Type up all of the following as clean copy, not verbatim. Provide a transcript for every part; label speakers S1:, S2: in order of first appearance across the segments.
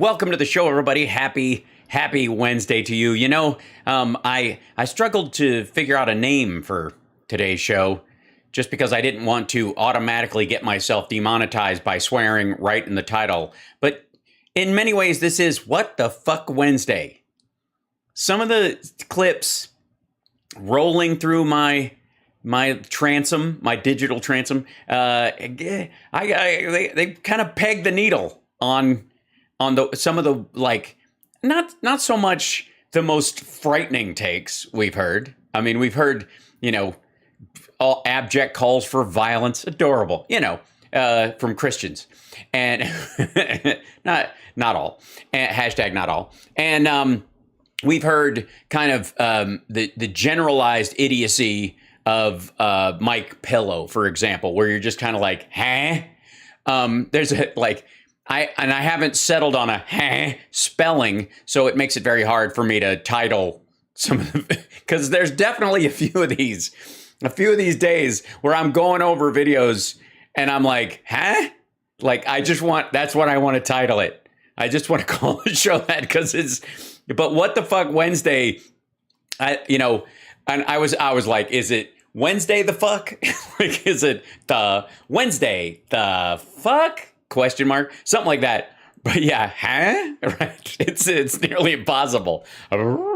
S1: Welcome to the show, everybody. Happy Wednesday to you. You know, I struggled to figure out a name for today's show just because I didn't want to automatically get myself demonetized by swearing right in the title. But in many ways, this is What the Fuck Wednesday. Some of the clips rolling through my transom, my digital transom, they kind of peg the needle on some of the, like, not so much the most frightening takes we've heard. I mean, we've heard, you know, all abject calls for violence, adorable, you know, from Christians, and not all, and hashtag not all, and we've heard kind of the generalized idiocy of Mike Pillow, for example, where you're just kind of like, huh? There's a, like, I haven't settled on a spelling, so it makes it very hard for me to title some of them, because there's definitely a few of these days where I'm going over videos and I'm like, huh? Like, that's what I want to title it. I just want to call the show that because but What the Fuck Wednesday, and I was like, is it Wednesday the fuck? Like, is it the Wednesday the fuck? Question mark, something like that. But yeah, huh? Right? It's nearly impossible. I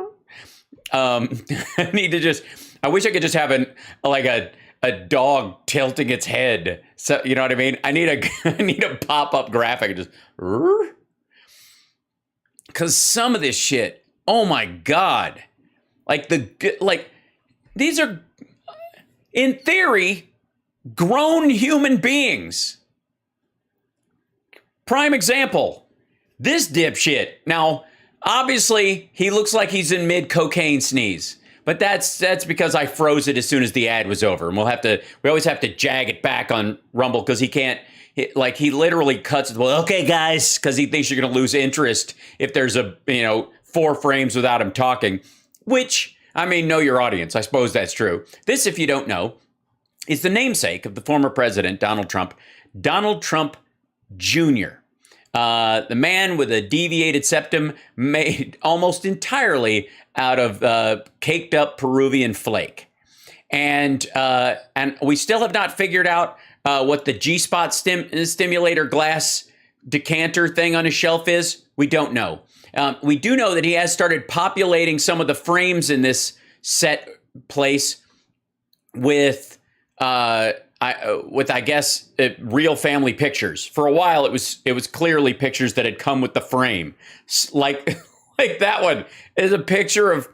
S1: wish I could just have a dog tilting its head. So you know what I mean? I need a pop-up graphic, just because some of this shit, oh my god, these are, in theory, grown human beings. Prime example, this dipshit. Now, obviously, he looks like he's in mid-cocaine sneeze, but that's because I froze it as soon as the ad was over, and we always have to jag it back on Rumble because he can't. He literally cuts it. Well, okay, guys, because he thinks you're going to lose interest if there's 4 frames without him talking. Which, I mean, know your audience. I suppose that's true. This, if you don't know, is the namesake of the former president, Donald Trump Jr., the man with a deviated septum made almost entirely out of caked up Peruvian flake. And we still have not figured out what the G-spot stimulator glass decanter thing on his shelf is. We don't know. We do know that he has started populating some of the frames in this set place with I guess real family pictures. For a while, it was clearly pictures that had come with the frame, like that one is a picture of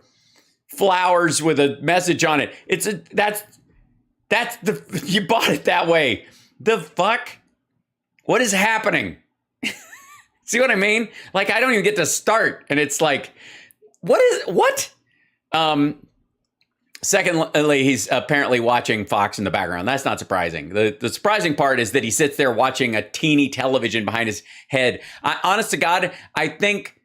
S1: flowers with a message on it. You bought it that way. The fuck? What is happening? See what I mean? Like, I don't even get to start, and it's like, what? Secondly, he's apparently watching Fox in the background. That's not surprising. The surprising part is that he sits there watching a teeny television behind his head. Honest to God, I think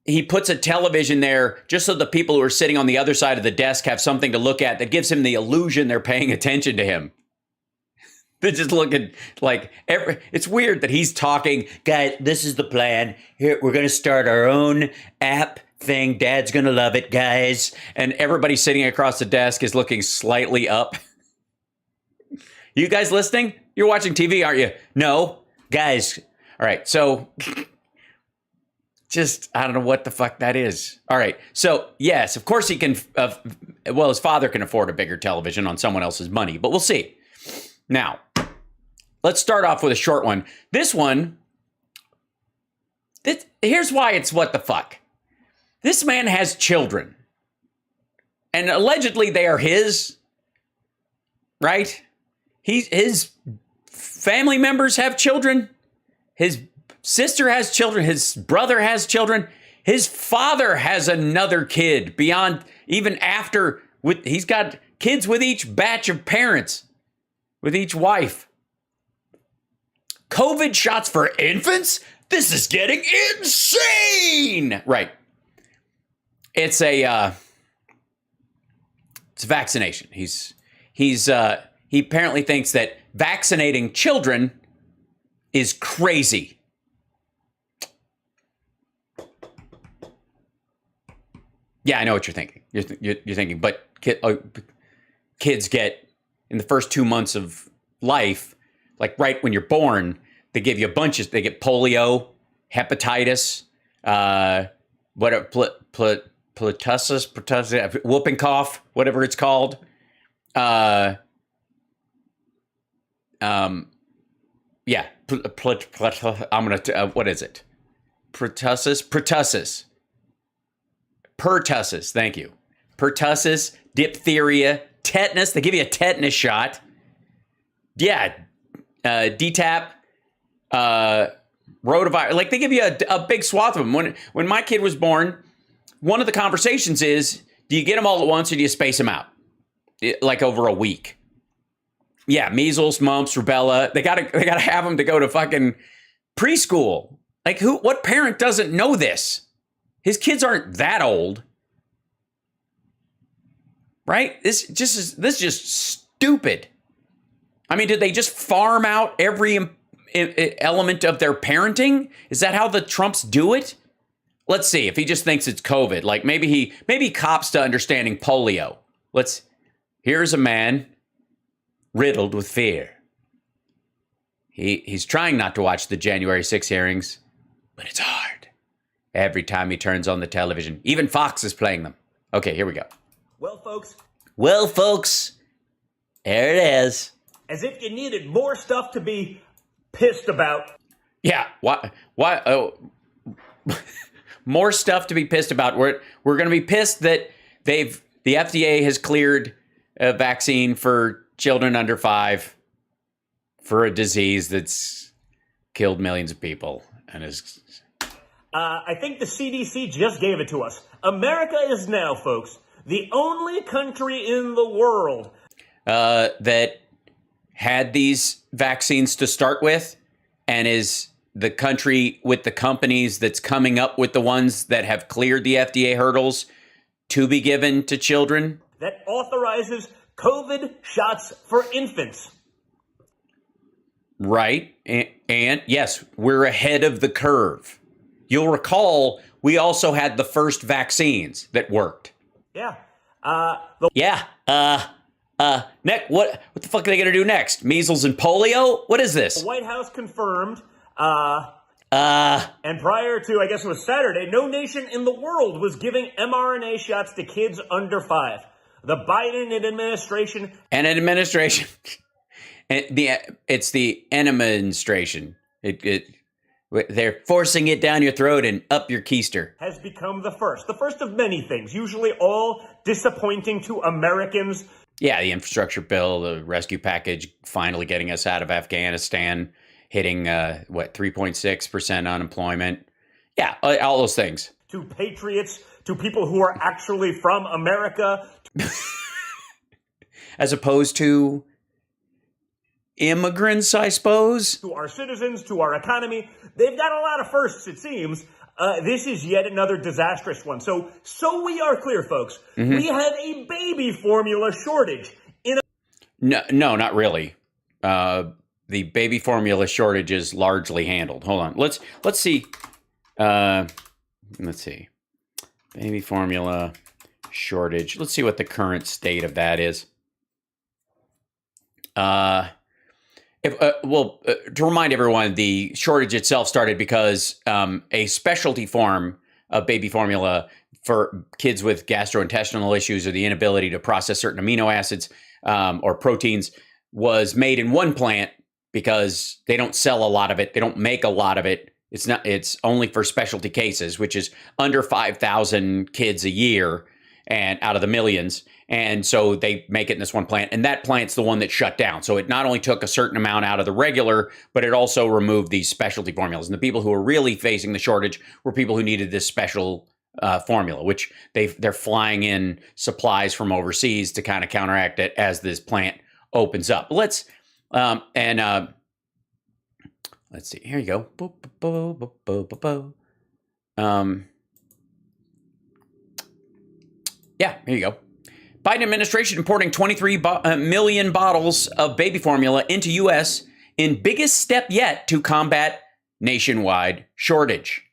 S1: he puts a television there just so the people who are sitting on the other side of the desk have something to look at that gives him the illusion they're paying attention to him. They're just looking like it's weird that he's talking. Guys, this is the plan. Here, we're going to start our own app thing. Dad's gonna love it, guys. And everybody sitting across the desk is looking slightly up. You guys listening? You're watching TV, aren't you? No, guys. All right, so just I don't know what the fuck that is. All right, so yes, of course he can. His father can afford a bigger television on someone else's money, but we'll see. Now, let's start off with a short one. This one. Here's why it's what the fuck. This man has children, and allegedly they are his, right? His family members have children. His sister has children. His brother has children. His father has another kid beyond, even after, he's got kids with each batch of parents, with each wife. COVID shots for infants? This is getting insane! Right. It's a vaccination. He apparently thinks that vaccinating children is crazy. Yeah, I know what you're thinking. You're thinking, but kids get, in the first 2 months of life, like right when you're born, they give you a bunch of, they get polio, hepatitis, pertussis, whooping cough, whatever it's called. Yeah, I'm gonna. What is it? Pertussis. Thank you. Pertussis, diphtheria, tetanus. They give you a tetanus shot. Yeah, DTaP, rotavirus. Like they give you a big swath of them. When my kid was born, one of the conversations is, do you get them all at once or do you space them out, like over a week? Yeah, measles, mumps, rubella. They gotta have them to go to fucking preschool. Like what parent doesn't know this? His kids aren't that old, right? This is just stupid. I mean, did they just farm out every element of their parenting? Is that how the Trumps do it? Let's see if he just thinks it's COVID. Like maybe he cops to understanding polio. Here's a man riddled with fear. He's trying not to watch the January 6 hearings, but it's hard. Every time he turns on the television, even Fox is playing them. Okay, here we go.
S2: Well, folks.
S1: There it is.
S2: As if you needed more stuff to be pissed about.
S1: Yeah, why? Oh, more stuff to be pissed about. We're going to be pissed that the FDA has cleared a vaccine for children under 5 for a disease that's killed millions of people and is.
S2: I think the CDC just gave it to us. America is now, folks, the only country in the world
S1: that had these vaccines to start with, and is the country with the companies that's coming up with the ones that have cleared the FDA hurdles to be given to children.
S2: That authorizes COVID shots for infants.
S1: Right. And yes, we're ahead of the curve. You'll recall we also had the first vaccines that worked.
S2: Yeah.
S1: Next, what the fuck are they going to do next? Measles and polio? What is this?
S2: The White House confirmed, and prior to, I guess it was Saturday, no nation in the world was giving mRNA shots to kids under 5. The Biden administration. It's the administration. They're forcing it down your throat and up your keister. Has become the first of many things, usually all disappointing to Americans.
S1: Yeah, the infrastructure bill, the rescue package, finally getting us out of Afghanistan, hitting 3.6% unemployment. Yeah, all those things.
S2: To patriots, to people who are actually from America.
S1: As opposed to immigrants, I suppose.
S2: To our citizens, to our economy. They've got a lot of firsts, it seems. This is yet another disastrous one. So we are clear, folks. Mm-hmm. We have a baby formula shortage.
S1: No, not really. The baby formula shortage is largely handled. Hold on. Let's see. Let's see. Baby formula shortage. Let's see what the current state of that is. To remind everyone, the shortage itself started because a specialty form of baby formula for kids with gastrointestinal issues or the inability to process certain amino acids or proteins was made in one plant because they don't sell a lot of it. They don't make a lot of it. It's only for specialty cases, which is under 5,000 kids a year and out of the millions. And so they make it in this one plant, and that plant's the one that shut down. So it not only took a certain amount out of the regular, but it also removed these specialty formulas. And the people who were really facing the shortage were people who needed this special formula, which they're flying in supplies from overseas to kind of counteract it as this plant opens up. Let's see. Here you go. Yeah, here you go. Biden administration importing 23 million bottles of baby formula into U.S. in biggest step yet to combat nationwide shortage.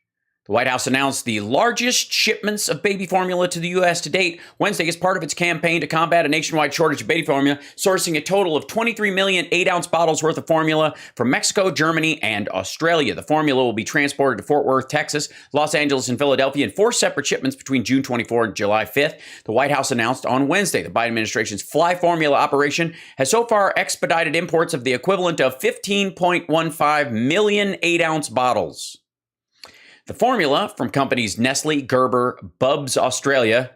S1: The White House announced the largest shipments of baby formula to the U.S. to date Wednesday as part of its campaign to combat a nationwide shortage of baby formula, sourcing a total of 23 million 8-ounce bottles worth of formula from Mexico, Germany, and Australia. The formula will be transported to Fort Worth, Texas, Los Angeles, and Philadelphia in 4 separate shipments between June 24 and July 5th. The White House announced on Wednesday the Biden administration's Fly Formula operation has so far expedited imports of the equivalent of 15.15 million 8-ounce bottles. The formula from companies Nestle, Gerber, Bubs Australia,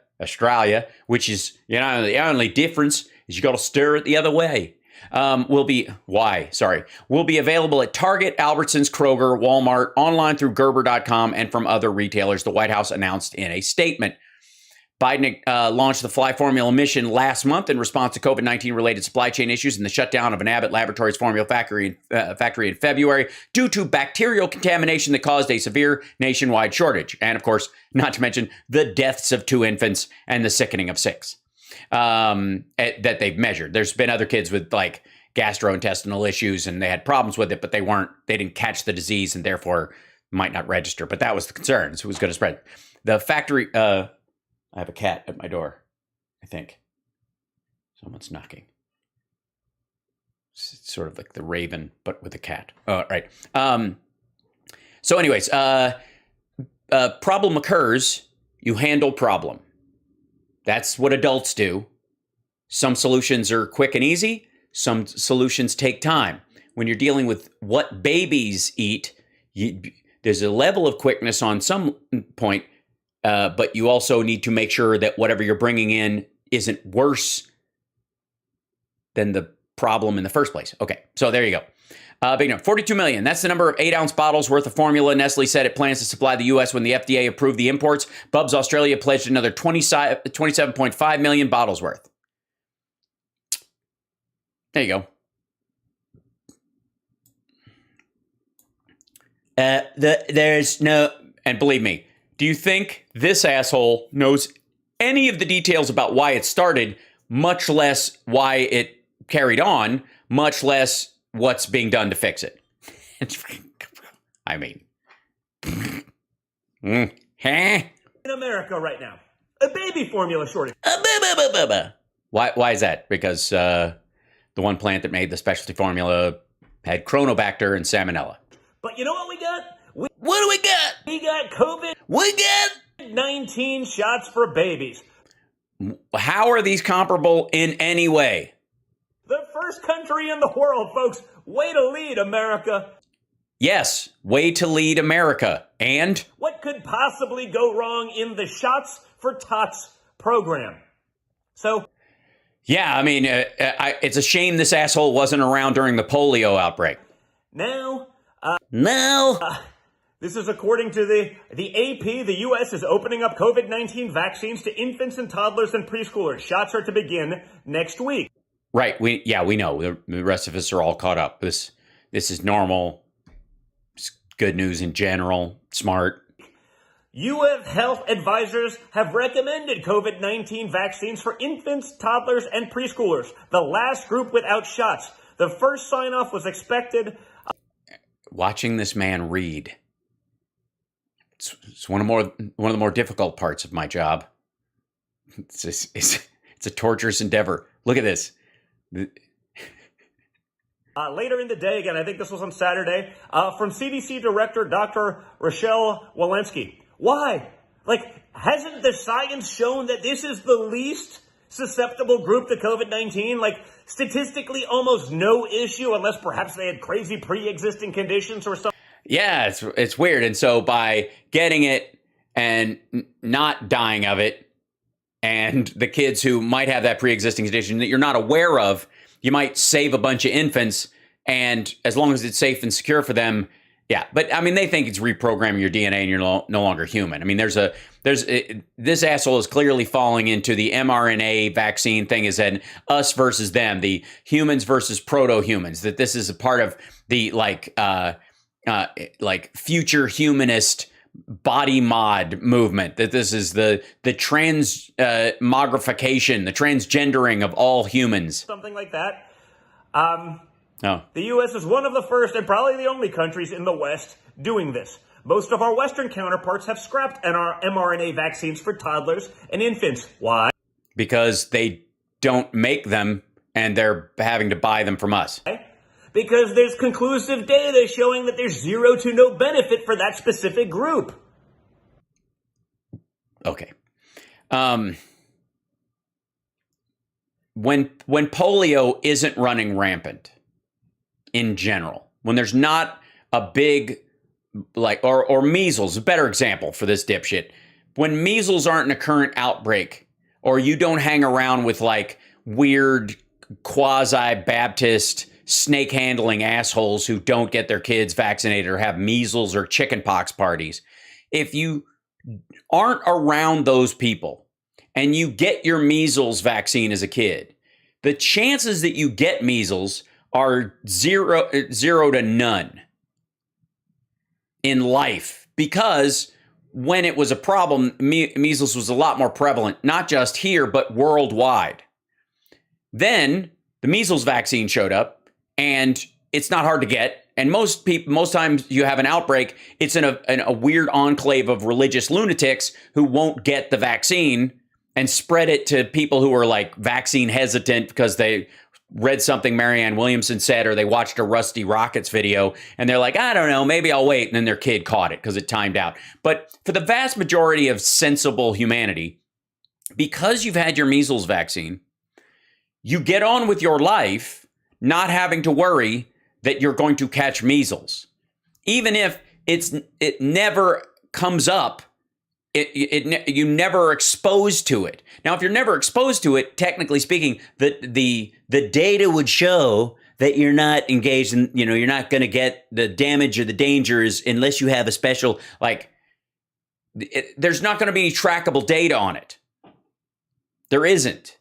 S1: which is, the only difference is you got to stir it the other way, will be available at Target, Albertsons, Kroger, Walmart, online through Gerber.com, and from other retailers, the White House announced in a statement. Biden launched the Fly Formula mission last month in response to COVID-19 related supply chain issues and the shutdown of an Abbott Laboratories formula factory in February due to bacterial contamination that caused a severe nationwide shortage. And of course, not to mention the deaths of 2 infants and the sickening of 6 that they've measured. There's been other kids with like gastrointestinal issues and they had problems with it, but they didn't catch the disease and therefore might not register. But that was the concern. So it was going to spread. The factory, I have a cat at my door, I think. Someone's knocking. It's sort of like the Raven, but with a cat. Oh, right. So anyways, problem occurs, you handle problem. That's what adults do. Some solutions are quick and easy. Some solutions take time. When you're dealing with what babies eat, there's a level of quickness on some point, but you also need to make sure that whatever you're bringing in isn't worse than the problem in the first place. Okay, so there you go. Big number, 42 million. That's the number of 8-ounce bottles worth of formula. Nestle said it plans to supply the U.S. when the FDA approved the imports. Bubs Australia pledged another 27.5 million bottles worth. There you go. There's no, and believe me, do you think this asshole knows any of the details about why it started, much less why it carried on, much less what's being done to fix it? I mean,
S2: in America right now, a baby formula shortage.
S1: Why is that? Because the one plant that made the specialty formula had Chronobacter and Salmonella.
S2: But you know what we got?
S1: What do we got?
S2: We got COVID.
S1: We got
S2: 19 shots for babies.
S1: How are these comparable in any way?
S2: The first country in the world, folks. Way to lead, America.
S1: Yes, way to lead America. And?
S2: What could possibly go wrong in the Shots for Tots program? So?
S1: Yeah, I mean, it's a shame this asshole wasn't around during the polio outbreak.
S2: Now? This is according to the AP. The U.S. is opening up COVID-19 vaccines to infants and toddlers and preschoolers. Shots are to begin next week.
S1: Right. We know. The rest of us are all caught up. This is normal. It's good news in general. Smart.
S2: U.S. health advisors have recommended COVID-19 vaccines for infants, toddlers, and preschoolers, the last group without shots. The first sign-off was expected.
S1: Watching this man read. It's one of the more difficult parts of my job. It's a torturous endeavor. Look at this.
S2: Later in the day, again, I think this was on Saturday, from CDC Director Dr. Rochelle Walensky. Why? Hasn't the science shown that this is the least susceptible group to COVID-19? Statistically, almost no issue, unless perhaps they had crazy pre-existing conditions or something.
S1: Yeah, it's weird. And so by getting it and not dying of it, and the kids who might have that pre-existing condition that you're not aware of, you might save a bunch of infants. And as long as it's safe and secure for them, yeah. But I mean, they think it's reprogramming your DNA and you're no longer human. I mean, this asshole is clearly falling into the mRNA vaccine thing, is an us versus them, the humans versus proto-humans, that this is a part of the future humanist body mod movement, that this is the transmogrification, the transgendering of all humans.
S2: Something like that.
S1: The
S2: U.S. is one of the first and probably the only countries in the West doing this. Most of our Western counterparts have scrapped mRNA vaccines for toddlers and infants. Why?
S1: Because they don't make them and they're having to buy them from us.
S2: Because there's conclusive data showing that there's zero to no benefit for that specific group.
S1: Okay. When polio isn't running rampant in general, when there's not a big, like, or measles, a better example for this dipshit, when measles aren't in a current outbreak, or you don't hang around with like weird quasi-Baptist snake handling assholes who don't get their kids vaccinated or have measles or chickenpox parties. If you aren't around those people and you get your measles vaccine as a kid, the chances that you get measles are zero to none in life, because when it was a problem, measles was a lot more prevalent, not just here, but worldwide. Then the measles vaccine showed up, and it's not hard to get. And most times you have an outbreak, it's in a weird enclave of religious lunatics who won't get the vaccine and spread it to people who are like vaccine hesitant because they read something Marianne Williamson said, or they watched a Rusty Rockets video and they're like, I don't know, maybe I'll wait. And then their kid caught it because it timed out. But for the vast majority of sensible humanity, because you've had your measles vaccine, you get on with your life not having to worry that you're going to catch measles. Even if it never comes up, you never are exposed to it. Now, if you're never exposed to it, technically speaking, the data would show that you're not engaged in, you're not going to get the damage or the dangers unless you have a special, there's not going to be any trackable data on it. There isn't.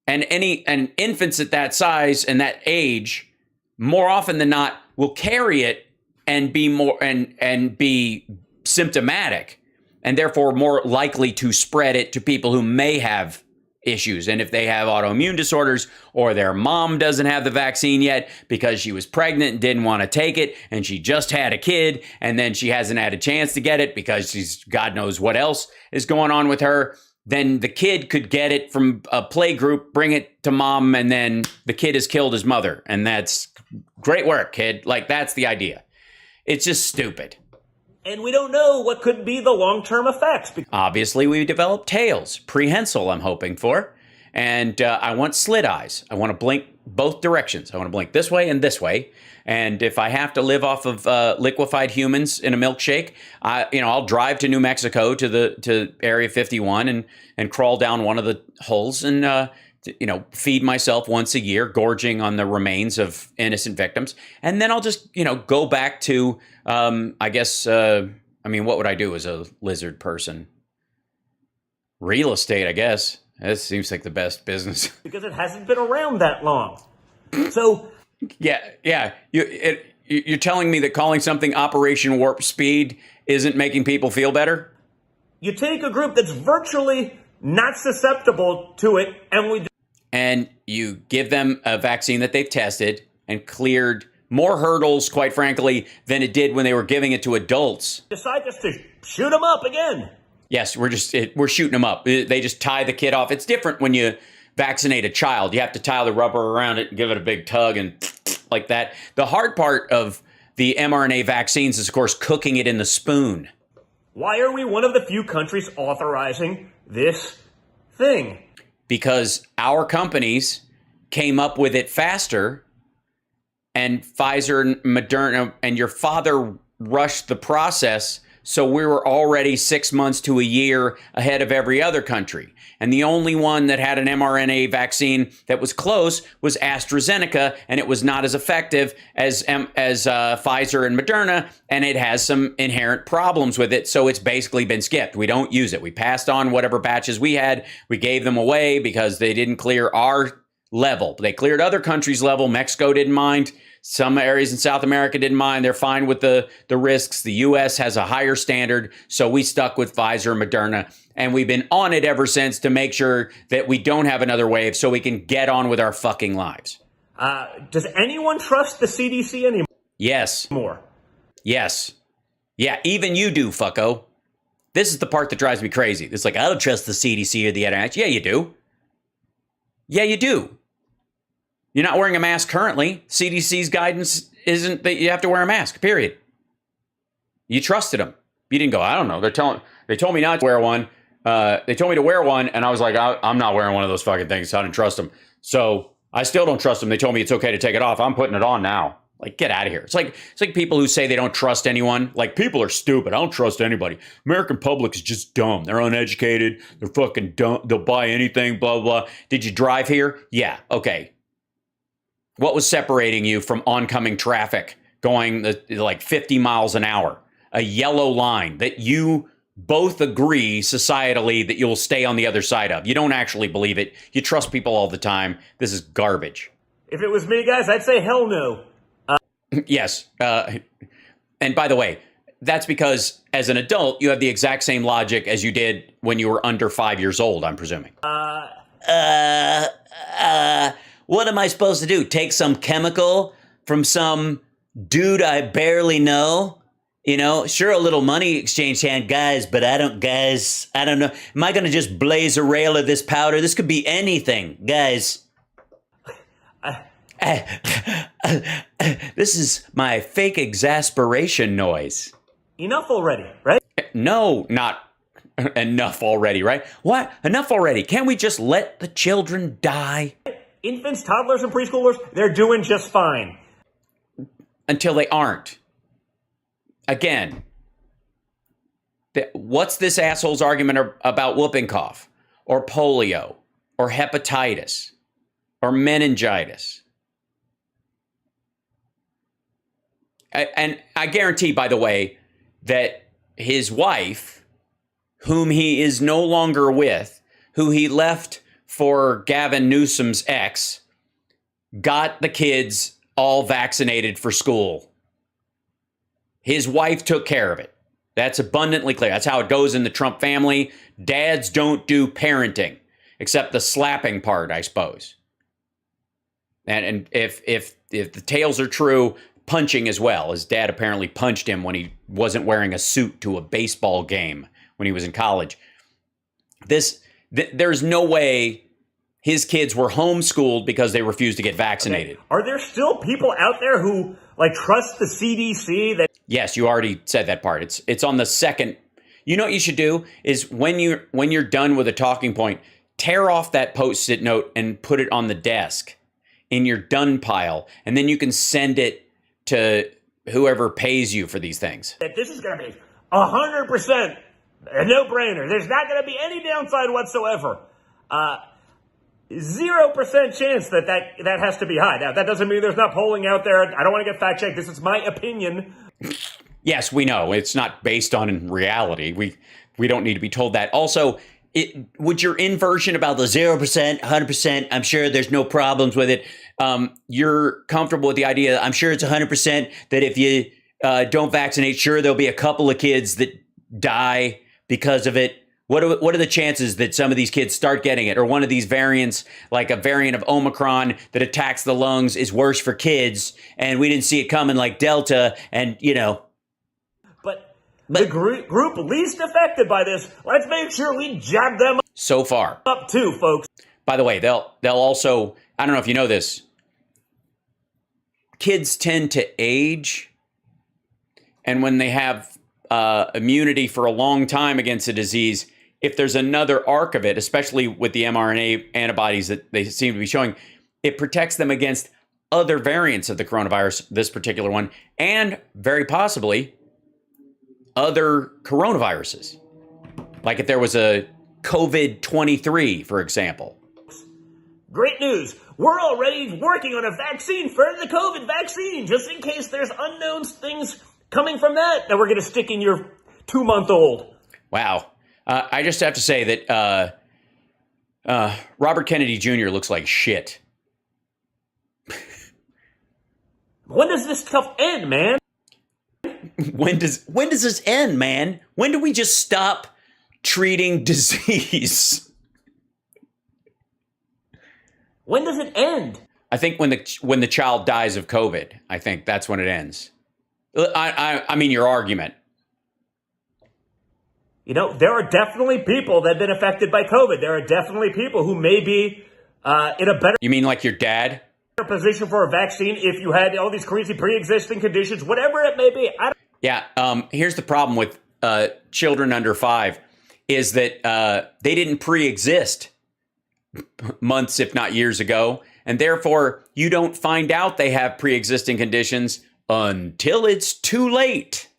S1: And infants at that size and that age, more often than not, will carry it and be and be symptomatic, and therefore more likely to spread it to people who may have issues. And if they have autoimmune disorders, or their mom doesn't have the vaccine yet because she was pregnant and didn't want to take it, and she just had a kid, and then she hasn't had a chance to get it because she's God knows what else is going on with her, then the kid could get it from a play group, bring it to mom, and then the kid has killed his mother. And that's great work, kid. Like, that's the idea. It's just stupid.
S2: And we don't know what could be the long-term effects.
S1: Obviously, we developed tails. Prehensile, I'm hoping for. And I want slit eyes. I want to blink both directions. I want to blink this way and this way. And if I have to live off of liquefied humans in a milkshake, I'll drive to New Mexico to Area 51 and crawl down one of the holes and feed myself once a year, gorging on the remains of innocent victims. And then I'll just, go back to, what would I do as a lizard person? Real estate, I guess. That seems like the best business.
S2: Because it hasn't been around that long. So...
S1: Yeah. You're telling me that calling something Operation Warp Speed isn't making people feel better?
S2: You take a group that's virtually not susceptible to it,
S1: and you give them a vaccine that they've tested and cleared more hurdles, quite frankly, than it did when they were giving it to adults.
S2: Decide just to shoot them up again.
S1: Yes, we're shooting them up. They just tie the kid off. It's different when you vaccinate a child. You have to tie the rubber around it and give it a big tug and like that. The hard part of the mRNA vaccines is, of course, cooking it in the spoon.
S2: Why are we one of the few countries authorizing this thing?
S1: Because our companies came up with it faster, and Pfizer and Moderna and your father rushed the process. So we were already 6 months to a year ahead of every other country. And the only one that had an mRNA vaccine that was close was AstraZeneca, and it was not as effective as Pfizer and Moderna, and it has some inherent problems with it. So it's basically been skipped. We don't use it. We passed on whatever batches we had. We gave them away because they didn't clear our level. They cleared other countries' level. Mexico didn't mind. Some areas in South America didn't mind. They're fine with the risks. The U.S. has a higher standard, so we stuck with Pfizer and Moderna, and we've been on it ever since to make sure that we don't have another wave so we can get on with our fucking lives.
S2: Does anyone trust the CDC anymore?
S1: Yes. Yes. Yeah, even you do, fucko. This is the part that drives me crazy. It's like, I don't trust the CDC or the NIH. Yeah, you do. Yeah, you do. You're not wearing a mask currently. CDC's guidance isn't that you have to wear a mask, period. You trusted them. You didn't go, I don't know. They told me not to wear one. They told me to wear one, and I was like, I'm not wearing one of those fucking things. So I didn't trust them. So I still don't trust them. They told me it's okay to take it off. I'm putting it on now. Like, get out of here. It's like people who say they don't trust anyone. Like, people are stupid. I don't trust anybody. American public is just dumb. They're uneducated. They're fucking dumb. They'll buy anything, blah, blah. Did you drive here? Yeah. Okay. What was separating you from oncoming traffic going like 50 miles an hour? A yellow line that you both agree societally that you'll stay on the other side of. You don't actually believe it. You trust people all the time. This is garbage.
S2: If it was me, guys, I'd say hell no.
S1: Yes. And by the way, that's because as an adult, you have the exact same logic as you did when you were under 5 years old, I'm presuming. What am I supposed to do? Take some chemical from some dude I barely know? You know, sure, a little money exchange hand, guys, but I don't know. Am I going to just blaze a rail of this powder? This could be anything, guys. This is my fake exasperation noise.
S2: Enough already, right?
S1: No, not enough already, right? What? Enough already. Can't we just let the children die?
S2: Infants, toddlers, and preschoolers, they're doing just fine.
S1: Until they aren't. Again, what's this asshole's argument about whooping cough or polio or hepatitis or meningitis? And I guarantee, by the way, that his wife, whom he is no longer with, who he left for Gavin Newsom's ex, got the kids all vaccinated for school. His wife took care of it. That's abundantly clear. That's how it goes in the Trump family. Dads don't do parenting, except the slapping part, I suppose. And if the tales are true, punching as well. His dad apparently punched him when he wasn't wearing a suit to a baseball game when he was in college. There's no way his kids were homeschooled because they refused to get vaccinated.
S2: Okay. Are there still people out there who trust the CDC?
S1: Yes, you already said that part. It's on the second. You know what you should do is when you're done with a talking point, tear off that Post-it note and put it on the desk in your done pile, and then you can send it to whoever pays you for these things.
S2: That this is going to be 100% a no-brainer. There's not going to be any downside whatsoever. 0% chance that has to be high. Now, that doesn't mean there's not polling out there. I don't want to get fact-checked. This is my opinion.
S1: Yes, we know. It's not based on reality. We don't need to be told that. Also, would your inversion about the 0%, 100%, I'm sure there's no problems with it. You're comfortable with the idea, I'm sure it's 100% that if you don't vaccinate, sure, there'll be a couple of kids that die because of it. What are the chances that some of these kids start getting it? Or one of these variants, like a variant of Omicron that attacks the lungs, is worse for kids, and we didn't see it coming like Delta, and, you know.
S2: But the group least affected by this, let's make sure we jab them
S1: so far
S2: up too, folks.
S1: By the way, they'll also, I don't know if you know this, kids tend to age, and when they have immunity for a long time against a disease, if there's another arc of it, especially with the mRNA antibodies that they seem to be showing, it protects them against other variants of the coronavirus, this particular one, and very possibly other coronaviruses. Like if there was a COVID-23, for example.
S2: Great news. We're already working on a vaccine for the COVID vaccine, just in case there's unknown things coming from that we're going to stick in your 2-month-old.
S1: Wow. I just have to say that Robert Kennedy Jr. looks like shit.
S2: When does this stuff end, man?
S1: When does this end, man? When do we just stop treating disease?
S2: When does it end?
S1: I think when the child dies of COVID, I think that's when it ends. I mean, your argument.
S2: There are definitely people that have been affected by COVID. There are definitely people who may be in a better...
S1: You mean like your dad?
S2: ...position for a vaccine if you had all these crazy pre-existing conditions, whatever it may be.
S1: Here's the problem with children under 5 is that they didn't pre-exist months, if not years ago. And therefore, you don't find out they have pre-existing conditions until it's too late.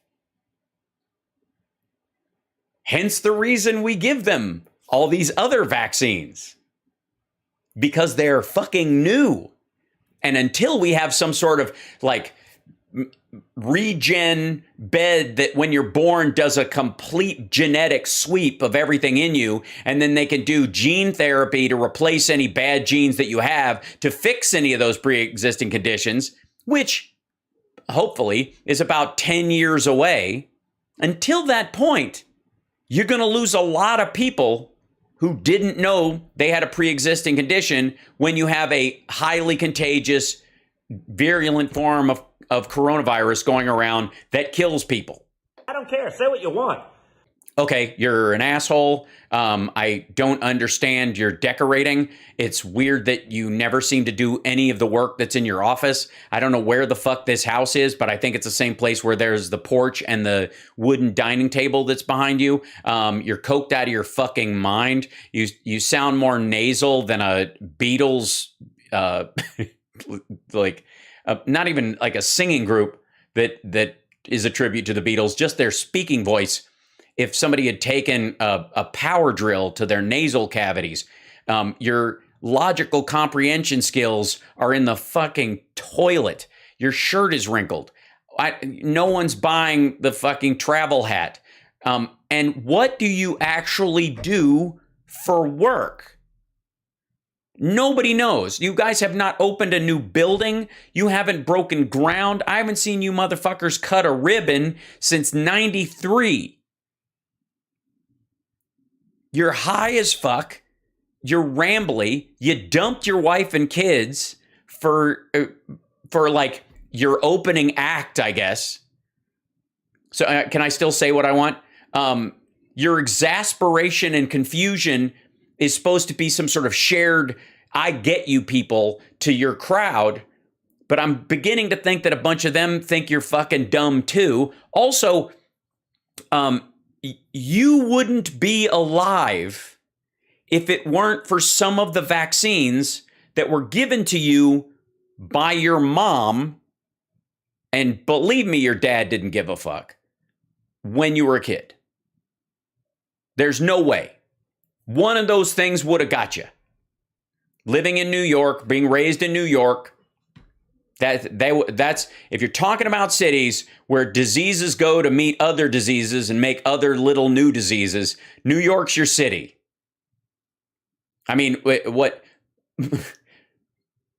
S1: Hence the reason we give them all these other vaccines. Because they're fucking new. And until we have some sort of regen bed that when you're born does a complete genetic sweep of everything in you, and then they can do gene therapy to replace any bad genes that you have to fix any of those pre-existing conditions, which hopefully is about 10 years away. Until that point, you're going to lose a lot of people who didn't know they had a pre-existing condition when you have a highly contagious, virulent form of coronavirus going around that kills people.
S2: I don't care. Say what you want.
S1: Okay, you're an asshole. I don't understand your decorating. It's weird that you never seem to do any of the work that's in your office. I don't know where the fuck this house is, but I think it's the same place where there's the porch and the wooden dining table that's behind you. You're coked out of your fucking mind. You sound more nasal than a Beatles, not even like a singing group that is a tribute to the Beatles, just their speaking voice. If somebody had taken a power drill to their nasal cavities, your logical comprehension skills are in the fucking toilet. Your shirt is wrinkled. No one's buying the fucking travel hat. And what do you actually do for work? Nobody knows. You guys have not opened a new building. You haven't broken ground. I haven't seen you motherfuckers cut a ribbon since '93. You're high as fuck. You're rambly. You dumped your wife and kids for like your opening act, I guess. So can I still say what I want? Your exasperation and confusion is supposed to be some sort of shared, I get you people to your crowd. But I'm beginning to think that a bunch of them think you're fucking dumb too. Also, you wouldn't be alive if it weren't for some of the vaccines that were given to you by your mom. And believe me, your dad didn't give a fuck when you were a kid. There's no way. One of those things would have got you. Living in New York, being raised in New York. That's if you're talking about cities where diseases go to meet other diseases and make other little new diseases, New York's your city. I mean, what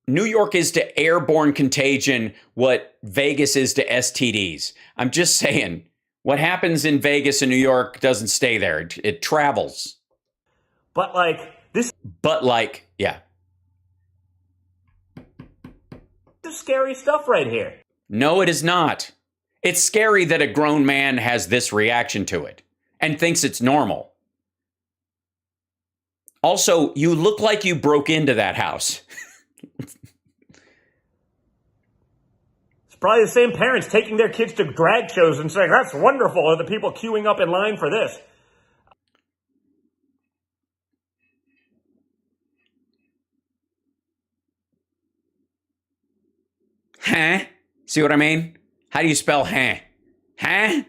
S1: New York is to airborne contagion what Vegas is to STDs. I'm just saying, what happens in Vegas and New York doesn't stay there. It travels. Yeah.
S2: This is scary stuff right here.
S1: No, it is not. It's scary that a grown man has this reaction to it and thinks it's normal. Also, you look like you broke into that house.
S2: It's probably the same parents taking their kids to drag shows and saying, that's wonderful, or the people queuing up in line for this.
S1: Huh? See what I mean? How do you spell huh? Huh?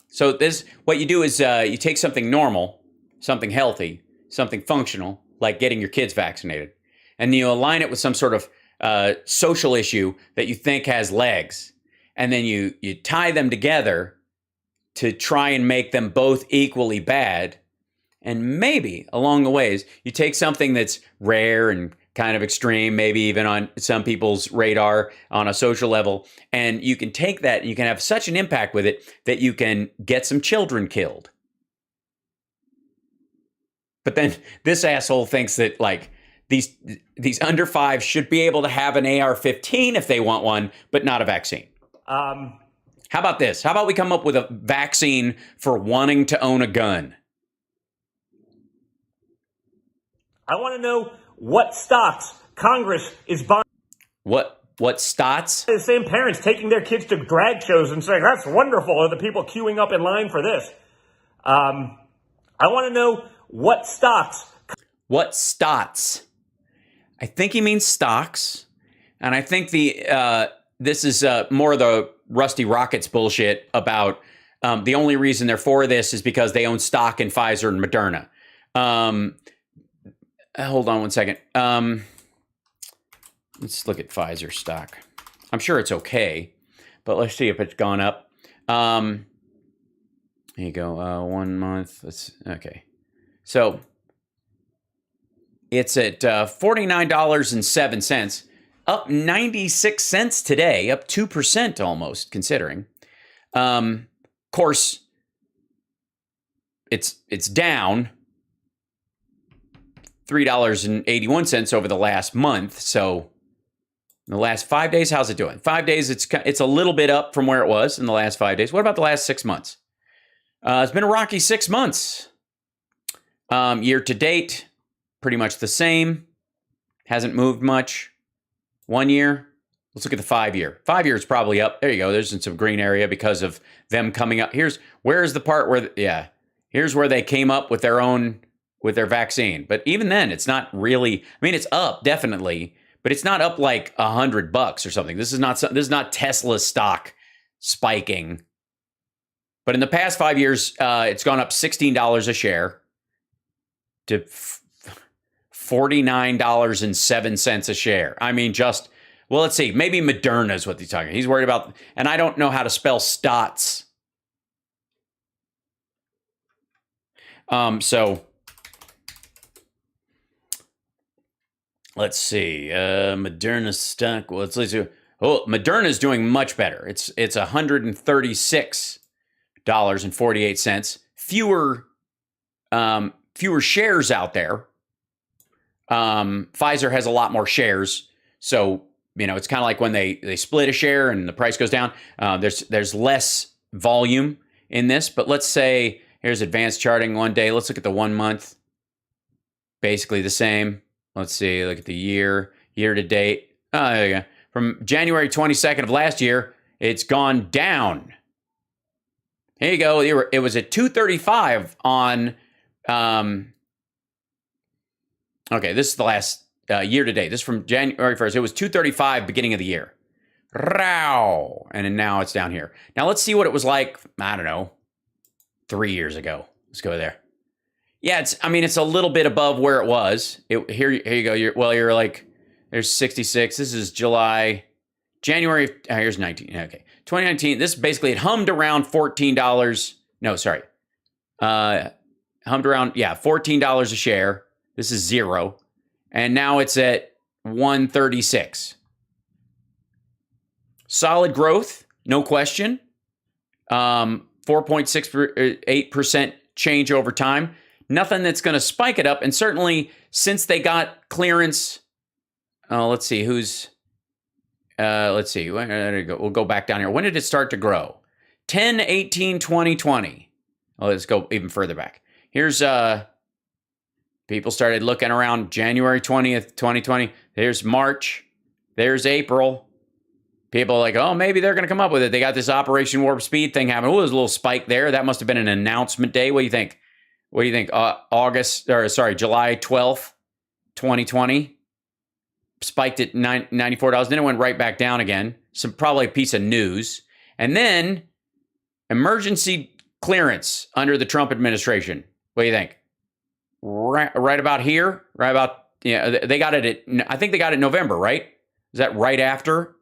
S1: So what you do is you take something normal, something healthy, something functional, like getting your kids vaccinated, and you align it with some sort of social issue that you think has legs, and then you tie them together to try and make them both equally bad. And maybe along the ways, you take something that's rare and kind of extreme, maybe even on some people's radar on a social level, and you can take that and you can have such an impact with it that you can get some children killed. But then this asshole thinks that like these under 5 should be able to have an AR-15 if they want one, but not a vaccine. How about this? How about we come up with a vaccine for wanting to own a gun?
S2: I want to know what stocks Congress is buying.
S1: What stocks?
S2: The same parents taking their kids to drag shows and saying, that's wonderful, or the people queuing up in line for this. I want to know what stocks.
S1: What stocks? I think he means stocks. And I think this is more of the Rusty Rockets bullshit about the only reason they're for this is because they own stock in Pfizer and Moderna. Hold on one second. Let's look at Pfizer stock. I'm sure it's okay, but let's see if it's gone up. Here you go. 1 month. Okay. So it's at $49.07, up 96 cents today, up 2% almost, considering. Of course, it's down $3.81 over the last month. So in the last 5 days, how's it doing? 5 days, it's a little bit up from where it was in the last 5 days. What about the last 6 months? It's been a rocky 6 months. Year to date, pretty much the same. Hasn't moved much. 1 year. Let's look at the 5 year. 5 year is probably up. There you go. There's some green area because of them coming up. Where's the part where, here's where they came up with their vaccine. But even then, it's not really, I mean, it's up definitely, but it's not up like $100 or something. This is not Tesla stock spiking. But in the past 5 years, it's gone up $16 a share to $49.07 a share. I mean, well, let's see. Maybe Moderna is what he's talking about. He's worried about, and I don't know how to spell stots. So let's see. Moderna stock. Well, let's see. Oh, Moderna is doing much better. It's $136.48. Fewer shares out there. Pfizer has a lot more shares, so it's kind of like when they split a share and the price goes down. There's less volume in this, but let's say here's advanced charting 1 day. Let's look at the 1 month. Basically the same. Let's see. Look at the year to date. Oh, there you go. From January 22nd of last year, it's gone down. Here you go. It was at 235 on. Okay, this is the last year to date. This is from January 1st. It was 235 beginning of the year. And now it's down here. Now let's see what it was like, I don't know, 3 years ago. Let's go there. Yeah, it's a little bit above where it was. Here you go. You're like, there's 66. This is January. Here's 19. Okay. 2019. This basically, it hummed around $14. No, sorry. Hummed around, $14 a share. This is zero. And now it's at 136. Solid growth, no question. 4.68% change over time. Nothing that's going to spike it up. And certainly since they got clearance, let's see, let's see. We'll go back down here. When did it start to grow? 10/18/2020. Oh, let's go even further back. Here's people started looking around January 20th, 2020. There's March. There's April. People are like, oh, maybe they're going to come up with it. They got this Operation Warp Speed thing happening. Oh, there's a little spike there. That must have been an announcement day. What do you think? July 12th, 2020. Spiked at $94. Then it went right back down again. Probably a piece of news. And then emergency clearance under the Trump administration. What do you think? Right about here? Right about, they got it I think they got it in November, right? Is that right after?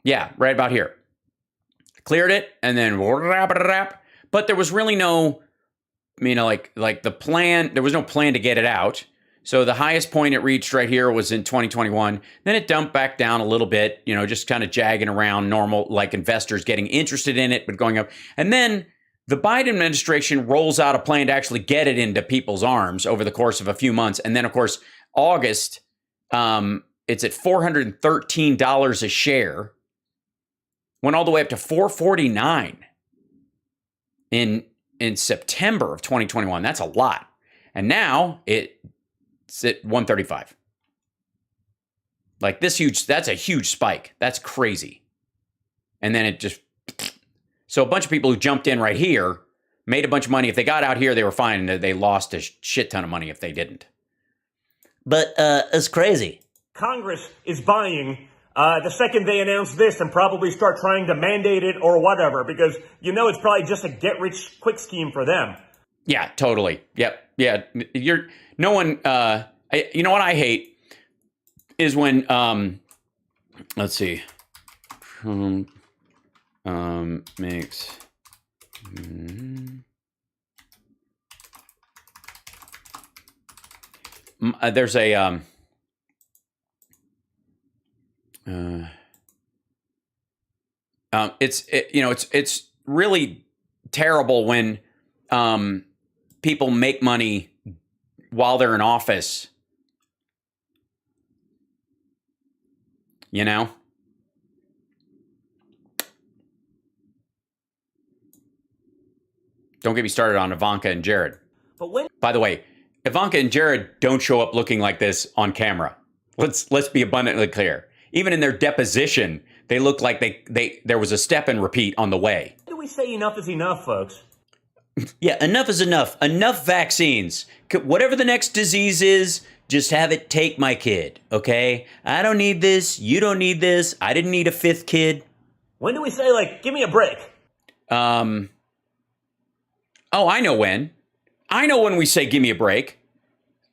S1: Yeah, right about here. Cleared it, and then but there was really no, like the plan, there was no plan to get it out. So the highest point it reached right here was in 2021. Then it dumped back down a little bit, just kind of jagging around normal, like investors getting interested in it, but going up. And then the Biden administration rolls out a plan to actually get it into people's arms over the course of a few months. And then, of course, August, it's at $413 a share. Went all the way up to 449 in September of 2021. That's a lot. And now it's at 135. Like that's a huge spike. That's crazy. And then it just, so a bunch of people who jumped in right here made a bunch of money. If they got out here, they were fine. They lost a shit ton of money if they didn't. But it's crazy.
S2: Congress is buying the second they announce this and probably start trying to mandate it or whatever, because it's probably just a get-rich-quick scheme for them.
S1: Yeah, totally. Yep. Yeah. No one, you know what I hate is when, let's see, Trump makes, there's a, it's really terrible when people make money while they're in office. Don't get me started on Ivanka and Jared. By the way, Ivanka and Jared don't show up looking like this on camera. Let's be abundantly clear. Even in their deposition, they look like there was a step and repeat on the way.
S2: Why do we say enough is enough, folks?
S1: Yeah, enough is enough. Enough vaccines. Whatever the next disease is, just have it take my kid, okay? I don't need this. You don't need this. I didn't need a fifth kid.
S2: When do we say, give me a break?
S1: Oh, I know when. I know when we say give me a break.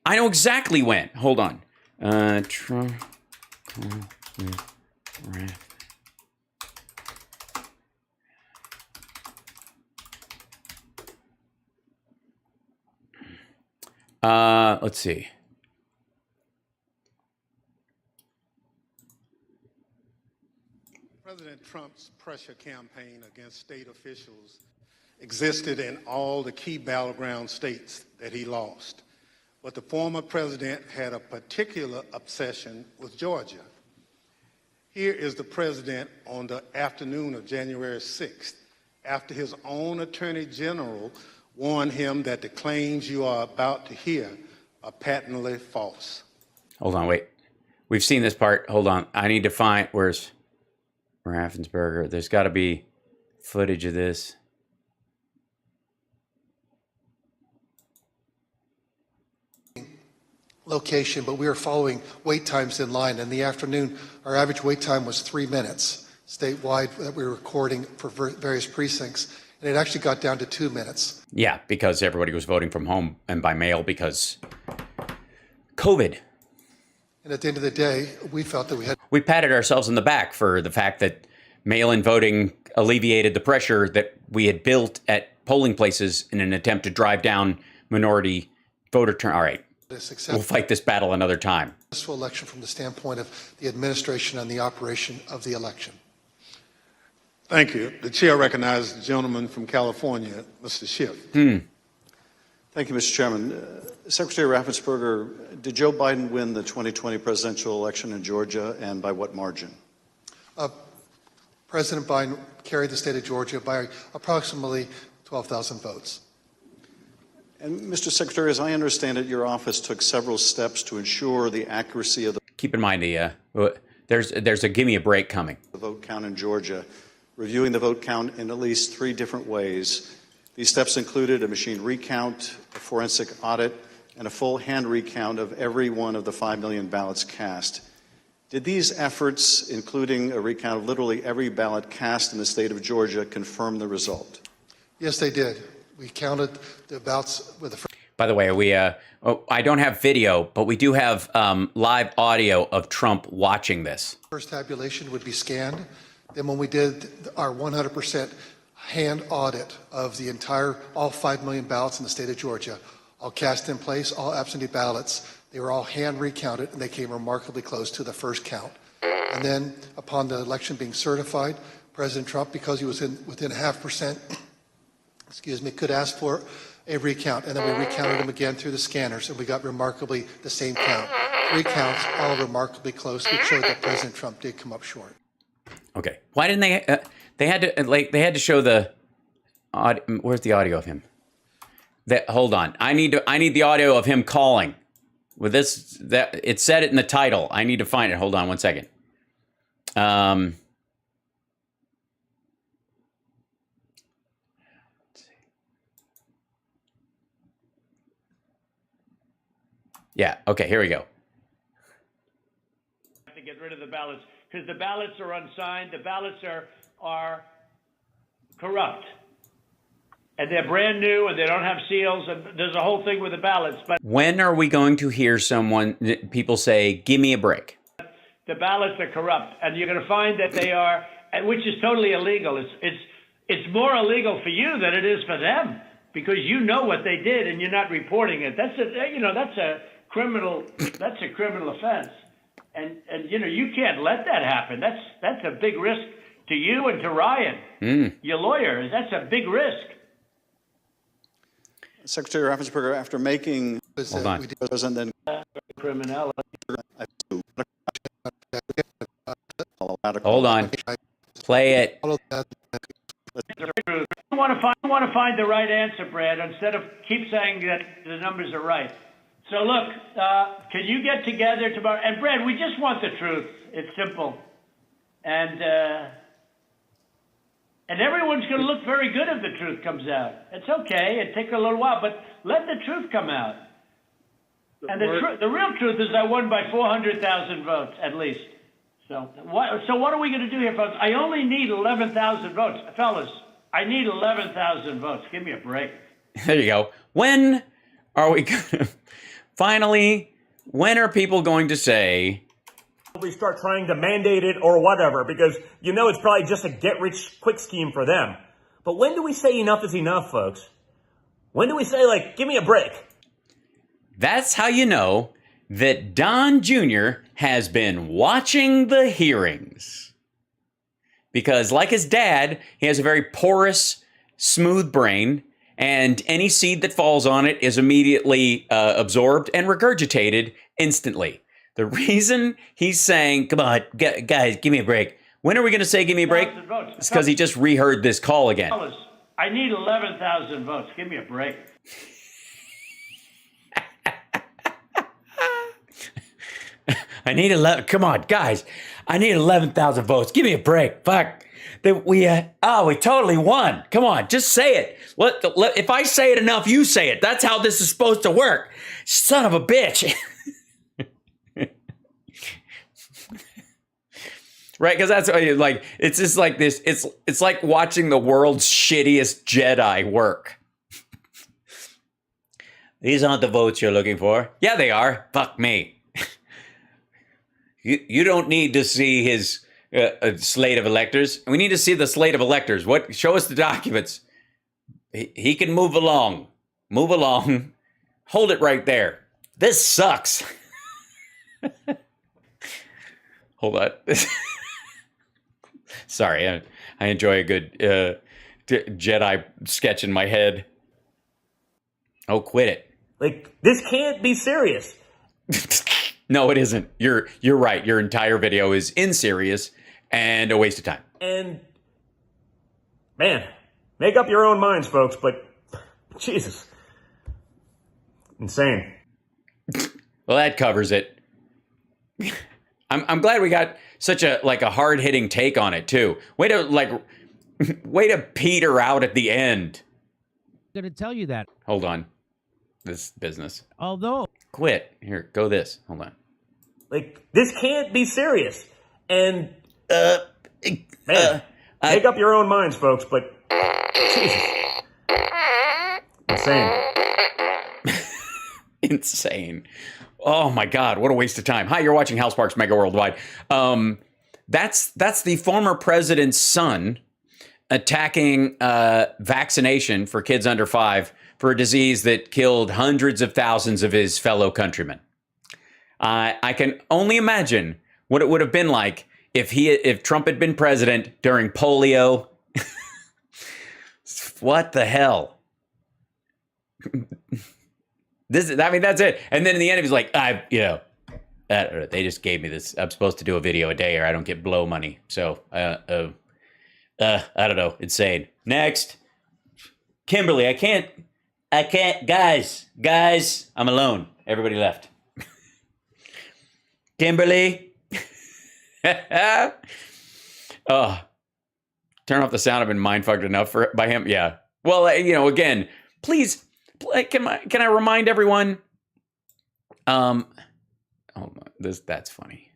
S1: I know exactly when. Hold on. Trump. Let's see.
S3: President Trump's pressure campaign against state officials existed in all the key battleground states that he lost. But the former president had a particular obsession with Georgia. Here is the president on the afternoon of January 6th, after his own attorney general warned him that the claims you are about to hear are patently false.
S1: Hold on, wait. We've seen this part. Hold on. I need to find, where's Raffensperger? There's got to be footage of this.
S4: Location, but we were following wait times in line. In the afternoon, our average wait time was 3 minutes statewide that we were recording for various precincts, and it actually got down to 2 minutes.
S1: Yeah, because everybody was voting from home and by mail because COVID.
S4: And at the end of the day, we felt that
S1: we patted ourselves on the back for the fact that mail-in voting alleviated the pressure that we had built at polling places in an attempt to drive down minority voter turn. All right. We'll fight this battle another time.
S4: Successful election from the standpoint of the administration and the operation of the election.
S3: Thank you. The chair recognizes the gentleman from California, Mr. Schiff.
S5: Thank you, Mr. Chairman. Secretary Raffensperger, did Joe Biden win the 2020 presidential election in Georgia, and by what margin?
S4: President Biden carried the state of Georgia by approximately 12,000 votes.
S5: And Mr. Secretary, as I understand it, your office took several steps to ensure the accuracy of the
S1: Keep in mind there's a give me a break coming.
S5: The vote count in Georgia, reviewing the vote count in at least 3 different ways. These steps included a machine recount, a forensic audit, and a full hand recount of every one of the 5 million ballots cast. Did these efforts, including a recount of literally every ballot cast in the state of Georgia, confirm the result?
S4: Yes, they did. We counted the ballots with the.
S1: By the way, I don't have video, but we do have live audio of Trump watching this.
S4: First tabulation would be scanned. Then when we did our 100% hand audit of the all 5 million ballots in the state of Georgia, all cast in place, all absentee ballots, they were all hand recounted, and they came remarkably close to the first count. And then upon the election being certified, President Trump, because he was within 0.5%, could ask for a recount, and then we recounted them again through the scanners, and we got remarkably the same count. 3 counts, all remarkably close, which showed that President Trump did come up short.
S1: Okay. Why didn't they? They had to show the. Where's the audio of him? Hold on. I need the audio of him calling. With this, that it said it in the title. I need to find it. Hold on 1 second. Yeah. Okay. Here we go.
S2: To get rid of the ballots because the ballots are unsigned. The ballots are corrupt, and they're brand new, and they don't have seals. And there's a whole thing with the ballots. But
S1: when are we going to hear people say, "Give me a break"?
S2: The ballots are corrupt, and you're going to find that they are, which is totally illegal. It's more illegal for you than it is for them because you know what they did and you're not reporting it. That's a criminal offense. And you can't let that happen. That's a big risk to you and to Ryan, your lawyer. That's a big risk.
S5: Secretary Raffensperger, after making
S1: Hold on.
S5: President
S2: Criminality.
S1: Hold on. Play it.
S2: I want to find the right answer, Brad, instead of keep saying that the numbers are right. So look, can you get together tomorrow? And Brad, we just want the truth. It's simple, and everyone's going to look very good if the truth comes out. It's okay. It takes a little while, but let the truth come out. And the real truth is I won by 400,000 votes at least. So what are we going to do here, folks? I only need 11,000 votes, fellas. I need 11,000 votes. Give me a break.
S1: There you go. When are we going to finally? When are people going to say?
S2: We start trying to mandate it or whatever, because it's probably just a get-rich-quick scheme for them. But when do we say enough is enough, folks? When do we say, give me a break?
S1: That's how you know that Don Jr. has been watching the hearings. Because like his dad, he has a very porous, smooth brain, and any seed that falls on it is immediately absorbed and regurgitated instantly. The reason he's saying, come on, guys, give me a break. When are we going to say give me a break? It's because he just reheard this call again.
S2: I need 11,000 votes. Give me a break.
S1: I need 11. Come on, guys. I need 11,000 votes. Give me a break. Fuck. We totally won. Come on, just say it. If I say it enough, you say it. That's how this is supposed to work. Son of a bitch. Right, because that's it's just like this. It's like watching the world's shittiest Jedi work. These aren't the votes you're looking for. Yeah, they are. Fuck me. You don't need to see his slate of electors. We need to see the slate of electors. Show us the documents. He can move along. Move along. Hold it right there. This sucks. Hold on. Sorry, I enjoy a good Jedi sketch in my head. Oh, quit it.
S2: This can't be serious.
S1: No, it isn't. You're right. Your entire video is inserious and a waste of time.
S2: And, man, make up your own minds, folks, but, Jesus. Insane.
S1: Well, that covers it. I'm glad we got such a hard-hitting take on it, too. Way to peter out at the end.
S6: I'm going to tell you that.
S1: Hold on. This business.
S6: Although.
S1: Quit. Here, go this. Hold on.
S2: This can't be serious. And, man, make up your own minds, folks, but, Jesus. Insane.
S1: Insane. Oh my God, what a waste of time. Hi, you're watching HAL SPARKS Mega Worldwide. That's the former president's son attacking vaccination for kids under 5 for a disease that killed hundreds of thousands of his fellow countrymen. I can only imagine what it would have been like if Trump had been president during polio. What the hell? That's it. And then in the end, he's like, They just gave me this. I'm supposed to do a video a day or I don't get blow money. So, I don't know. Insane. Next. Kimberly, I can't, guys, I'm alone. Everybody left. Kimberly. Oh, turn off the sound. I've been mind-fucked enough by him. Yeah. Well, again, please, can I remind everyone? Hold on. That's funny.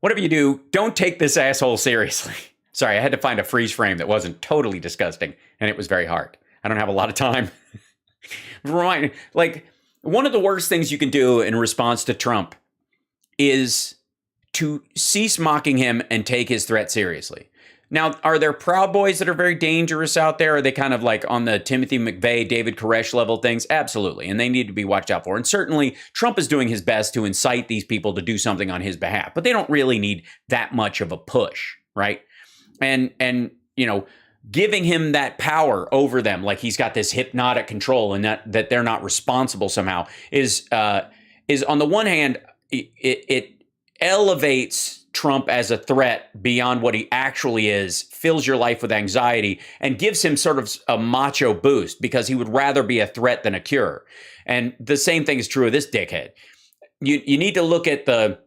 S1: Whatever you do, don't take this asshole seriously. Sorry, I had to find a freeze frame that wasn't totally disgusting, and it was very hard. I don't have a lot of time. Right. Like, one of the worst things you can do in response to Trump is to cease mocking him and take his threat seriously. Now, are there Proud Boys that are very dangerous out there? Are they kind of like on the Timothy McVeigh, David Koresh level things? Absolutely. And they need to be watched out for. And certainly Trump is doing his best to incite these people to do something on his behalf, but they don't really need that much of a push, right? And giving him that power over them, like he's got this hypnotic control and that they're not responsible somehow is on the one hand, it elevates Trump as a threat beyond what he actually is, fills your life with anxiety, and gives him sort of a macho boost because he would rather be a threat than a cure. And the same thing is true of this dickhead. You need to look at the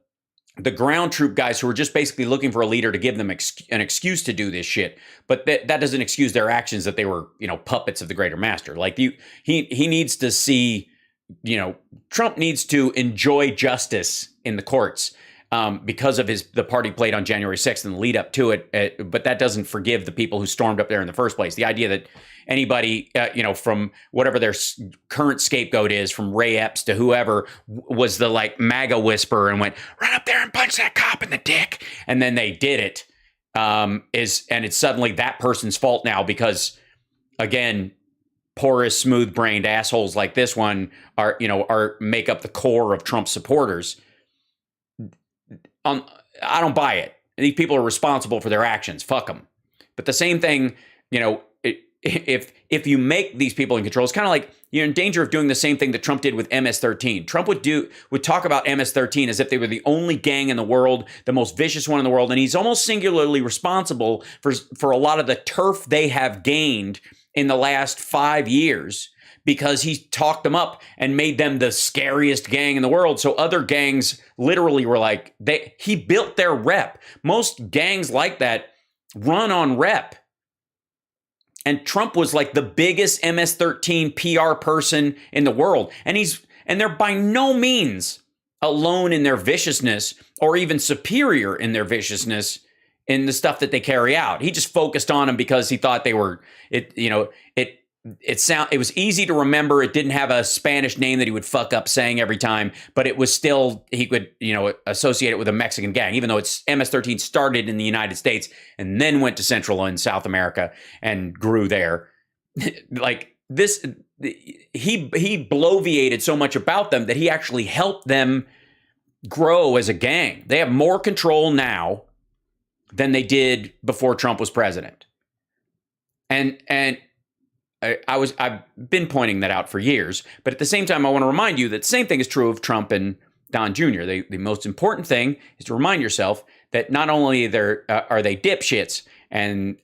S1: ground troop guys who are just basically looking for a leader to give them an excuse to do this shit. But that doesn't excuse their actions that they were, puppets of the greater master. Like he needs to see, Trump needs to enjoy justice in the courts. Because of the part he played on January 6th and the lead up to it. But that doesn't forgive the people who stormed up there in the first place. The idea that anybody, from whatever their current scapegoat is, from Ray Epps to whoever, was the MAGA whisperer and went, run up there and punch that cop in the dick. And then they did it. And it's suddenly that person's fault now because, again, porous, smooth-brained assholes like this one are make up the core of Trump supporters. I don't buy it. These people are responsible for their actions. Fuck them. But the same thing, if you make these people in control, it's kind of like you're in danger of doing the same thing that Trump did with MS-13. Trump would talk about MS-13 as if they were the only gang in the world, the most vicious one in the world, and he's almost singularly responsible for a lot of the turf they have gained in the last 5 years. Because he talked them up and made them the scariest gang in the world. So other gangs literally were like, he built their rep. Most gangs like that run on rep. And Trump was like the biggest MS-13 PR person in the world. And they're by no means alone in their viciousness or even superior in their viciousness in the stuff that they carry out. He just focused on them because he thought they were, it was easy to remember. It didn't have a Spanish name that he would fuck up saying every time, but it was still, he could, associate it with a Mexican gang, even though it's MS-13 started in the United States and then went to Central and South America and grew there. Like this, he bloviated so much about them that he actually helped them grow as a gang. They have more control now than they did before Trump was president. And I've been pointing that out for years, but at the same time, I want to remind you that the same thing is true of Trump and Don Jr. The most important thing is to remind yourself that not only are they dipshits, and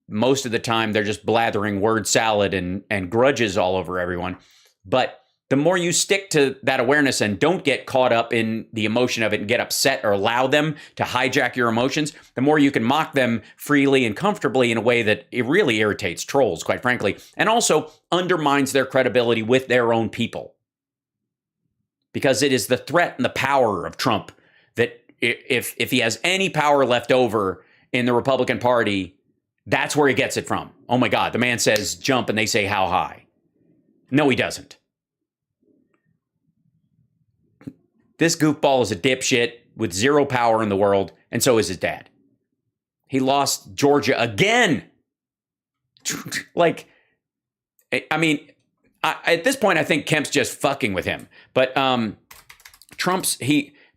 S1: most of the time they're just blathering word salad and grudges all over everyone, but the more you stick to that awareness and don't get caught up in the emotion of it and get upset or allow them to hijack your emotions, the more you can mock them freely and comfortably in a way that it really irritates trolls, quite frankly, and also undermines their credibility with their own people. Because it is the threat and the power of Trump that if he has any power left over in the Republican Party, that's where he gets it from. Oh my God, the man says jump and they say how high. No, he doesn't. This goofball is a dipshit with zero power in the world, and so is his dad. He lost Georgia again. At this point, I think Kemp's just fucking with him. But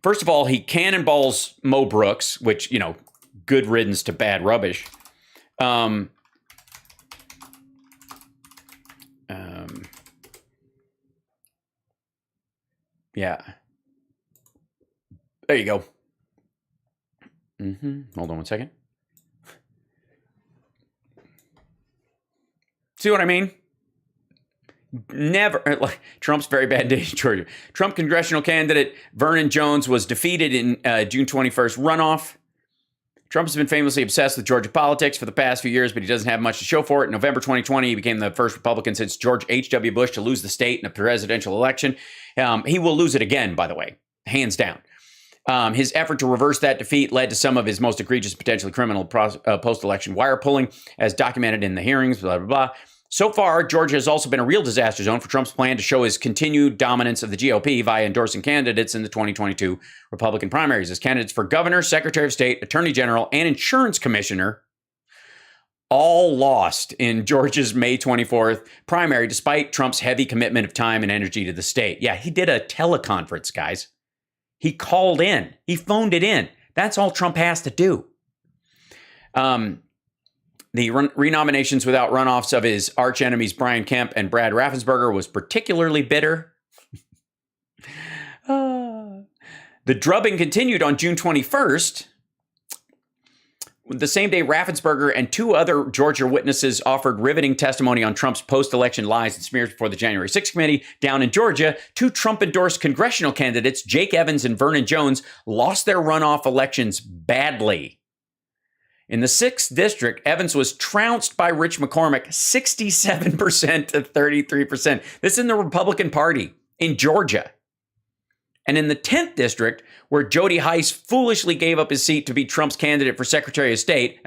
S1: for First of all, he cannonballs Mo Brooks, which, you know, good riddance to bad rubbish. Yeah. There you go. Hold on one second. See what I mean? Never, like, Trump's very bad day in Georgia. Trump congressional candidate Vernon Jones was defeated in June 21st runoff. Trump has been famously obsessed with Georgia politics for the past few years, but he doesn't have much to show for it. In November 2020, he became the first Republican since George H.W. Bush to lose the state in a presidential election. He will lose it again, by the way, hands down. His effort to reverse that defeat led to some of his most egregious, potentially criminal post-election wire pulling, as documented in the hearings, blah, blah, blah. So far, Georgia has also been a real disaster zone for Trump's plan to show his continued dominance of the GOP via endorsing candidates in the 2022 Republican primaries. As candidates for governor, secretary of state, attorney general, and insurance commissioner all lost in Georgia's May 24th primary, despite Trump's heavy commitment of time and energy to the state. Yeah, he did a teleconference, guys. He called in. He phoned it in. That's all Trump has to do. The renominations without runoffs of his arch enemies Brian Kemp and Brad Raffensperger was particularly bitter. The drubbing continued on June 21st. The same day, Raffensperger and two other Georgia witnesses offered riveting testimony on Trump's post-election lies and smears before the January 6th committee. Down in Georgia, two Trump-endorsed congressional candidates, Jake Evans and Vernon Jones, lost their runoff elections badly. In the 6th district, Evans was trounced by Rich McCormick 67% to 33%. This is in the Republican Party in Georgia. And in the 10th district, where Jody Hice foolishly gave up his seat to be Trump's candidate for Secretary of State,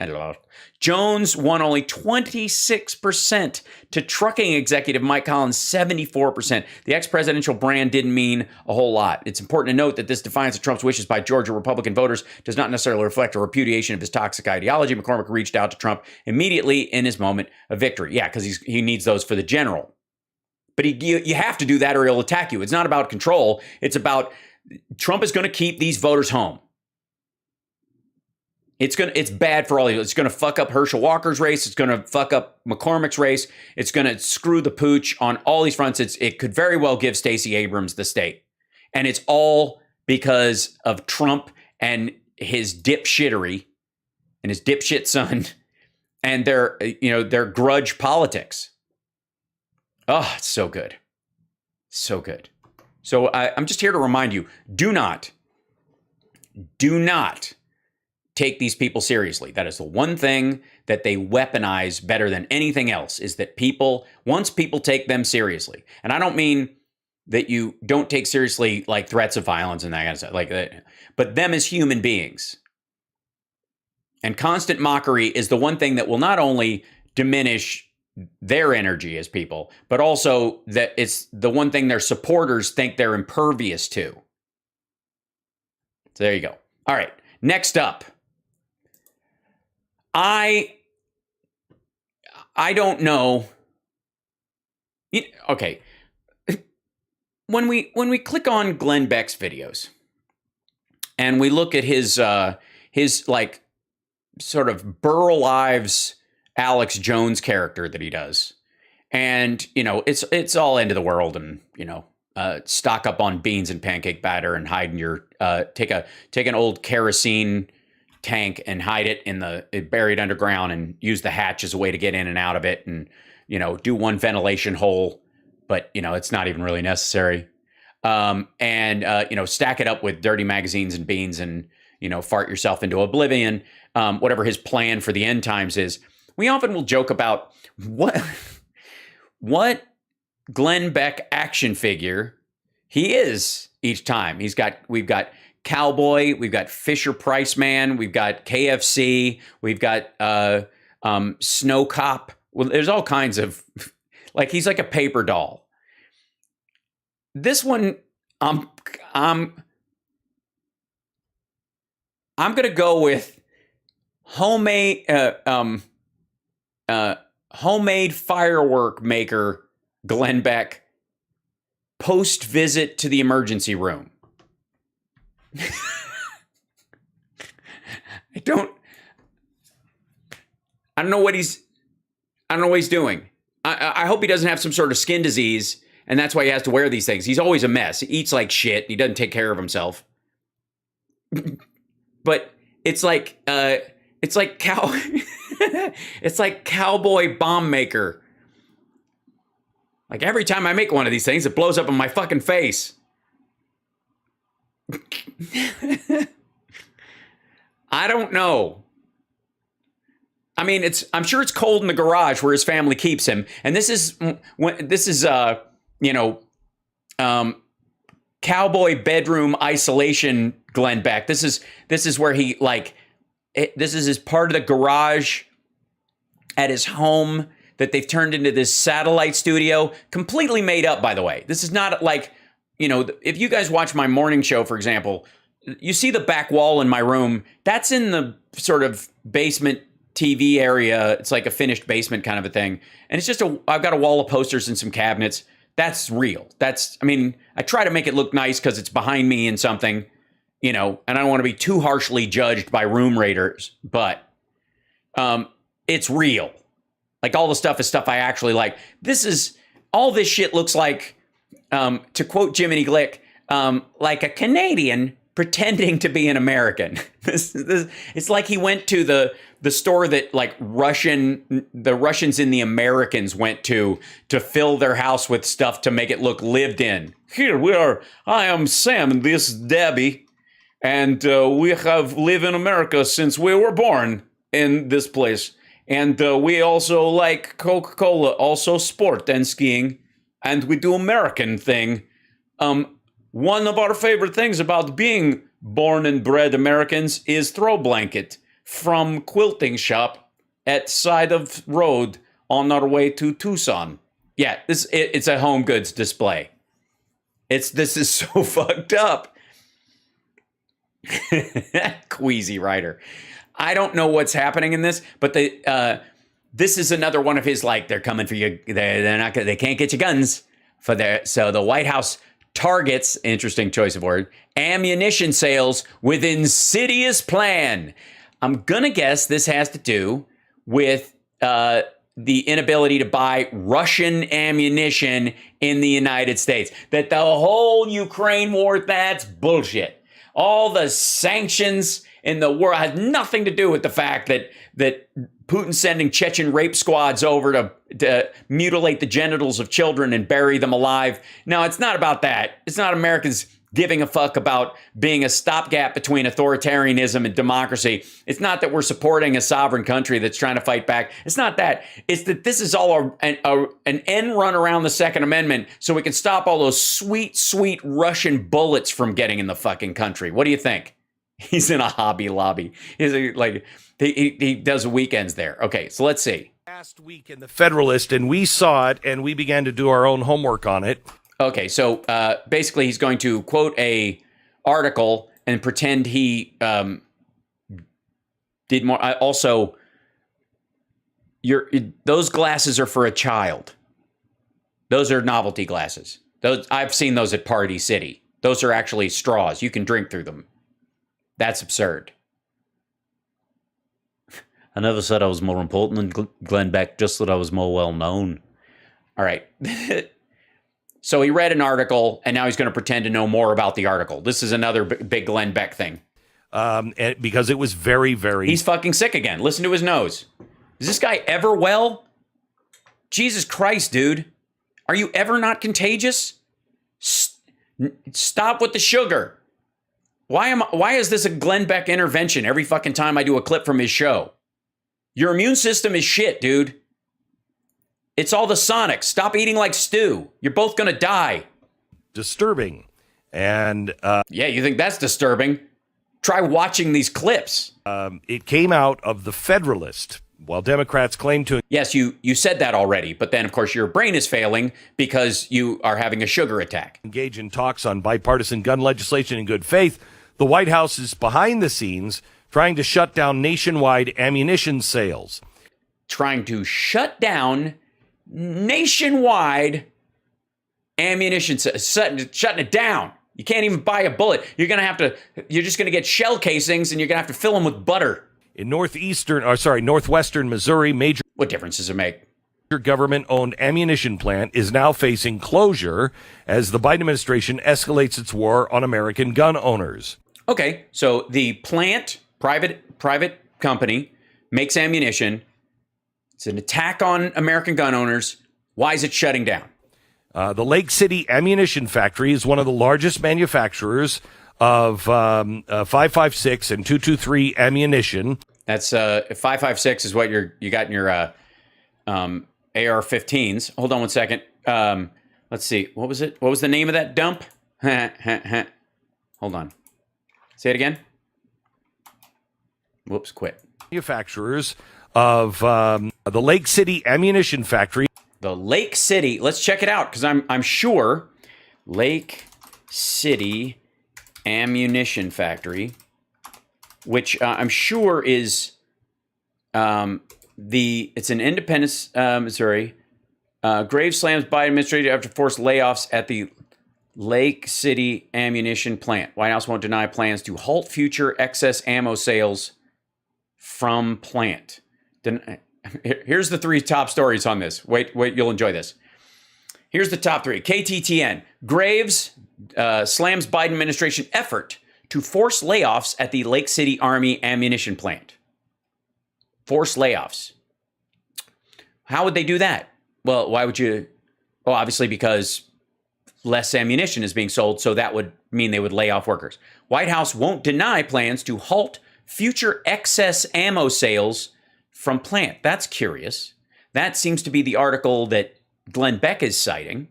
S1: Jones won only 26% to trucking executive Mike Collins 74%. The ex-presidential brand didn't mean a whole lot. It's important to note that this defiance of Trump's wishes by Georgia Republican voters does not necessarily reflect a repudiation of his toxic ideology. McCormick reached out to Trump immediately in his moment of victory. Yeah, because he needs those for the general. But you have to do that or he'll attack you. It's not about control. It's about Trump is going to keep these voters home. It's bad for all of you. It's going to fuck up Herschel Walker's race. It's going to fuck up McCormick's race. It's going to screw the pooch on all these fronts. It could very well give Stacey Abrams the state. And it's all because of Trump and his dipshittery and his dipshit son and their grudge politics. Oh, it's so good. So good. So I'm just here to remind you, do not take these people seriously. That is the one thing that they weaponize better than anything else, is that once people take them seriously, and I don't mean that you don't take seriously like threats of violence and that kind of stuff, like that, but them as human beings. And constant mockery is the one thing that will not only diminish their energy as people, but also that it's the one thing their supporters think they're impervious to. So there you go. All right. Next up. I don't know. Okay. When we click on Glenn Beck's videos and we look at his like sort of Burl Ives Alex Jones character that he does. And, it's all end of the world and, stock up on beans and pancake batter and hide in your, take an old kerosene tank and hide it buried underground and use the hatch as a way to get in and out of it and, do one ventilation hole, but, it's not even really necessary. Stack it up with dirty magazines and beans and, fart yourself into oblivion, whatever his plan for the end times is. We often will joke about what Glenn Beck action figure he is each time. We've got Cowboy, we've got Fisher Price Man, we've got KFC, we've got Snow Cop. Well, there's all kinds of like he's like a paper doll. This one, I'm gonna go with homemade firework maker Glenn Beck post visit to the emergency room. I don't know what he's doing. I hope he doesn't have some sort of skin disease, and that's why he has to wear these things. He's always a mess. He eats like shit. He doesn't take care of himself. But it's like it's like cowboy bomb maker. Like every time I make one of these things, it blows up in my fucking face. I don't know. I mean, I'm sure it's cold in the garage where his family keeps him. And this is cowboy bedroom isolation Glenn Beck. This is where he this is his part of the garage at his home that they've turned into this satellite studio, completely made up, by the way. This is not like, if you guys watch my morning show, for example, you see the back wall in my room. That's in the sort of basement TV area. It's like a finished basement kind of a thing. And it's just I've got a wall of posters and some cabinets. That's real. I try to make it look nice because it's behind me in something, and I don't want to be too harshly judged by room raiders, but it's real. Like all the stuff is stuff I actually like. All this shit looks like, to quote Jiminy Glick, like a Canadian pretending to be an American. It's like he went to the store that like the Russians and the Americans went to fill their house with stuff to make it look lived in. Here we are. I am Sam and this is Debbie. And we have lived in America since we were born in this place. And we also like Coca-Cola, also sport and skiing. And we do American thing. One of our favorite things about being born and bred Americans is throw blanket from quilting shop at side of road on our way to Tucson. Yeah, it's a home goods display. This is so fucked up. Queasy writer. I don't know what's happening in this, but this is another one of his, they're coming for you. They can't get you guns so the White House targets, interesting choice of word, ammunition sales with insidious plan. I'm going to guess this has to do with the inability to buy Russian ammunition in the United States. That the whole Ukraine war, that's bullshit. All the sanctions in the world has nothing to do with the fact that Putin's sending Chechen rape squads over to mutilate the genitals of children and bury them alive. No, it's not about that. It's not Americans giving a fuck about being a stopgap between authoritarianism and democracy. It's not that we're supporting a sovereign country that's trying to fight back. It's not that. It's that this is all an end run around the Second Amendment so we can stop all those sweet, sweet Russian bullets from getting in the fucking country. What do you think? He's in a Hobby Lobby. He does weekends there. Okay, so let's see.
S7: Last week in the Federalist, and we saw it, and we began to do our own homework on it.
S1: Okay, so basically he's going to quote a article and pretend he did more. Also, those glasses are for a child. Those are novelty glasses. I've seen those at Party City. Those are actually straws. You can drink through them. That's absurd. I never said I was more important than Glenn Beck, just that I was more well-known. All right. So he read an article, and now he's going to pretend to know more about the article. This is another big Glenn Beck thing.
S7: Because it was very, very...
S1: He's fucking sick again. Listen to his nose. Is this guy ever well? Jesus Christ, dude. Are you ever not contagious? Stop with the sugar. Why is this a Glenn Beck intervention every fucking time I do a clip from his show? Your immune system is shit, dude. It's all the Sonics. Stop eating like stew. You're both gonna die.
S7: Disturbing. And
S1: yeah, you think that's disturbing? Try watching these clips.
S7: It came out of the Federalist. While Democrats claim to...
S1: Yes, you said that already, but then, of course, your brain is failing because you are having a sugar attack.
S7: ...engage in talks on bipartisan gun legislation in good faith. The White House is behind the scenes trying to shut down nationwide ammunition sales.
S1: Trying to shut down nationwide ammunition sales. Shutting it down. You can't even buy a bullet. You're just going to get shell casings and you're going to have to fill them with butter.
S7: In northwestern Missouri, major
S1: What difference does it make?
S7: government-owned ammunition plant is now facing closure as the Biden administration escalates its war on American gun owners.
S1: Okay, so the plant, private company, makes ammunition. It's an attack on American gun owners. Why is it shutting down?
S7: The Lake City Ammunition Factory is one of the largest manufacturers of 5.56 and 2.23 ammunition.
S1: That's 5.56 is what you got in your AR-15s. Hold on one second. Let's see. What was it? What was the name of that dump? Hold on. Say it again. Whoops, quit.
S7: Manufacturers of the Lake City Ammunition Factory.
S1: The Lake City. Let's check it out because I'm sure Lake City Ammunition Factory, which I'm sure is it's in Independence, Missouri. Grave slams Biden administration after forced layoffs at the Lake City Ammunition Plant. White House won't deny plans to halt future excess ammo sales from plant. Here's the three top stories on this. Wait, you'll enjoy this. Here's the top three. KTTN. Graves slams Biden administration effort to force layoffs at the Lake City Army ammunition plant. Force layoffs. How would they do that? Well, why would you? Well, obviously because less ammunition is being sold, so that would mean they would lay off workers. White House won't deny plans to halt future excess ammo sales from plant. That's curious. That seems to be the article that Glenn Beck is citing.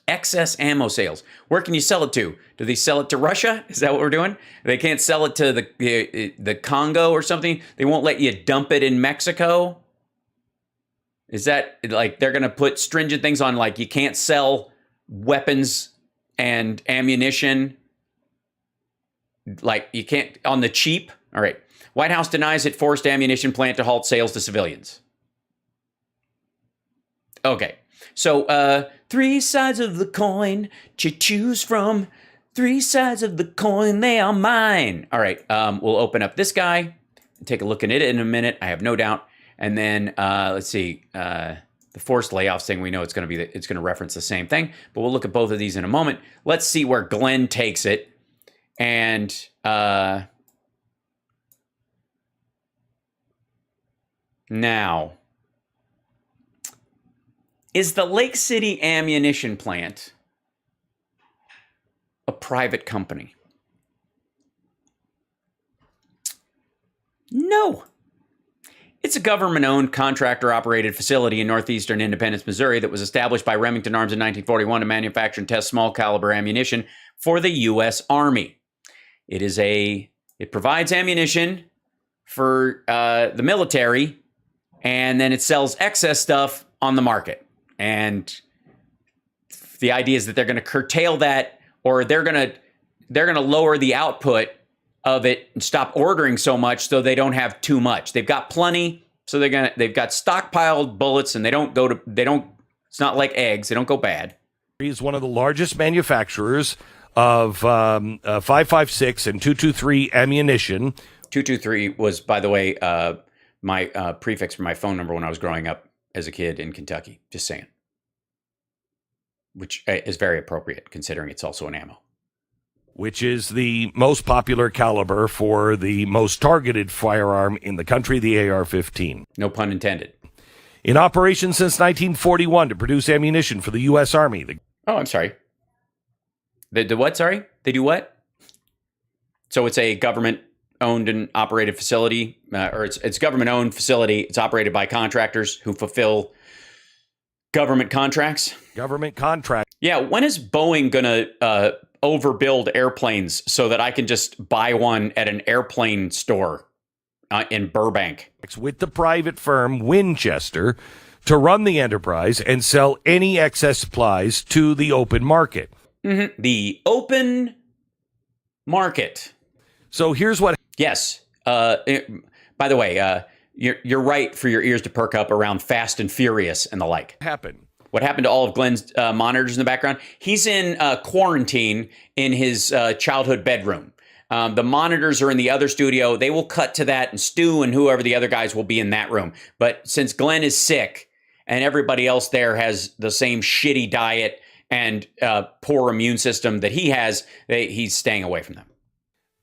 S1: Excess ammo sales. Where can you sell it to? Do they sell it to Russia? Is that what we're doing? They can't sell it to the Congo or something? They won't let you dump it in Mexico? Is that like they're going to put stringent things on, like you can't sell weapons and ammunition? Like you can't on the cheap? All right. White House denies it forced ammunition plant to halt sales to civilians. Okay. So, three sides of the coin to choose from. Three sides of the coin, they are mine. All right. We'll open up this guy and take a look at it in a minute. I have no doubt. And then, let's see, the forced layoffs thing, we know it's going to reference the same thing, but we'll look at both of these in a moment. Let's see where Glenn takes it. And, now, is the Lake City Ammunition Plant a private company? No. It's a government-owned, contractor-operated facility in northeastern Independence, Missouri that was established by Remington Arms in 1941 to manufacture and test small-caliber ammunition for the U.S. Army. It provides ammunition for the military, and then it sells excess stuff on the market. And the idea is that they're going to curtail that, or they're going to lower the output of it and stop ordering so much so they don't have too much. They've got plenty, so they've got stockpiled bullets, and it's not like eggs, they don't go bad.
S7: Is one of the largest manufacturers of 5.56 and 2.23 ammunition.
S1: 223 was, by the way, my prefix for my phone number when I was growing up as a kid in Kentucky. Just saying. Which is very appropriate considering it's also an ammo.
S7: Which is the most popular caliber for the most targeted firearm in the country, the AR-15.
S1: No pun intended.
S7: In operation since 1941 to produce ammunition for the U.S. Army.
S1: Oh, I'm sorry. The what? Sorry? They do what? So it's a government-owned and operated facility, or it's government-owned facility. It's operated by contractors who fulfill government contracts.
S7: Government contract.
S1: Yeah, when is Boeing going to overbuild airplanes so that I can just buy one at an airplane store in Burbank?
S7: With the private firm Winchester to run the enterprise and sell any excess supplies to the open market.
S1: Mm-hmm. The open market.
S7: So here's what...
S1: Yes. By the way, you're right for your ears to perk up around Fast and Furious and the like.
S7: Happened.
S1: what happened to all of Glenn's monitors in the background. He's in quarantine in his childhood bedroom. The monitors are in the other studio. They will cut to that, and Stu and whoever the other guys will be in that room. But since Glenn is sick and everybody else there has the same shitty diet and poor immune system that he has, he's staying away from them.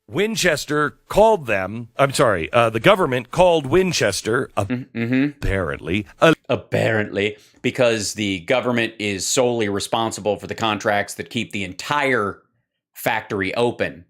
S7: Winchester called them. I'm sorry. The government called Winchester, apparently.
S1: Apparently, because the government is solely responsible for the contracts that keep the entire factory open.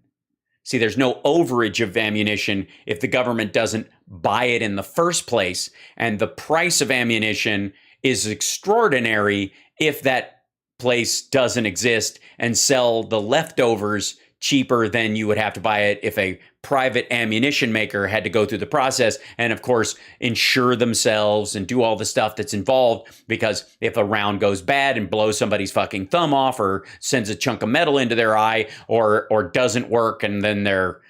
S1: See, there's no overage of ammunition if the government doesn't buy it in the first place. And the price of ammunition is extraordinary if that place doesn't exist and sell the leftovers cheaper than you would have to buy it if a private ammunition maker had to go through the process and, of course, insure themselves and do all the stuff that's involved. Because if a round goes bad and blows somebody's fucking thumb off or sends a chunk of metal into their eye or doesn't work, and then they're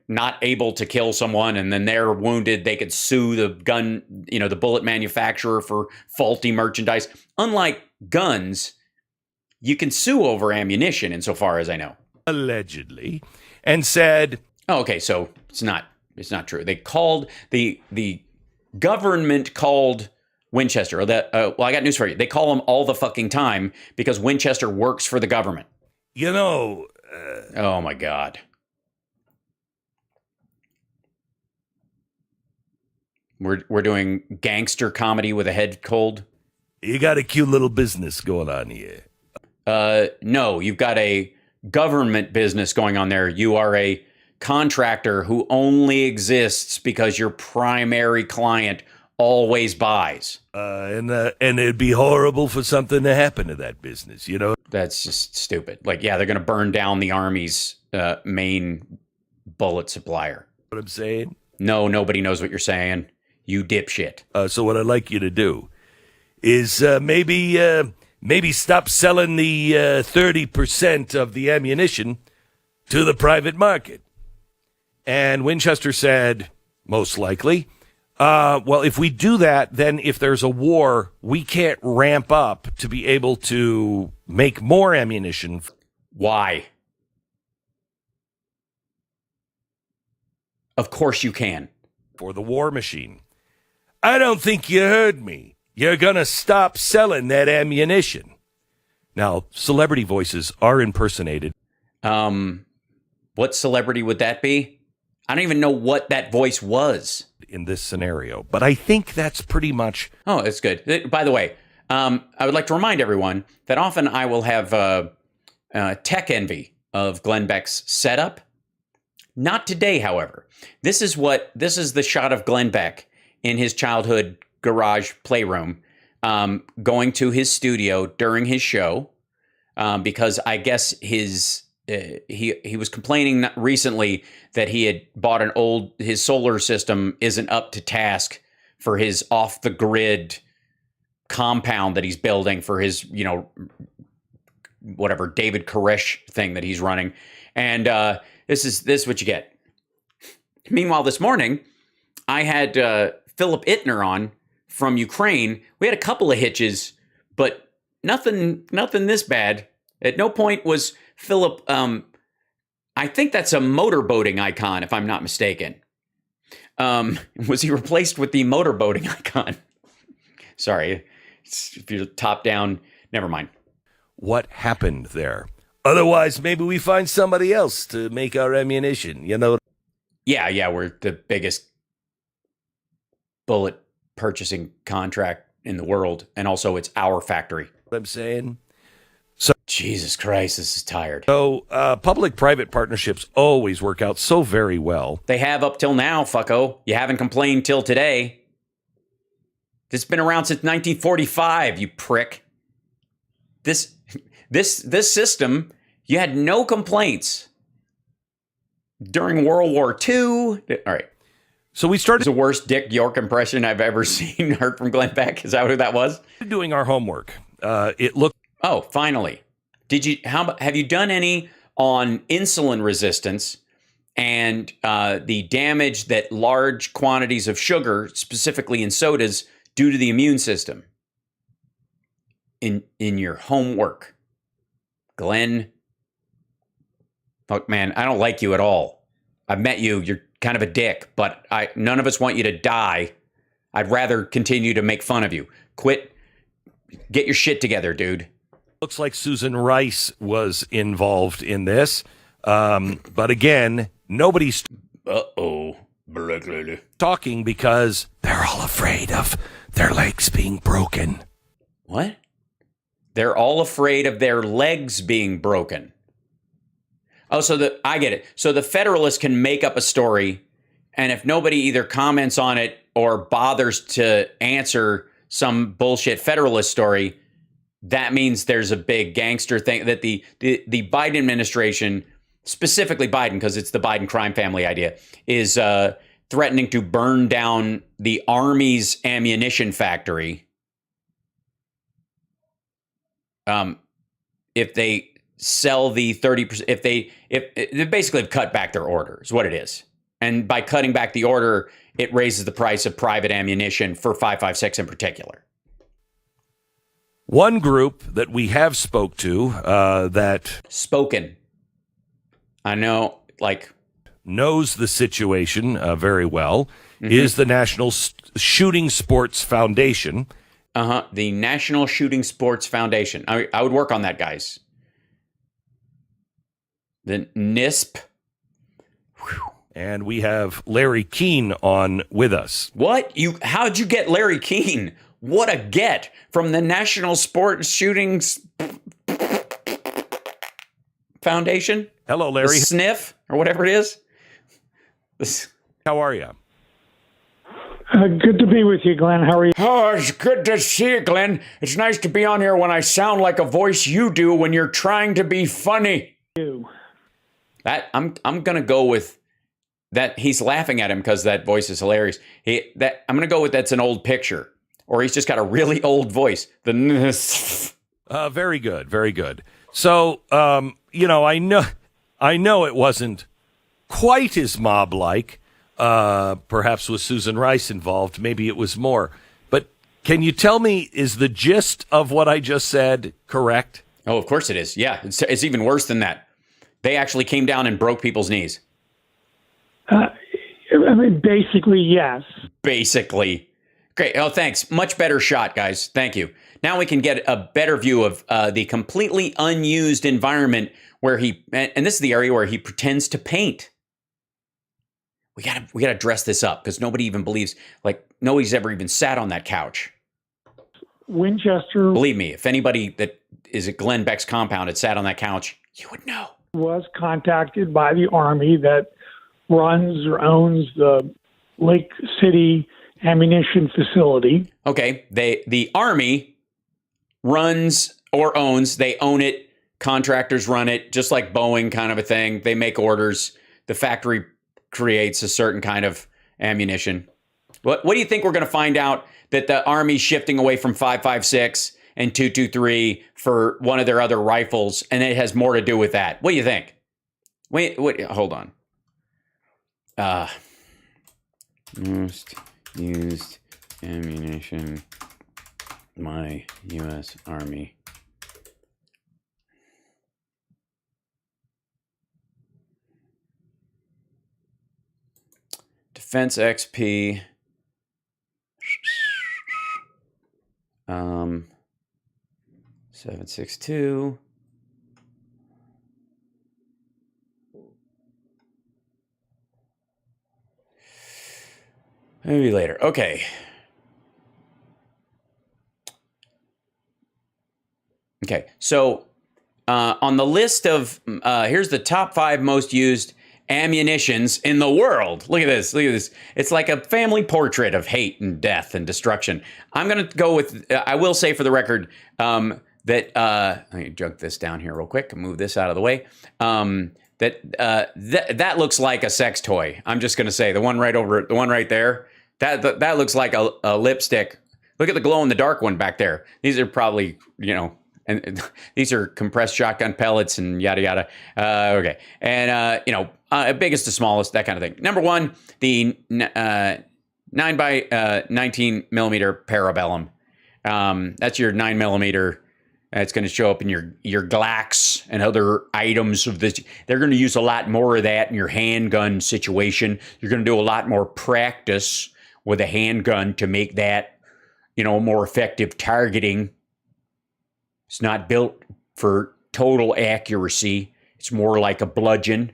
S1: not able to kill someone and then they're wounded, they could sue the gun, the bullet manufacturer for faulty merchandise. Unlike guns, you can sue over ammunition, insofar as I know.
S7: Allegedly, and said,
S1: oh, okay, so it's not true. They called the government called Winchester. I got news for you. They call them all the fucking time because Winchester works for the government.
S7: Oh
S1: my God. We're doing gangster comedy with a head cold.
S7: You got a cute little business going on here.
S1: No, you've got a government business going on there. You are a contractor who only exists because your primary client always buys.
S7: And it'd be horrible for something to happen to that business, That's
S1: just stupid. Like, yeah, they're going to burn down the Army's main bullet supplier.
S7: What I'm saying?
S1: No, nobody knows what you're saying. You dipshit.
S7: So what I'd like you to do is maybe stop selling the 30% of the ammunition to the private market. And Winchester said, most likely, well, if we do that, then if there's a war, we can't ramp up to be able to make more ammunition.
S1: Why? Of course you can.
S7: For the war machine. I don't think you heard me. You're going to stop selling that ammunition. Now, celebrity voices are impersonated.
S1: What celebrity would that be? I don't even know what that voice was.
S7: In this scenario. But I think that's pretty much...
S1: Oh, that's good. By the way, I would like to remind everyone that often I will have tech envy of Glenn Beck's setup. Not today, however. This is the shot of Glenn Beck in his childhood garage playroom, going to his studio during his show, because I guess he was complaining recently that he had bought his solar system isn't up to task for his off the grid compound that he's building for his whatever David Koresh thing that he's running, and this is what you get. Meanwhile, this morning I had Philip Ittner on from Ukraine. We had a couple of hitches, but nothing this bad. At no point was Philip, I think that's a motorboating icon, if I'm not mistaken. Was he replaced with the motorboating icon? Sorry, if you're top down, never mind.
S7: What happened there? Otherwise, maybe we find somebody else to make our ammunition,
S1: Yeah, we're the biggest bullet purchasing contract in the world, and also it's our factory.
S7: What I'm saying?
S1: So Jesus Christ, this is tired.
S7: So public-private partnerships always work out so very well.
S1: They have up till now, fucko. You haven't complained till today. This has been around since 1945, you prick. This system, you had no complaints during World War II. All right.
S7: So we started
S1: the worst Dick York impression I've ever heard from Glenn Beck. Is that who that was?
S7: Doing our homework. It looked.
S1: Oh, finally. Have you done any on insulin resistance and the damage that large quantities of sugar, specifically in sodas, do to the immune system? in your homework. Glenn, fuck, man, I don't like you at all. I've met you. You're kind of a dick, but none of us want you to die. I'd rather continue to make fun of you. Quit. Get your shit together, dude.
S7: Looks like Susan Rice was involved in this. But again, nobody's talking because they're all afraid of their legs being broken.
S1: What? They're all afraid of their legs being broken. Oh, I get it. So the Federalist can make up a story, and if nobody either comments on it or bothers to answer some bullshit Federalist story, that means there's a big gangster thing that the Biden administration, specifically Biden, because it's the Biden crime family idea, is threatening to burn down the Army's ammunition factory if they sell the 30%, if they basically have cut back their order is what it is. And by cutting back the order, it raises the price of private ammunition for 5.56 in particular.
S7: One group that we have spoken,
S1: I know, like,
S7: knows the situation very well, is the National Shooting Sports Foundation.
S1: The National Shooting Sports Foundation. I would work on that, guys. The NISP. Whew.
S7: And we have Larry Keane on with us.
S1: What? How'd you get Larry Keane? What a get from the National Sports Shooting Foundation?
S7: Hello, Larry.
S1: The sniff, or whatever it is.
S7: How are you?
S8: Good to be with you, Glenn. How are you?
S1: Oh, it's good to see you, Glenn. It's nice to be on here when I sound like a voice you do when you're trying to be funny. That I'm gonna go with that. He's laughing at him because that voice is hilarious. I'm gonna go with that's an old picture, or he's just got a really old voice.
S7: Very good, very good. So, I know it wasn't quite as mob-like. Perhaps with Susan Rice involved, maybe it was more. But can you tell me, is the gist of what I just said correct?
S1: Oh, of course it is. Yeah, it's even worse than that. They actually came down and broke people's knees.
S8: Basically, yes.
S1: Basically. Great. Oh, thanks. Much better shot, guys. Thank you. Now we can get a better view of the completely unused environment where and this is the area where he pretends to paint. We gotta dress this up because nobody even believes, like, nobody's ever even sat on that couch.
S8: Winchester.
S1: Believe me, if anybody that is at Glenn Beck's compound had sat on that couch, you would know.
S8: Was contacted by the Army that runs or owns the Lake City ammunition facility.
S1: Okay, the Army runs or owns. They own it. Contractors run it, just like Boeing, kind of a thing. They make orders. The factory creates a certain kind of ammunition. What do you think we're going to find out that the Army's shifting away from 5.56 and 2.23 for one of their other rifles, and it has more to do with that? What do you think? Wait, hold on. Most used ammunition, my U.S. Army. Defense XP. 762. Maybe later. Okay. Okay. So on the list of here's the top 5 most used ammunitions in the world. Look at this. Look at this. It's like a family portrait of hate and death and destruction. I'm going to go with, I will say for the record, that, let me junk this down here real quick and move this out of the way. That looks like a sex toy. I'm just going to say the one right over, the one right there, that looks like a lipstick. Look at the glow in the dark one back there. These are probably, and these are compressed shotgun pellets and yada, yada. Okay. And, biggest to smallest, that kind of thing. Number 1, the 9 by 19 millimeter Parabellum. That's your 9 millimeter It's going to show up in your Glocks and other items of this. They're going to use a lot more of that in your handgun situation. You're going to do a lot more practice with a handgun to make that, more effective targeting. It's not built for total accuracy. It's more like a bludgeon,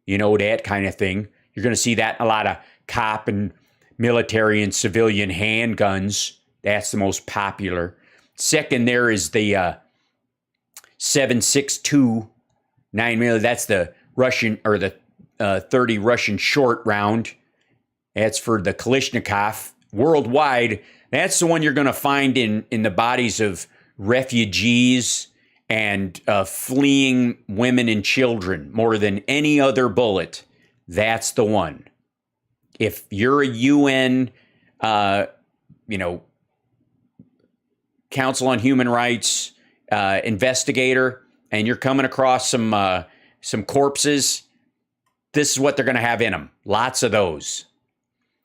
S1: that kind of thing. You're going to see that in a lot of cop and military and civilian handguns. That's the most popular. Second, there is the 7.62 9mm. That's the Russian, or the 30 Russian short round. That's for the Kalashnikov. Worldwide, that's the one you're going to find in the bodies of refugees and fleeing women and children more than any other bullet. That's the one. If you're a UN, Council on Human Rights investigator, and you're coming across some corpses, this is what they're going to have in them. Lots of those.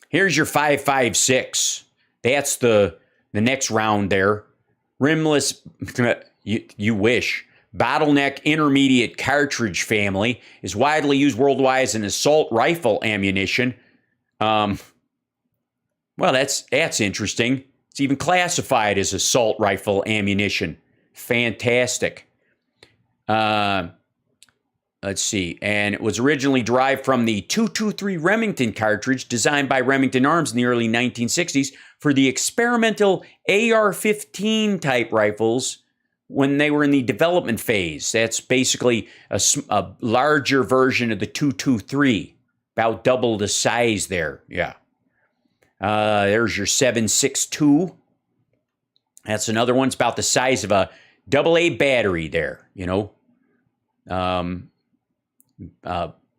S1: Here's your 5.56. That's the next round there. Rimless, you wish. Bottleneck intermediate cartridge family is widely used worldwide as an assault rifle ammunition. Well, that's interesting. It's even classified as assault rifle ammunition. Fantastic. Let's see. And it was originally derived from the 223 Remington cartridge designed by Remington Arms in the early 1960s for the experimental AR-15 type rifles when they were in the development phase. That's basically a larger version of the 223, about double the size there. Yeah. There's your 7.62. That's another one. It's about the size of a AA battery there,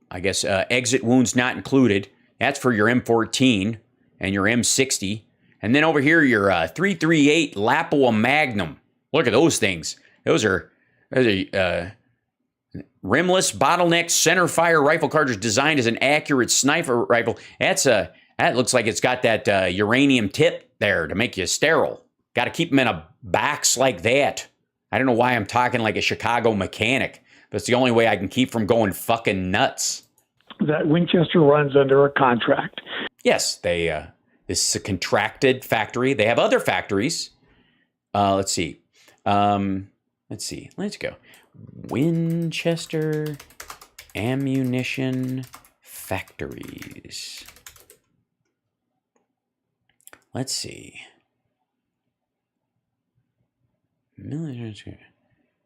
S1: I guess exit wounds not included. That's for your M14 and your M60. And then over here, your 338 Lapua Magnum. Look at those things. Those are rimless bottleneck center fire rifle cartridge designed as an accurate sniper rifle. That looks like it's got that uranium tip there to make you sterile. Got to keep them in a box like that. I don't know why I'm talking like a Chicago mechanic, but it's the only way I can keep from going fucking nuts.
S8: That Winchester runs under a contract.
S1: Yes, this is a contracted factory. They have other factories. Let's see. Let's go. Winchester Ammunition Factories. Let's see.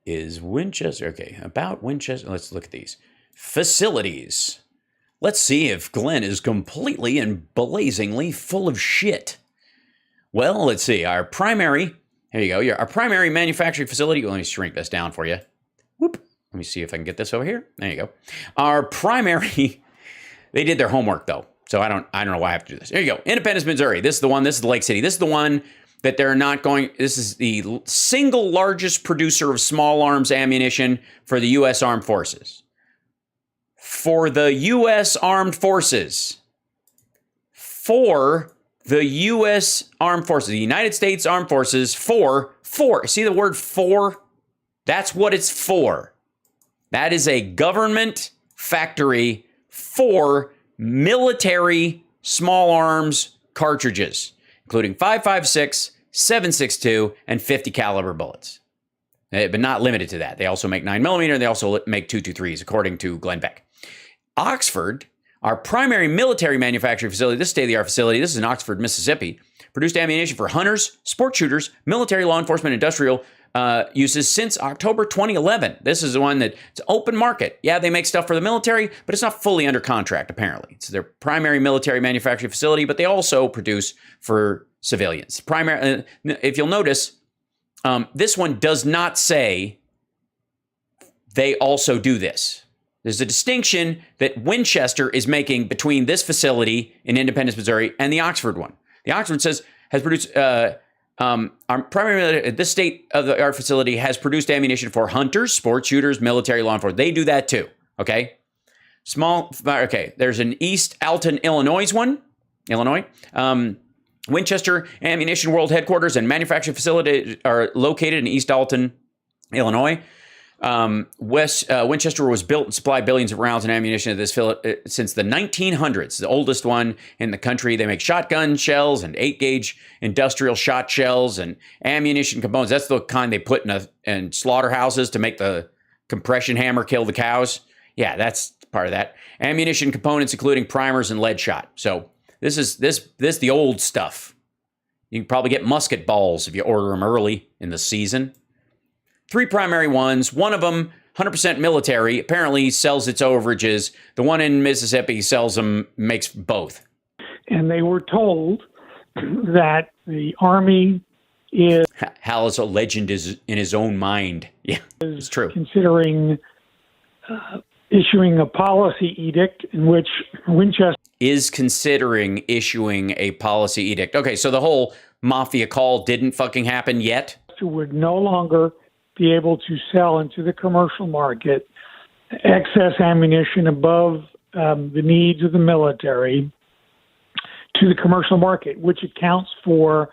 S1: Is Winchester, okay, about Winchester, let's look at these. Facilities. Let's see if Glenn is completely and blazingly full of shit. Well, let's see, our primary manufacturing facility, let me shrink this down for you. Whoop, let me see if I can get this over here. There you go. Our primary, they did their homework though, so I don't know why I have to do this. There you go, Independence, Missouri. This is the one, this is the Lake City. This is the one that they're not going, this is the single largest producer of small arms ammunition for the U.S. Armed Forces. For the U.S. Armed Forces. For the U.S. Armed Forces. The United States Armed Forces. For. See the word for? That's what it's for. That is a government factory for military small arms cartridges, including 5.56, 7.62, and 50 caliber bullets. But not limited to that. They also make 9mm, and they also make 223s, according to Glenn Beck. Oxford, our primary military manufacturing facility, this state-of-the-art facility, this is in Oxford, Mississippi, produced ammunition for hunters, sport shooters, military, law enforcement, industrial uses since October 2011. This is the one that it's open market. Yeah, they make stuff for the military, but it's not fully under contract, apparently. It's their primary military manufacturing facility, but they also produce for civilians. If you'll notice, this one does not say they also do this. There's a distinction that Winchester is making between this facility in Independence, Missouri, and the Oxford one. The Oxford has produced, our primary, this state-of-the-art facility has produced ammunition for hunters, sport shooters, military, law enforcement. They do that too, okay? There's an East Alton, Illinois one. Winchester Ammunition World Headquarters and manufacturing facility are located in East Alton, Illinois. Winchester was built and supplied billions of rounds and ammunition to this since the 1900s, the oldest one in the country. They make shotgun shells and 8-gauge industrial shot shells and ammunition components. That's the kind they put in slaughterhouses to make the compression hammer kill the cows. Yeah, that's part of that. Ammunition components, including primers and lead shot. So this is the old stuff. You can probably get musket balls if you order them early in the season. 3 primary ones. One of them, 100% military, apparently sells its overages. The one in Mississippi sells them, makes both.
S8: And they were told that the Army is
S1: HAL is a legend in his own mind. Yeah, it's true.
S8: Considering issuing a policy edict in which Winchester
S1: is considering issuing a policy edict. Okay, so the whole mafia call didn't fucking happen yet.
S8: Would no longer be able to sell into the commercial market excess ammunition above the needs of the military to the commercial market, which accounts for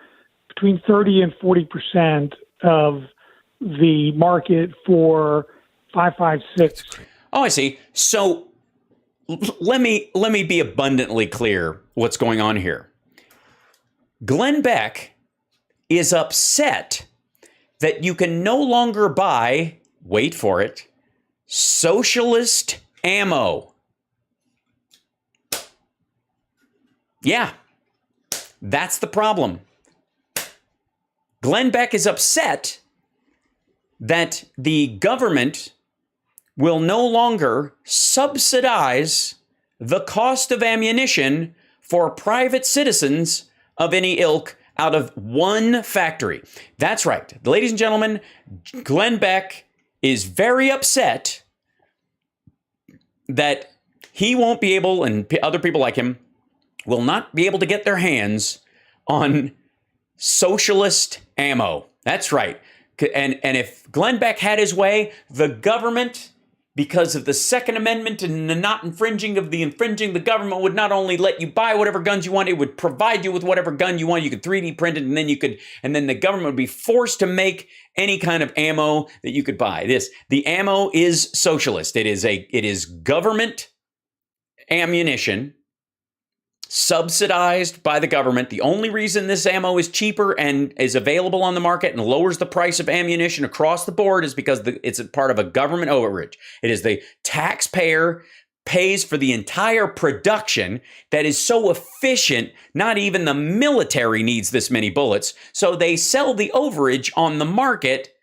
S8: between 30 and 40% of the market for 5.56.
S1: Oh, I see. So let me be abundantly clear what's going on here. Glenn Beck is upset that you can no longer buy, wait for it, socialist ammo. Yeah, that's the problem. Glenn Beck is upset that the government will no longer subsidize the cost of ammunition for private citizens of any ilk out of one factory. That's right. Ladies and gentlemen, Glenn Beck is very upset that he won't be able, and other people like him, will not be able to get their hands on socialist ammo. That's right. And if Glenn Beck had his way, the government, because of the Second Amendment and the not infringing of the infringing, the government would not only let you buy whatever guns you want, it would provide you with whatever gun you want. You could 3D print it, and then the government would be forced to make any kind of ammo that you could buy. The ammo is socialist. It is government ammunition subsidized by the government. The only reason this ammo is cheaper and is available on the market and lowers the price of ammunition across the board is because it's a part of a government overreach. It is the taxpayer pays for the entire production that is so efficient, not even the military needs this many bullets. So they sell the overage on the market,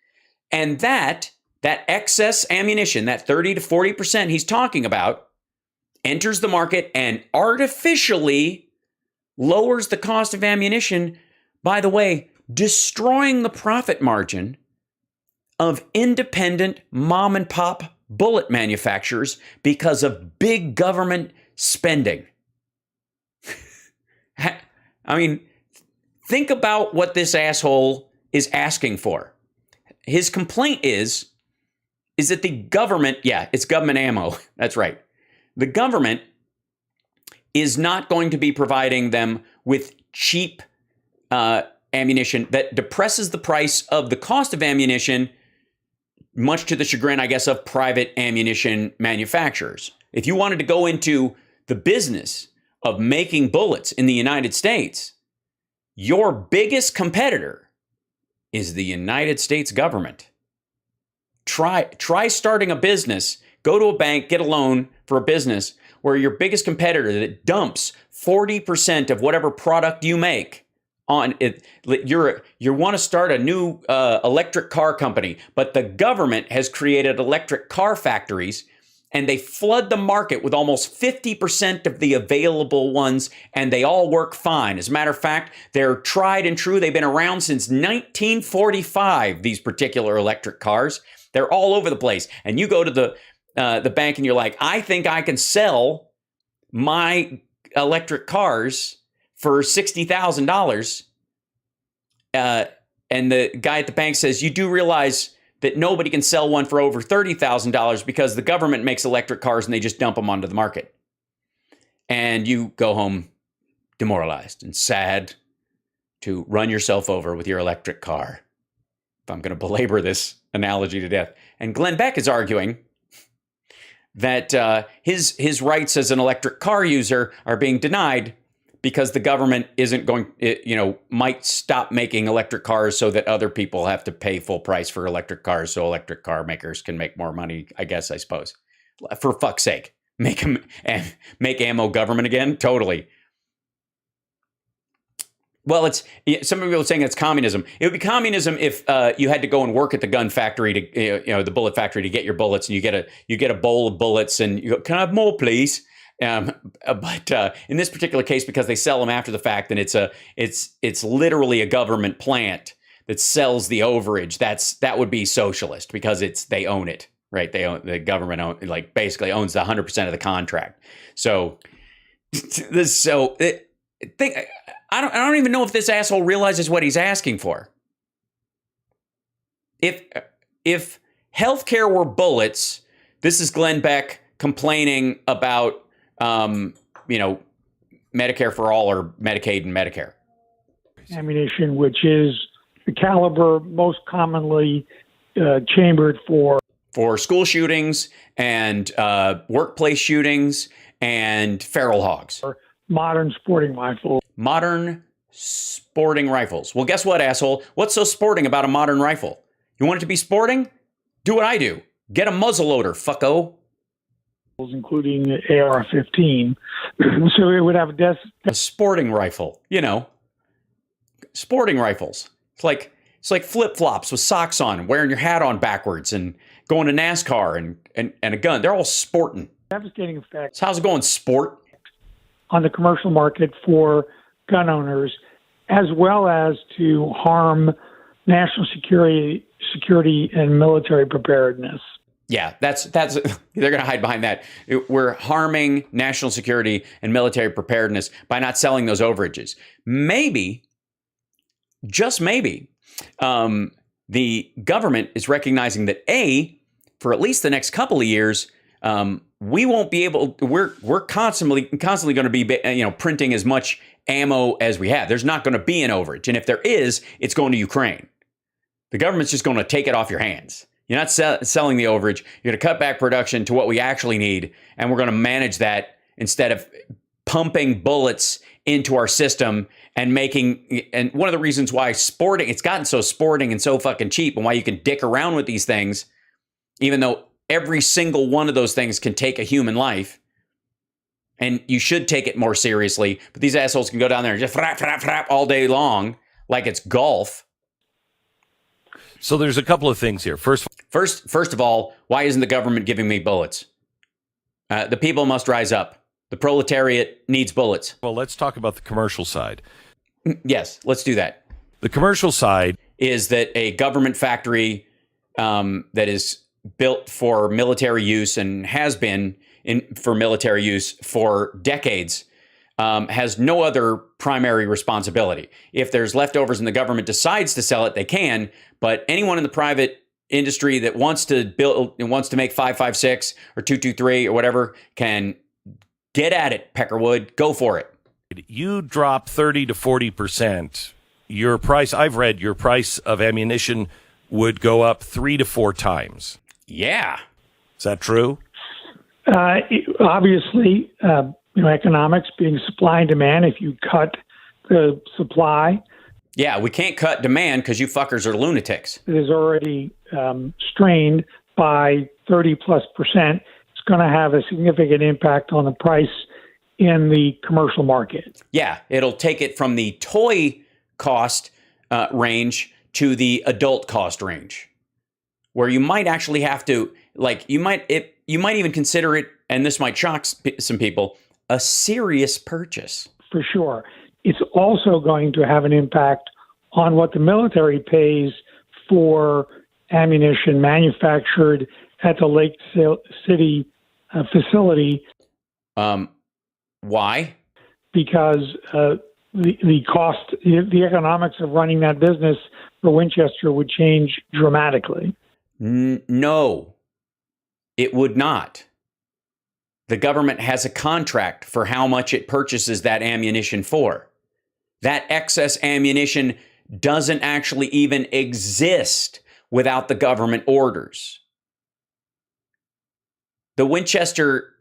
S1: and that excess ammunition, that 30 to 40% he's talking about, enters the market and artificially lowers the cost of ammunition, by the way, destroying the profit margin of independent mom and pop bullet manufacturers because of big government spending. I mean, think about what this asshole is asking for. His complaint is that the government, it's government ammo. That's right. The government is not going to be providing them with cheap ammunition that depresses the price of the cost of ammunition, much to the chagrin, I guess, of private ammunition manufacturers. If you wanted to go into the business of making bullets in the United States, your biggest competitor is the United States government. Try starting a business. Go to a bank, get a loan for a business where your biggest competitor that dumps 40% of whatever product you make on it. You want to start a new electric car company, but the government has created electric car factories and they flood the market with almost 50% of the available ones, and they all work fine. As a matter of fact, they're tried and true. They've been around since 1945, these particular electric cars. They're all over the place. And you go to the bank and you're like, I think I can sell my electric cars for $60,000. And the guy at the bank says, you do realize that nobody can sell one for over $30,000 because the government makes electric cars and they just dump them onto the market. And you go home demoralized and sad to run yourself over with your electric car. If I'm going to belabor this analogy to death. And Glenn Beck is arguing that his rights as an electric car user are being denied because the government isn't going, might stop making electric cars so that other people have to pay full price for electric cars so electric car makers can make more money, I suppose. For fuck's sake, make ammo government again? Totally. Well, some people are saying it's communism. It would be communism if you had to go and work at the gun factory the bullet factory to get your bullets, and you get a bowl of bullets, and you go, "Can I have more, please?" But in this particular case, because they sell them after the fact, and it's literally a government plant that sells the overage. That would be socialist because they own it, right? The government basically owns the 100% of the contract. So I don't even know if this asshole realizes what he's asking for. If healthcare were bullets, this is Glenn Beck complaining about Medicare for all or Medicaid and Medicare.
S8: Ammunition, which is the caliber most commonly chambered for
S1: school shootings and workplace shootings and feral hogs.
S8: Modern sporting rifles.
S1: Modern sporting rifles. Well, guess what, asshole? What's so sporting about a modern rifle? You want it to be sporting? Do what I do. Get a muzzleloader, fucko.
S8: Including the AR-15. So it would have
S1: a sporting rifle, sporting rifles. It's like flip-flops with socks on, wearing your hat on backwards and going to NASCAR and a gun. They're all sporting.
S8: Devastating effects.
S1: So how's it going, sport?
S8: On the commercial market for gun owners, as well as to harm national security and military preparedness.
S1: Yeah, that's they're going to hide behind that. We're harming national security and military preparedness by not selling those overages. Maybe, just maybe, the government is recognizing that for at least the next couple of years, we won't be able. We're constantly going to be printing as much ammo as we have. There's not going to be an overage, and if there is, it's going to Ukraine. The government's just going to take it off your hands. You're not selling the overage. You're going to cut back production to what we actually need, and we're going to manage that instead of pumping bullets into our system and making. And one of the reasons why it's gotten so sporting and so fucking cheap, and why you can dick around with these things, even though every single one of those things can take a human life, and you should take it more seriously. But these assholes can go down there and just frap all day long like it's golf.
S7: So there's a couple of things here. First
S1: of all, why isn't the government giving me bullets? The people must rise up. The proletariat needs bullets.
S7: Well, let's talk about the commercial side.
S1: Yes, let's do that.
S7: The commercial side
S1: is that a government factory that is built for military use and has been for military use for decades has no other primary responsibility. If there's leftovers and the government decides to sell it, they can. But anyone in the private industry that wants to build and wants to make 5.56 or 2.23 or whatever can get at it. Peckerwood, go for it.
S7: You drop 30 to 40%. Your price, I've read, your price of ammunition would go up 3 to 4 times.
S1: Yeah,
S7: is that true?
S8: Obviously. Economics being supply and demand, if you cut the supply.
S1: Yeah, we can't cut demand because you fuckers are lunatics.
S8: It is already strained by 30+%. It's going to have a significant impact on the price in the commercial market.
S1: Yeah, it'll take it from the toy cost range to the adult cost range, where you might actually have to, you might even consider it, and this might shock some people, a serious purchase.
S8: For sure. It's also going to have an impact on what the military pays for ammunition manufactured at the Lake City facility.
S1: Why?
S8: Because the cost, the economics of running that business for Winchester would change dramatically.
S1: No, it would not. The government has a contract for how much it purchases that ammunition for. That excess ammunition doesn't actually even exist without the government orders. The Winchester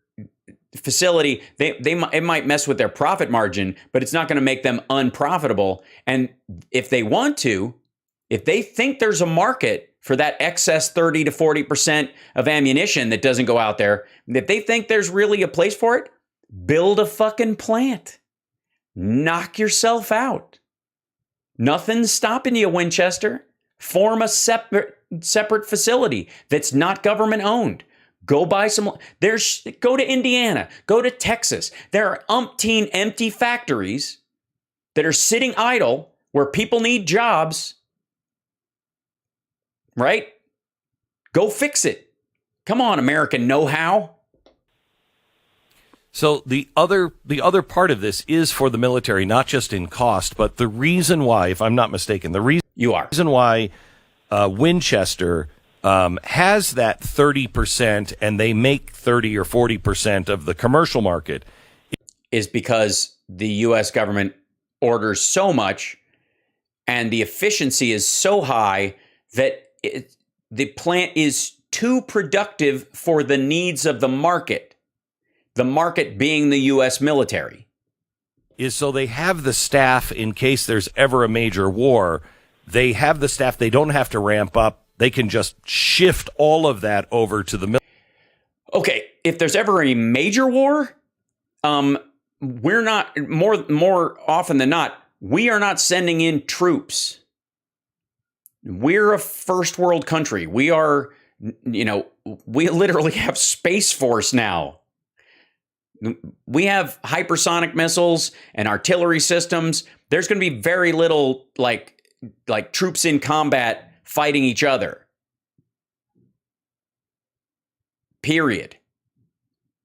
S1: facility, it might mess with their profit margin, but it's not going to make them unprofitable. And if they want to, if they think there's a market for that excess 30 to 40% of ammunition that doesn't go out there, if they think there's really a place for it, build a fucking plant. Knock yourself out. Nothing's stopping you, Winchester. Form a separate facility that's not government owned. Go buy some. Go to Indiana. Go to Texas. There are umpteen empty factories that are sitting idle where people need jobs. Right? Go fix it. Come on, American know-how.
S7: So the other part of this is for the military, not just in cost, but the reason why, if I'm not mistaken, the reason why Winchester has that 30% and they make 30 or 40% of the commercial market
S1: is because the U.S. government orders so much and the efficiency is so high that the plant is too productive for the needs of the market being the U.S. military.
S7: Is so they have the staff in case there's ever a major war. They have the staff. They don't have to ramp up. They can just shift all of that over to the military.
S1: Okay, if there's ever a major war, we're not, more often than not, we are not sending in troops. We're a first world country. We are, we literally have Space Force now. We have hypersonic missiles and artillery systems. There's going to be very little like troops in combat fighting each other. Period.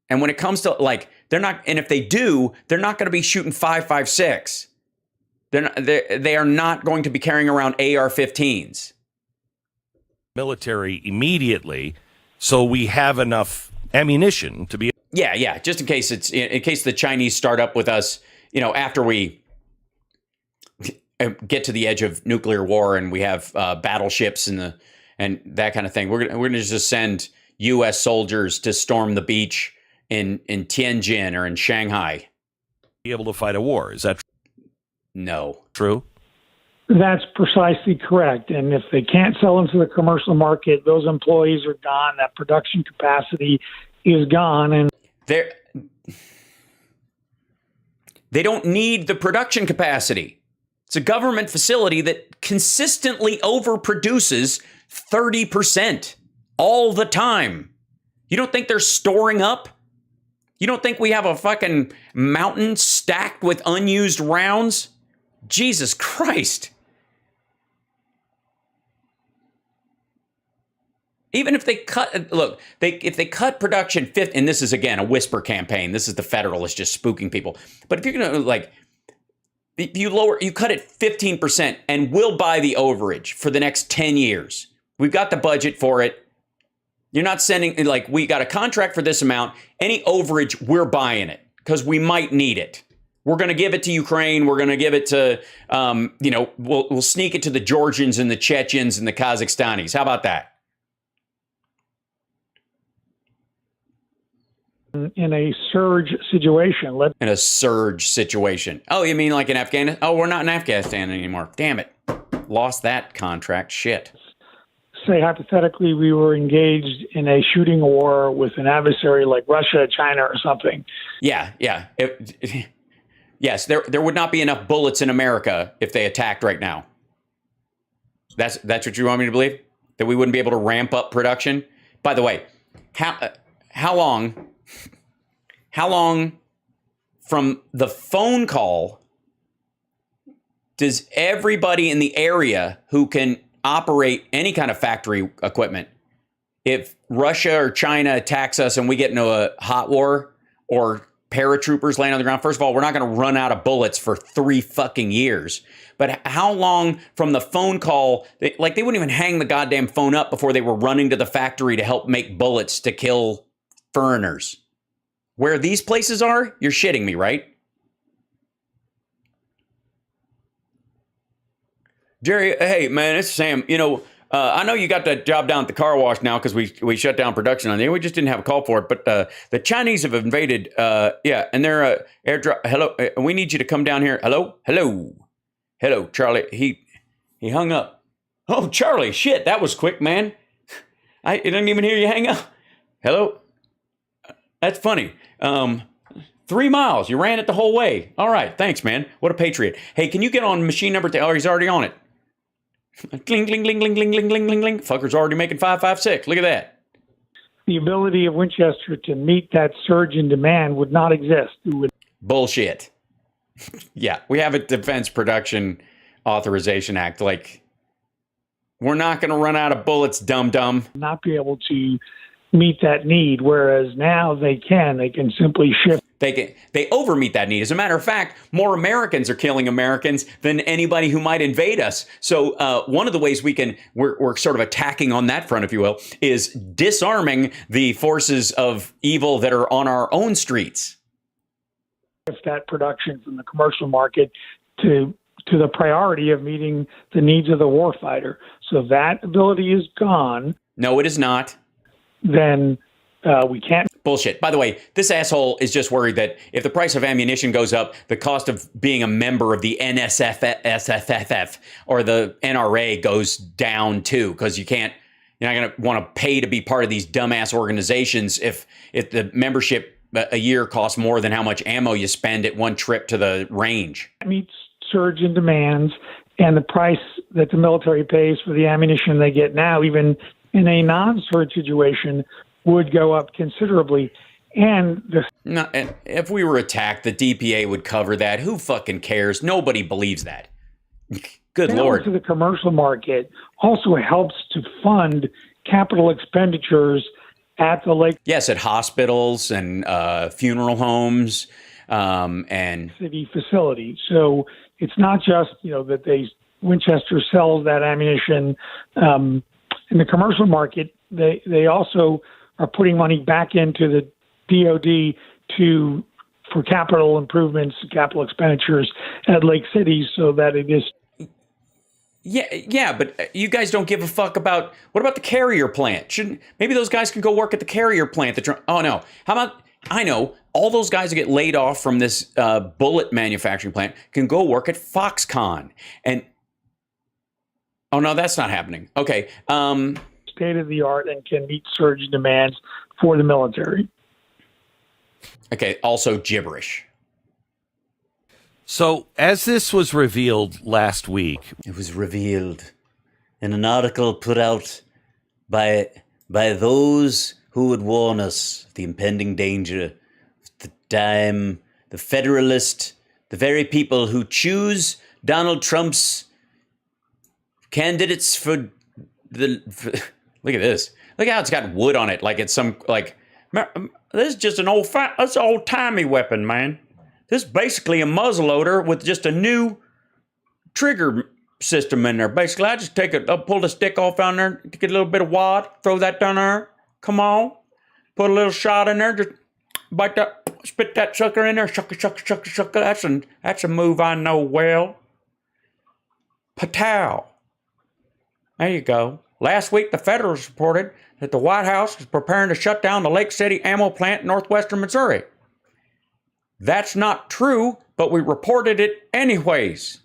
S1: And when it comes to they're not, and if they do, they're not going to be shooting 5.56. They are not going to be carrying around AR-15s.
S7: Military immediately, so we have enough ammunition to be.
S1: Yeah. Just in case in case the Chinese start up with us, after we get to the edge of nuclear war and we have battleships and that kind of thing. We're gonna just send U.S. soldiers to storm the beach in Tianjin or in Shanghai.
S7: Be able to fight a war. Is that
S1: no
S7: true?
S8: That's precisely correct. And if they can't sell into the commercial market, those employees are gone. That production capacity is gone. And
S1: they don't need the production capacity. It's a government facility that consistently overproduces 30% all the time. You don't think they're storing up? You don't think we have a fucking mountain stacked with unused rounds? Jesus Christ. Even if they if they cut production and this is again a whisper campaign. This is the Federalists just spooking people. But if you're going to you cut it 15% and we'll buy the overage for the next 10 years. We've got the budget for it. You're not sending, we got a contract for this amount. Any overage, we're buying it because we might need it. We're going to give it to Ukraine. We're going to give it to, we'll sneak it to the Georgians and the Chechens and the Kazakhstanis. How about that?
S8: In a surge situation.
S1: In a surge situation. Oh, you mean like in Afghanistan? Oh, we're not in Afghanistan anymore. Damn it. Lost that contract. Shit.
S8: Say, hypothetically, we were engaged in a shooting war with an adversary like Russia, China, or something.
S1: Yeah. Yes, there would not be enough bullets in America if they attacked right now. That's what you want me to believe? That we wouldn't be able to ramp up production? By the way, how long from the phone call does everybody in the area who can operate any kind of factory equipment, if Russia or China attacks us and we get into a hot war or paratroopers land on the ground, first of all, we're not going to run out of bullets for 3 fucking years. But how long from the phone call, they wouldn't even hang the goddamn phone up before they were running to the factory to help make bullets to kill foreigners. Where these places are, you're shitting me, right? Jerry, hey, man, it's Sam. I know you got that job down at the car wash now because we shut down production on there. We just didn't have a call for it. But the Chinese have invaded. Yeah, and they're airdrop. Hello, we need you to come down here. Hello, Charlie. He hung up. Oh, Charlie, shit, that was quick, man. I didn't even hear you hang up. Hello. That's funny. 3 miles. You ran it the whole way. All right. Thanks, man. What a patriot. Hey, can you get on machine number? Oh, he's already on it. Cling, cling, cling, cling, cling, cling, cling, cling, cling. Fucker's already making 556. Look at that.
S8: The ability of Winchester to meet that surge in demand would not exist. It would
S1: Bullshit. Yeah, we have a Defense Production Authorization Act. Like, we're not going to run out of bullets, dum-dum.
S8: not be able to meet that need, whereas now they can. They can simply shift.
S1: They overmeet that need. As a matter of fact, more Americans are killing Americans than anybody who might invade us. So one of the ways we're sort of attacking on that front, if you will, is disarming the forces of evil that are on our own streets.
S8: Shift that production from the commercial market to the priority of meeting the needs of the warfighter. So that ability is gone.
S1: No, it is not.
S8: Then we can't.
S1: Bullshit. By the way, this asshole is just worried that if the price of ammunition goes up, the cost of being a member of the NSFF or the NRA goes down too, because you're not going to want to pay to be part of these dumbass organizations if the membership a year costs more than how much ammo you spend at one trip to the range.
S8: Meets surge in demands, and the price that the military pays for the ammunition they get now, even in a non-surge situation, would go up considerably. And
S1: if we were attacked, the DPA would cover that. Who fucking cares? Nobody believes that. Good Lord.
S8: To the commercial market also helps to fund capital expenditures at the Lake
S1: Yes, at hospitals and funeral homes and
S8: City facility. So it's not just that Winchester sells that ammunition in the commercial market. They also are putting money back into the DOD for capital improvements, capital expenditures at Lake City, so that it is.
S1: Yeah, but you guys don't give a fuck about what about the carrier plant? Maybe those guys can go work at the carrier plant? Oh no, how about I know all those guys that get laid off from this bullet manufacturing plant can go work at Foxconn and. Oh no, that's not happening. Okay.
S8: State of the art and can meet surge demands for the military.
S1: Okay, also gibberish.
S7: So, as this was revealed last week,
S9: it was revealed in an article put out by those who would warn us of the impending danger, the time, the Federalist, the very people who choose Donald Trump's candidates for look at this. Look how it's got wood on it. Like it's this is just that's an old-timey weapon, man. This is basically a muzzleloader with just a new trigger system in there. Basically, I just I'll pull the stick off down there, get a little bit of wad, throw that down there. Come on. Put a little shot in there, just bite that, spit that sucker in there, shucker. That's a move I know well. Patow. There you go. Last week, the Federalist reported that the White House is preparing to shut down the Lake City ammo plant in northwestern Missouri. That's not true, but we reported it anyways.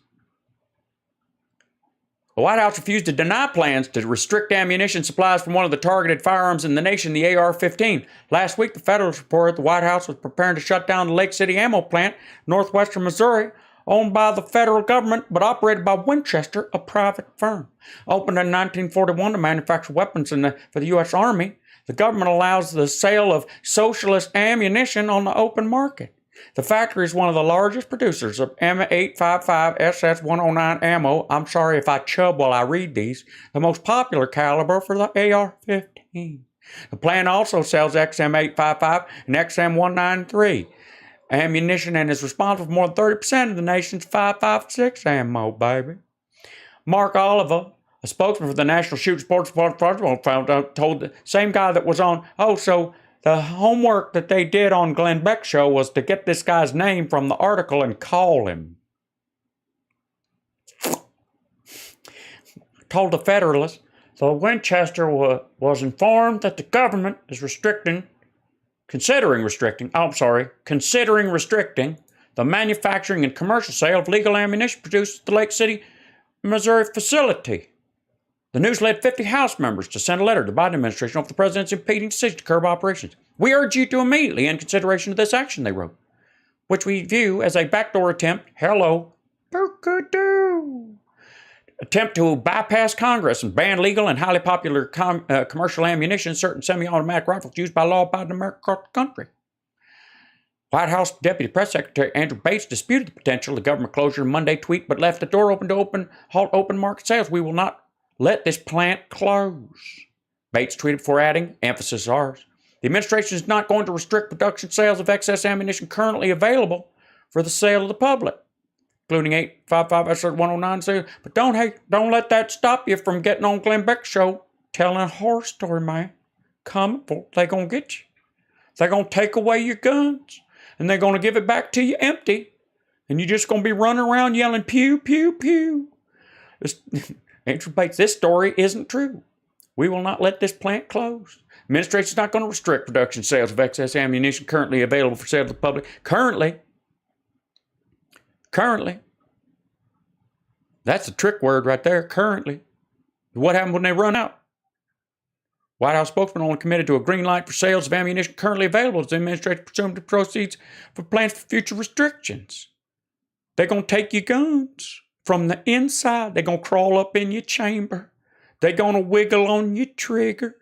S9: The White House refused to deny plans to restrict ammunition supplies from one of the targeted firearms in the nation, the AR-15. Last week, the Federalist reported the White House was preparing to shut down the Lake City ammo plant, northwestern Missouri, owned by the federal government, but operated by Winchester, a private firm. Opened in 1941 to manufacture weapons for the U.S. Army, the government allows the sale of socialist ammunition on the open market. The factory is one of the largest producers of M855 SS-109 ammo. I'm sorry if I chub while I read these. The most popular caliber for the AR-15. The plant also sells XM855 and XM193 ammunition and is responsible for more than 30% of the nation's 5.56 ammo, baby. Mark Oliver, a spokesman for the National Shooting Sports Department, told the same guy that was on, so the homework that they did on Glenn Beck's show was to get this guy's name from the article and call him. Told the Federalist, The Winchester was informed that the government is considering restricting the manufacturing and commercial sale of legal ammunition produced at the Lake City, Missouri facility. The news led 50 House members to send a letter to the Biden administration over the president's impending decision to curb operations. We urge you to immediately end consideration of this action, they wrote, which we view as a backdoor attempt, attempt to bypass Congress and ban legal and highly popular commercial ammunition, certain semi-automatic rifles used by law-abiding Americans across the country. White House Deputy Press Secretary Andrew Bates disputed the potential of government closure in Monday tweet, but left the door open to halt open market sales. We will not let this plant close. Bates tweeted before adding, emphasis is ours. The administration is not going to restrict production sales of excess ammunition currently available for the sale of the public, including 855-109. But don't let that stop you from getting on Glenn Beck's show, telling a horror story, man. Coming for they're going to get you. They're going to take away your guns, and they're going to give it back to you empty, and you're just going to be running around yelling, pew, pew, pew. Andrew Bates, this story isn't true. We will not let this plant close. The administration is not going to restrict production sales of excess ammunition currently available for sale to the public. Currently. That's a trick word right there, currently. What happens when they run out? White House spokesman only committed to a green light for sales of ammunition currently available as the administration presumed to proceeds for plans for future restrictions. They're going to take your guns from the inside. They're going to crawl up in your chamber. They're going to wiggle on your trigger.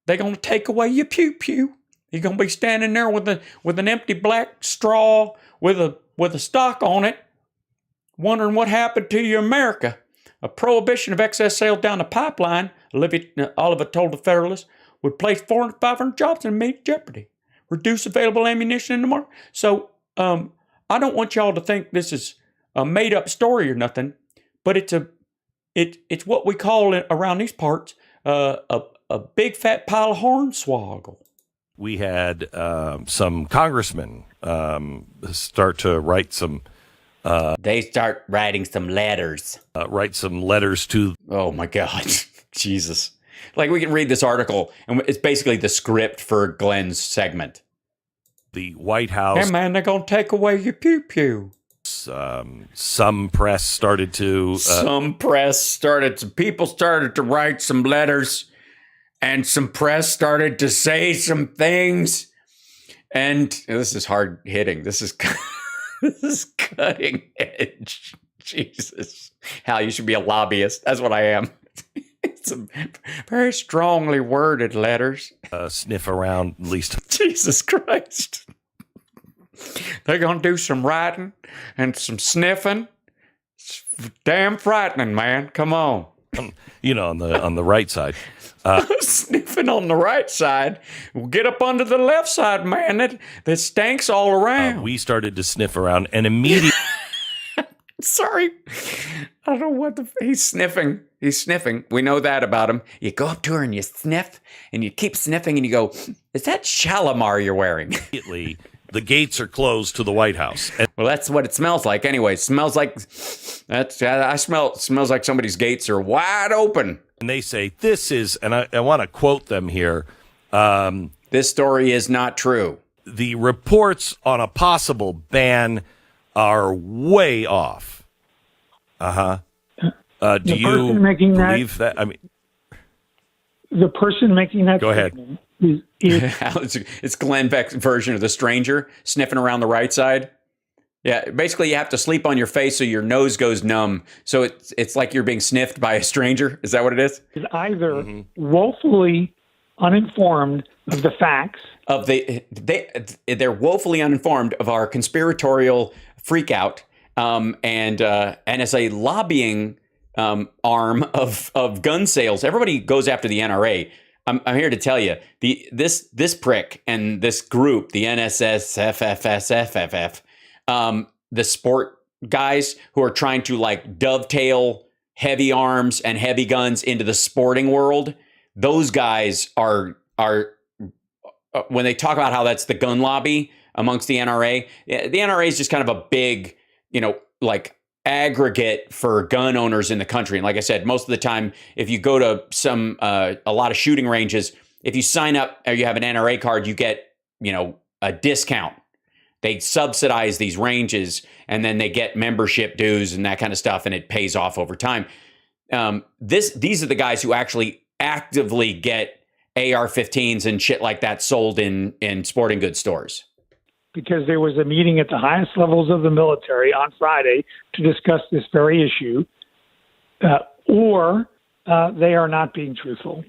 S9: They're going to take away your pew-pew. You're going to be standing there with an empty black straw with a stock on it, wondering what happened to you, America. A prohibition of excess sales down the pipeline, Oliver told the Federalist, would place 400 500 jobs in immediate jeopardy, reduce available ammunition in the market. So I don't want y'all to think this is a made-up story or nothing, but it's what we call it around these parts a big fat pile of hornswoggle.
S7: We had some congressmen start to write some.
S1: They start writing some letters.
S7: Write some letters to.
S1: Oh my God, Jesus! Like we can read this article, and it's basically the script for Glenn's segment.
S7: The White House.
S9: Hey man, they're gonna take away your pew pew.
S7: Some press started to.
S1: Some people started to write some letters, and some press started to say some things. And this is hard hitting. This is cutting edge. Jesus. Hal, you should be a lobbyist. That's what I am. It's some very strongly worded letters.
S7: Sniff around at least.
S9: Jesus Christ. They're going to do some writing and some sniffing. It's damn frightening, man. Come on.
S7: On the right side.
S9: Sniffing on the right side. We'll get up under the left side, man. That stinks all around.
S7: We started to sniff around and immediately.
S9: Sorry. I don't know what he's sniffing. He's sniffing. We know that about him. You go up to her and you sniff and you keep sniffing and you go, is that Shalimar you're wearing?
S7: Immediately, the gates are closed to the White House.
S1: Well, that's what it smells like anyway. It smells like smells like somebody's gates are wide open.
S7: And they say, this is, and I want to quote them here.
S1: This story is not true.
S7: The reports on a possible ban are way off. Do you believe that? I mean,
S8: the person making that.
S7: Go ahead.
S1: It's Glenn Beck's version of the stranger sniffing around the right side. Yeah, basically you have to sleep on your face so your nose goes numb. So it's like you're being sniffed by a stranger. Is that what it is?
S8: Is either woefully uninformed of the facts.
S1: They're woefully uninformed of our conspiratorial freakout, and as a lobbying arm of gun sales, everybody goes after the NRA. I'm here to tell you this prick and this group, the NSSFFSFFF, the sport guys who are trying to like dovetail heavy arms and heavy guns into the sporting world. Those guys are when they talk about how that's the gun lobby amongst the NRA. The NRA is just kind of a big, like aggregate for gun owners in the country. And like I said, most of the time, if you go to a lot of shooting ranges, if you sign up or you have an NRA card, you get, a discount. They subsidize these ranges, and then they get membership dues and that kind of stuff, and it pays off over time. These are the guys who actually actively get AR-15s and shit like that sold in sporting goods stores.
S8: Because there was a meeting at the highest levels of the military on Friday to discuss this very issue, or they are not being truthful.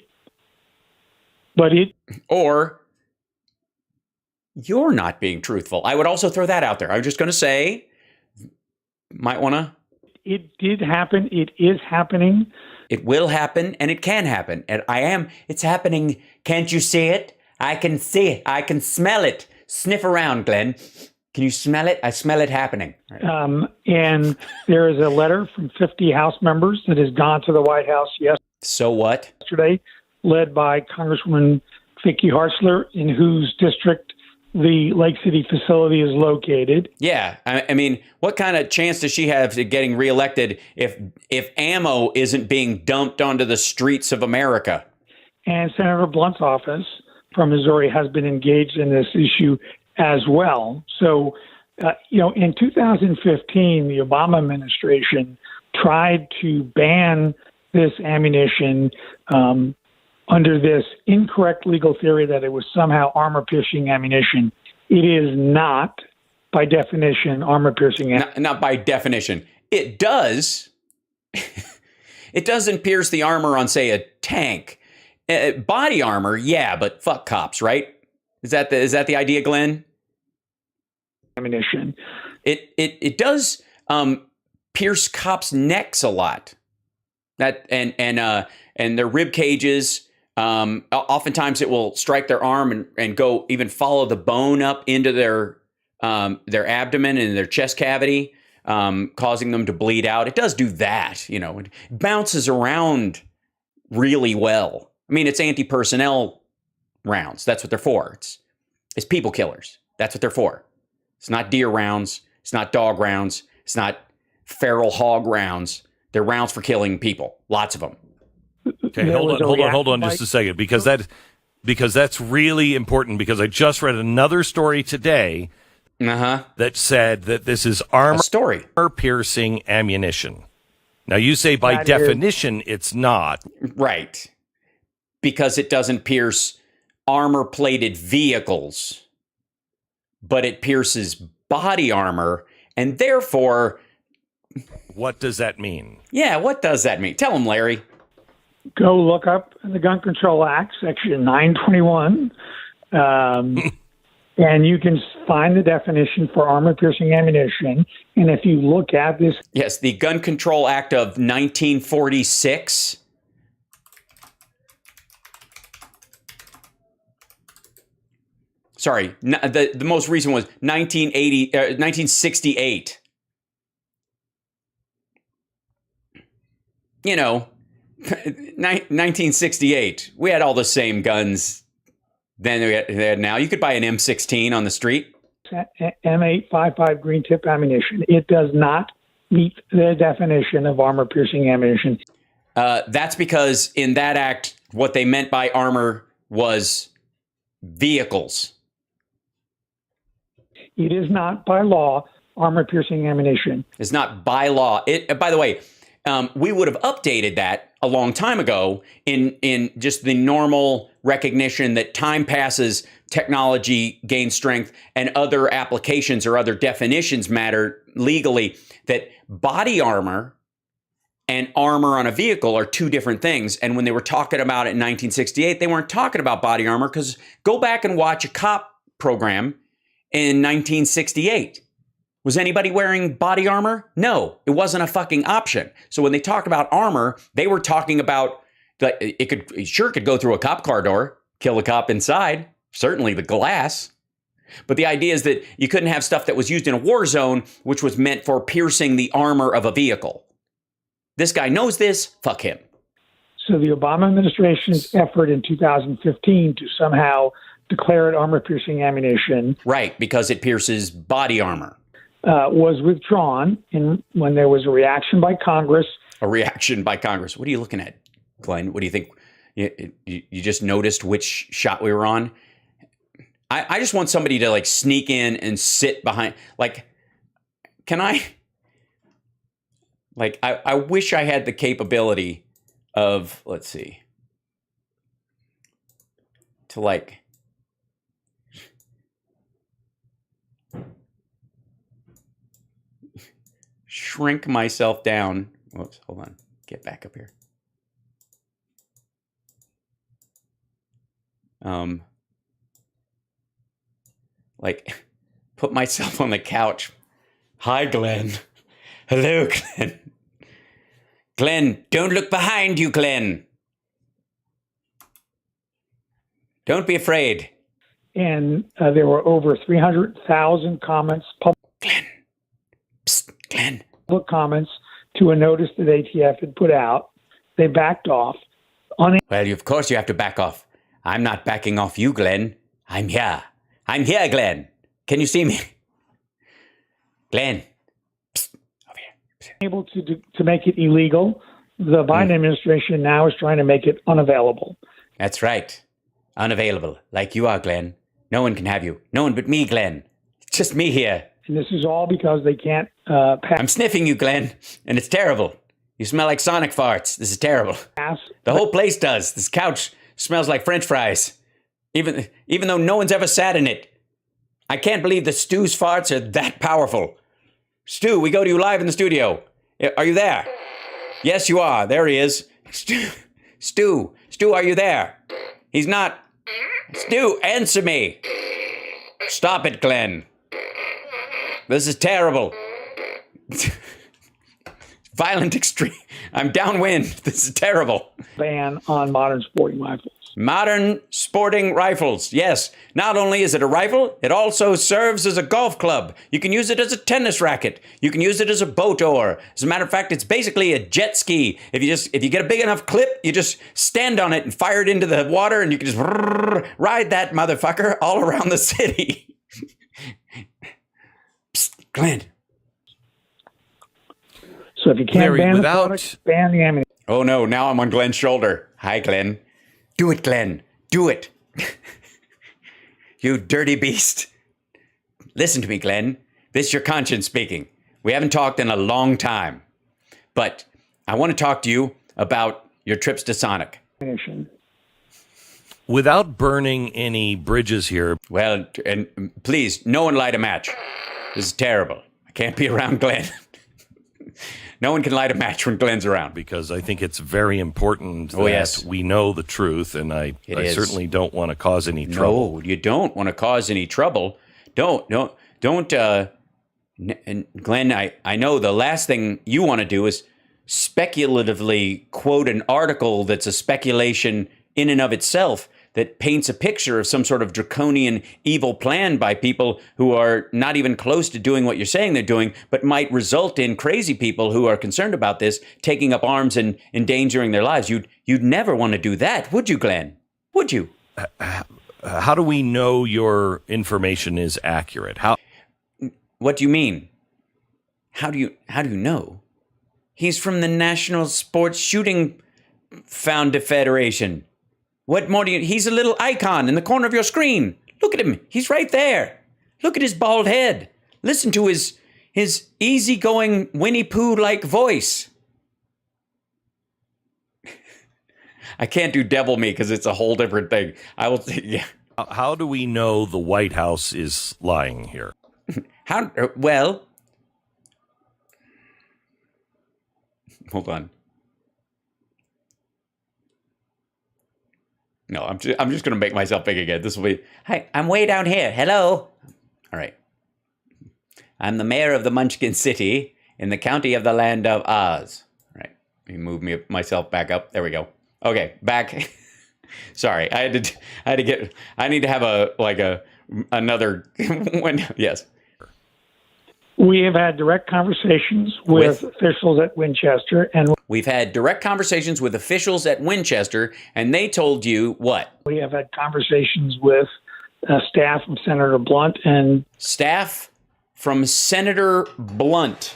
S1: Or you're not being truthful. I would also throw that out there. I'm just going to say, might want to.
S8: It did happen. It is happening.
S1: It will happen, and it can happen. And it's happening. Can't you see it? I can see it. I can smell it. Sniff around, Glenn. Can you smell it? I smell it happening.
S8: Right. And there is a letter from 50 House members that has gone to the White House yesterday, led by Congresswoman Vicky Hartzler, in whose district the Lake City facility is located.
S1: Yeah. I mean, what kind of chance does she have to getting reelected if ammo isn't being dumped onto the streets of America?
S8: And Senator Blunt's office from Missouri has been engaged in this issue as well. So, in 2015, the Obama administration tried to ban this ammunition under this incorrect legal theory that it was somehow armor-piercing ammunition. It is not, by definition, armor-piercing ammunition.
S1: Not by definition. It does. It doesn't pierce the armor on, say, a tank. Body armor, yeah, but fuck cops, right? Is that the idea, Glenn?
S8: Ammunition.
S1: It does pierce cops' necks a lot. That and their rib cages. Oftentimes, it will strike their arm and go even follow the bone up into their abdomen and their chest cavity, causing them to bleed out. It does do that. It bounces around really well. I mean, it's anti-personnel rounds. That's what they're for. It's people killers. That's what they're for. It's not deer rounds. It's not dog rounds. It's not feral hog rounds. They're rounds for killing people. Lots of them.
S7: Okay, hold on just a second, because that's really important, because I just read another story today that said that this is armor-piercing ammunition. Now, you say by definition it's not.
S1: Right. Because it doesn't pierce armor-plated vehicles, but it pierces body armor, and therefore...
S7: What does that mean?
S1: Yeah, what does that mean? Tell him, Larry.
S8: Go look up the Gun Control Act, Section 921, and you can find the definition for armor-piercing ammunition. And if you look at this...
S1: Yes, the Gun Control Act of 1946... Sorry, the most recent was 1968. 1968. We had all the same guns then we had now. You could buy an M16 on the street.
S8: M855 green tip ammunition. It does not meet the definition of armor-piercing ammunition.
S1: That's because in that act, what they meant by armor was vehicles.
S8: It is not by law armor-piercing ammunition.
S1: It's not by law. By the way, we would have updated that a long time ago in just the normal recognition that time passes, technology gains strength, and other applications or other definitions matter legally, that body armor and armor on a vehicle are two different things. And when they were talking about it in 1968, they weren't talking about body armor, because go back and watch a cop program in 1968. Was anybody wearing body armor? No, it wasn't a fucking option. So when they talked about armor, they were talking about that it could go through a cop car door, kill a cop inside, certainly the glass. But the idea is that you couldn't have stuff that was used in a war zone, which was meant for piercing the armor of a vehicle. This guy knows this, fuck him.
S8: So the Obama administration's effort in 2015 to somehow declare it armor-piercing ammunition.
S1: Right, because it pierces body armor.
S8: was withdrawn when there was a reaction by Congress.
S1: A reaction by Congress. What are you looking at, Glenn? What do you think? You just noticed which shot we were on? I just want somebody to like sneak in and sit behind. Like, can I? Like, I wish I had the capability of, let's see, to like shrink myself down. Whoops, hold on. Get back up here. Like, put myself on the couch. Hi, Glenn. Hello, Glenn. Glenn, don't look behind you, Glenn. Don't be afraid.
S8: And there were over 300,000 comments,
S1: Glenn. Psst, Glenn.
S8: public comments to a notice that ATF had put out. They backed off.
S1: Well, of course you have to back off. I'm not backing off you, Glenn. I'm here. I'm here, Glenn. Can you see me? Glenn. Psst, over here.
S8: Able to make it illegal. The Biden administration now is trying to make it unavailable.
S1: That's right. Unavailable, like you are, Glenn. No one can have you. No one but me, Glenn. It's just me here.
S8: And this is all because they can't pass.
S1: I'm sniffing you, Glenn, and it's terrible. You smell like sonic farts. This is terrible. The whole place does. This couch smells like French fries. Even though no one's ever sat in it. I can't believe that Stu's farts are that powerful. Stu, we go to you live in the studio. Are you there? Yes, you are. There he is. Stu, are you there? He's not. Stu, answer me. Stop it, Glenn. This is terrible. Violent extreme. I'm downwind. This is terrible.
S8: Ban on modern sporting rifles.
S1: Modern sporting rifles. Yes. Not only is it a rifle, it also serves as a golf club. You can use it as a tennis racket. You can use it as a boat oar. As a matter of fact, it's basically a jet ski. If you get a big enough clip, you just stand on it and fire it into the water, and you can just ride that motherfucker all around the city. Psst, Glenn.
S8: So if you can't ban the product, ban the ammunition.
S1: Oh no, now I'm on Glenn's shoulder. Hi, Glenn. Do it, Glenn. Do it. You dirty beast. Listen to me, Glenn. This is your conscience speaking. We haven't talked in a long time. But I want to talk to you about your trips to Sonic.
S7: Without burning any bridges here.
S1: Well, and please, no one light a match. This is terrible. I can't be around Glenn. No one can light a match when Glenn's around.
S7: Because I think it's very important that we know the truth, and I certainly don't want to cause any trouble.
S1: No, you don't want to cause any trouble. Don't. And Glenn, I know the last thing you want to do is speculatively quote an article that's a speculation in and of itself that paints a picture of some sort of draconian evil plan by people who are not even close to doing what you're saying they're doing, but might result in crazy people who are concerned about this taking up arms and endangering their lives. You'd never want to do that, would you, Glenn? Would you?
S7: How do we know your information is accurate?
S1: What do you mean? How do you know? He's from the National Sports Shooting Federation. What more do you... He's a little icon in the corner of your screen. Look at him. He's right there. Look at his bald head. Listen to his easygoing Winnie Pooh-like voice. I can't do devil me because it's a whole different thing. I will... Yeah.
S7: How do we know the White House is lying here?
S1: Well... Hold on. No, I'm just going to make myself big again. This will be, hi, I'm way down here. Hello. All right. I'm the mayor of the Munchkin City in the county of the land of Oz. All right. Let me move myself back up. There we go. Okay, back. Sorry, I need to have another one. Yes.
S8: We have had direct conversations with officials at Winchester, and
S1: we've had direct conversations with officials at Winchester, and they told you what?
S8: We have had conversations with staff from Senator Blunt and
S1: staff from Senator Blunt,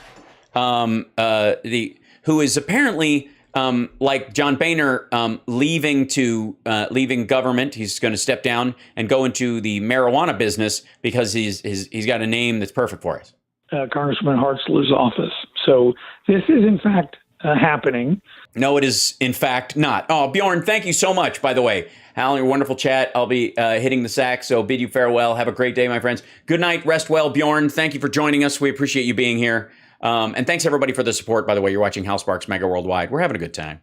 S1: who is apparently like John Boehner, leaving government. He's going to step down and go into the marijuana business because he's got a name that's perfect for us.
S8: Congressman Hartzler's office. So this is in fact happening.
S1: No, it is in fact not. Oh, Bjorn, thank you so much, by the way. Hal, your wonderful chat. I'll be hitting the sack, so bid you farewell. Have a great day, my friends. Good night. Rest well, Bjorn. Thank you for joining us. We appreciate you being here. And thanks, everybody, for the support, by the way. You're watching HAL Sparks Mega Worldwide. We're having a good time.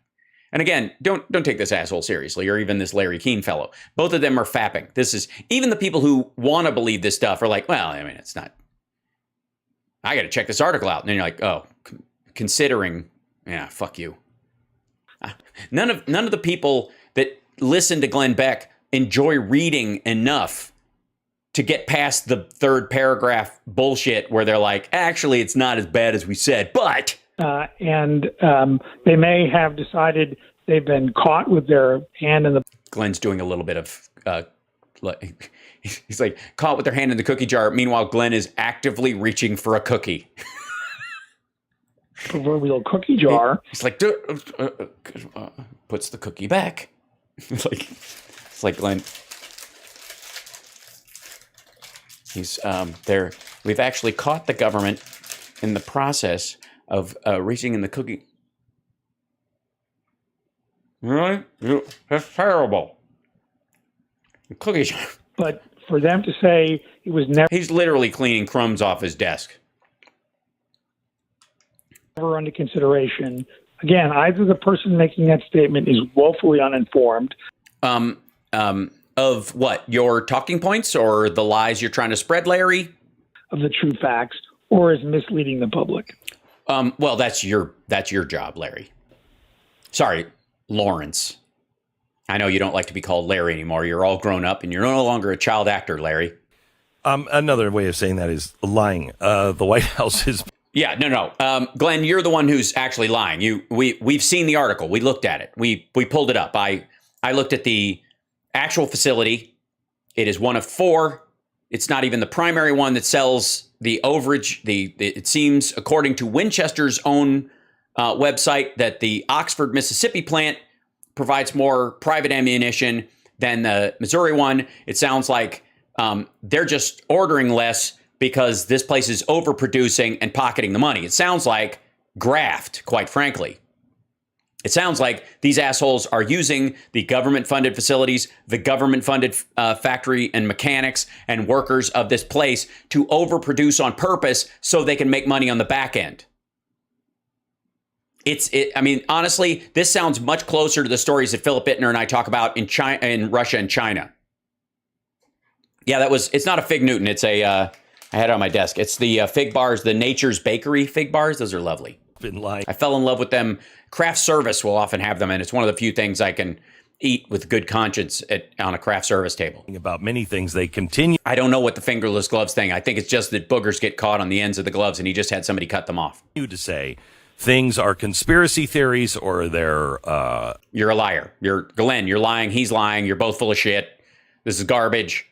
S1: And again, don't take this asshole seriously, or even this Larry Keane fellow. Both of them are fapping. This is, even the people who want to believe this stuff are like, well, I mean, it's not. I got to check this article out. And then you're like, oh, considering, yeah, fuck you. None of the people that listen to Glenn Beck enjoy reading enough to get past the third paragraph bullshit where they're like, actually, it's not as bad as we said, but.
S8: And they may have decided they've been caught with their hand in the.
S1: Glenn's doing a little bit of. He's like caught with their hand in the cookie jar. Meanwhile, Glenn is actively reaching for a cookie.
S8: Proverbial cookie jar.
S1: He's like, puts the cookie back. It's like Glenn. He's there. We've actually caught the government in the process of reaching in the cookie. Really? That's terrible. The cookie jar.
S8: But for them to say it was never.
S1: He's literally cleaning crumbs off his desk.
S8: Never under consideration. Again, either the person making that statement is woefully uninformed.
S1: Of what? Your talking points or the lies you're trying to spread, Larry?
S8: Of the true facts, or is misleading the public.
S1: Well, that's your job, Larry. Sorry, Lawrence. I know you don't like to be called Larry anymore. You're all grown up and you're no longer a child actor, Larry.
S7: Another way of saying that is lying. The White House is.
S1: Yeah, no. Glenn, you're the one who's actually lying. We've seen the article. We looked at it. We pulled it up. I looked at the actual facility. It is one of 4. It's not even the primary one that sells the overage. It seems, according to Winchester's own website, that the Oxford, Mississippi plant provides more private ammunition than the Missouri one. It sounds like they're just ordering less because this place is overproducing and pocketing the money. It sounds like graft, quite frankly. It sounds like these assholes are using the government-funded facilities, the government-funded factory and mechanics and workers of this place to overproduce on purpose so they can make money on the back end. I mean, honestly, this sounds much closer to the stories that Philip Bittner and I talk about in China, in Russia and China. Yeah, it's not a Fig Newton. It's I had it on my desk. It's the fig bars, the Nature's Bakery fig bars. Those are lovely.
S7: Been lying.
S1: I fell in love with them. Craft service will often have them, and it's one of the few things I can eat with good conscience on a craft service table.
S7: About many things, they continue.
S1: I don't know what the fingerless gloves thing. I think it's just that boogers get caught on the ends of the gloves, and he just had somebody cut them off.
S7: To say things are conspiracy theories or they're.
S1: You're a liar. Glenn. You're lying. He's lying. You're both full of shit. This is garbage.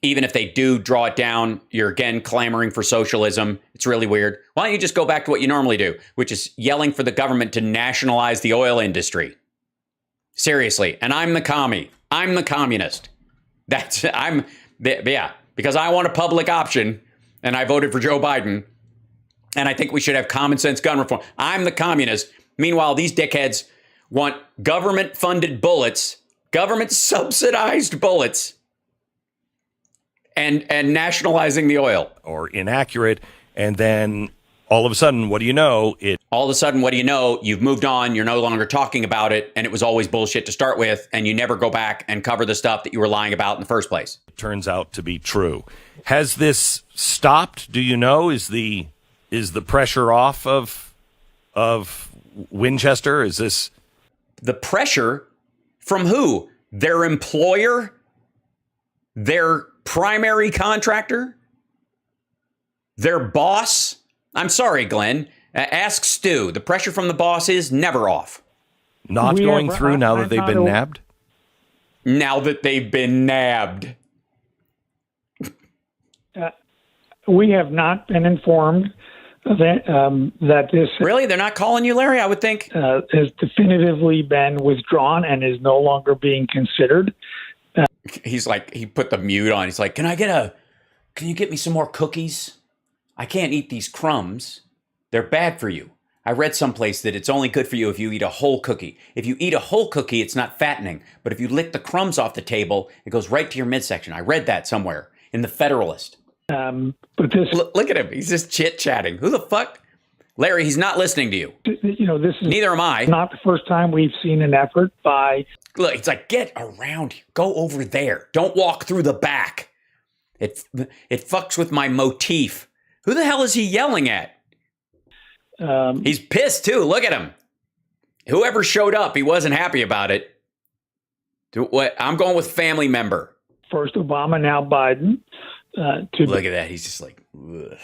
S1: Even if they do draw it down, you're again clamoring for socialism. It's really weird. Why don't you just go back to what you normally do, which is yelling for the government to nationalize the oil industry? Seriously. And I'm the commie. I'm the communist. Because I want a public option and I voted for Joe Biden. And I think we should have common sense gun reform. I'm the communist. Meanwhile, these dickheads want government funded bullets, government subsidized bullets, and nationalizing the oil.
S7: Or inaccurate. And then all of a sudden, what do you know?
S1: All of a sudden, what do you know? You've moved on. You're no longer talking about it. And it was always bullshit to start with. And you never go back and cover the stuff that you were lying about in the first place.
S7: It turns out to be true. Has this stopped? Do you know? Is the pressure off of Winchester? Is this
S1: the pressure from who? Their employer? Their primary contractor? Their boss? I'm sorry, Glenn. Ask Stu. The pressure from the boss is never off.
S7: Not going through now that they've been nabbed?
S1: Now that they've been nabbed.
S8: We have not been informed that this
S1: Really? They're not calling you, Larry? I would think.
S8: has definitively been withdrawn and is no longer being considered.
S1: He's like, he put the mute on. He's like, can you get me some more cookies? I can't eat these crumbs. They're bad for you. I read someplace that it's only good for you if you eat a whole cookie. If you eat a whole cookie, it's not fattening. But if you lick the crumbs off the table, it goes right to your midsection. I read that somewhere in the Federalist.
S8: But this,
S1: Look at him. He's just chit-chatting. Who the fuck? Larry, he's not listening to you.
S8: this is
S1: Neither am I.
S8: not the first time we've seen an effort by.
S1: Look, it's like, get around here. Go over there. Don't walk through the back. It fucks with my motif. Who the hell is he yelling at? He's pissed too. Look at him. Whoever showed up, he wasn't happy about it. I'm going with family member.
S8: First Obama, now Biden, to
S1: Look at that. He's just like, ugh.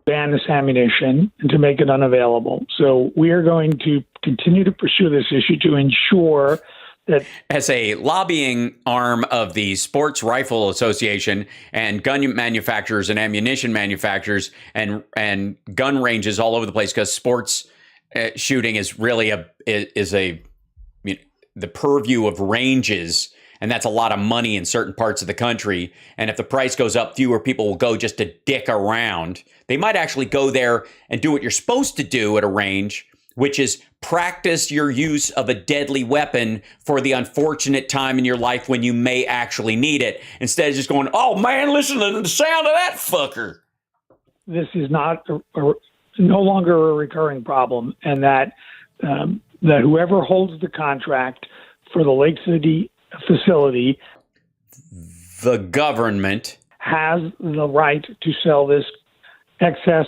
S8: ban this ammunition and to make it unavailable. So we are going to continue to pursue this issue to ensure that
S1: As a lobbying arm of the Sports Rifle Association and gun manufacturers and ammunition manufacturers and gun ranges all over the place, because sports shooting is really the purview of ranges, and that's a lot of money in certain parts of the country. And if the price goes up, fewer people will go just to dick around. They might actually go there and do what you're supposed to do at a range, which is practice your use of a deadly weapon for the unfortunate time in your life when you may actually need it, instead of just going, oh man, listen to the sound of that fucker.
S8: this is not no longer a recurring problem, and that that whoever holds the contract for the Lake City facility,
S1: the government,
S8: has the right to sell this excess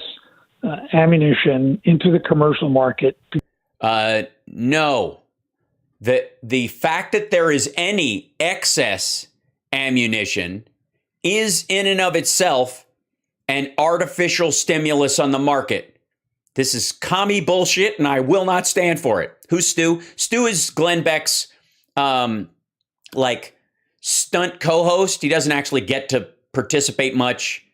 S8: ammunition into the commercial market.
S1: No. The fact that there is any excess ammunition is in and of itself an artificial stimulus on the market. This is commie bullshit, and I will not stand for it. Who's Stu? Stu is Glenn Beck's stunt co-host. He doesn't actually get to participate much.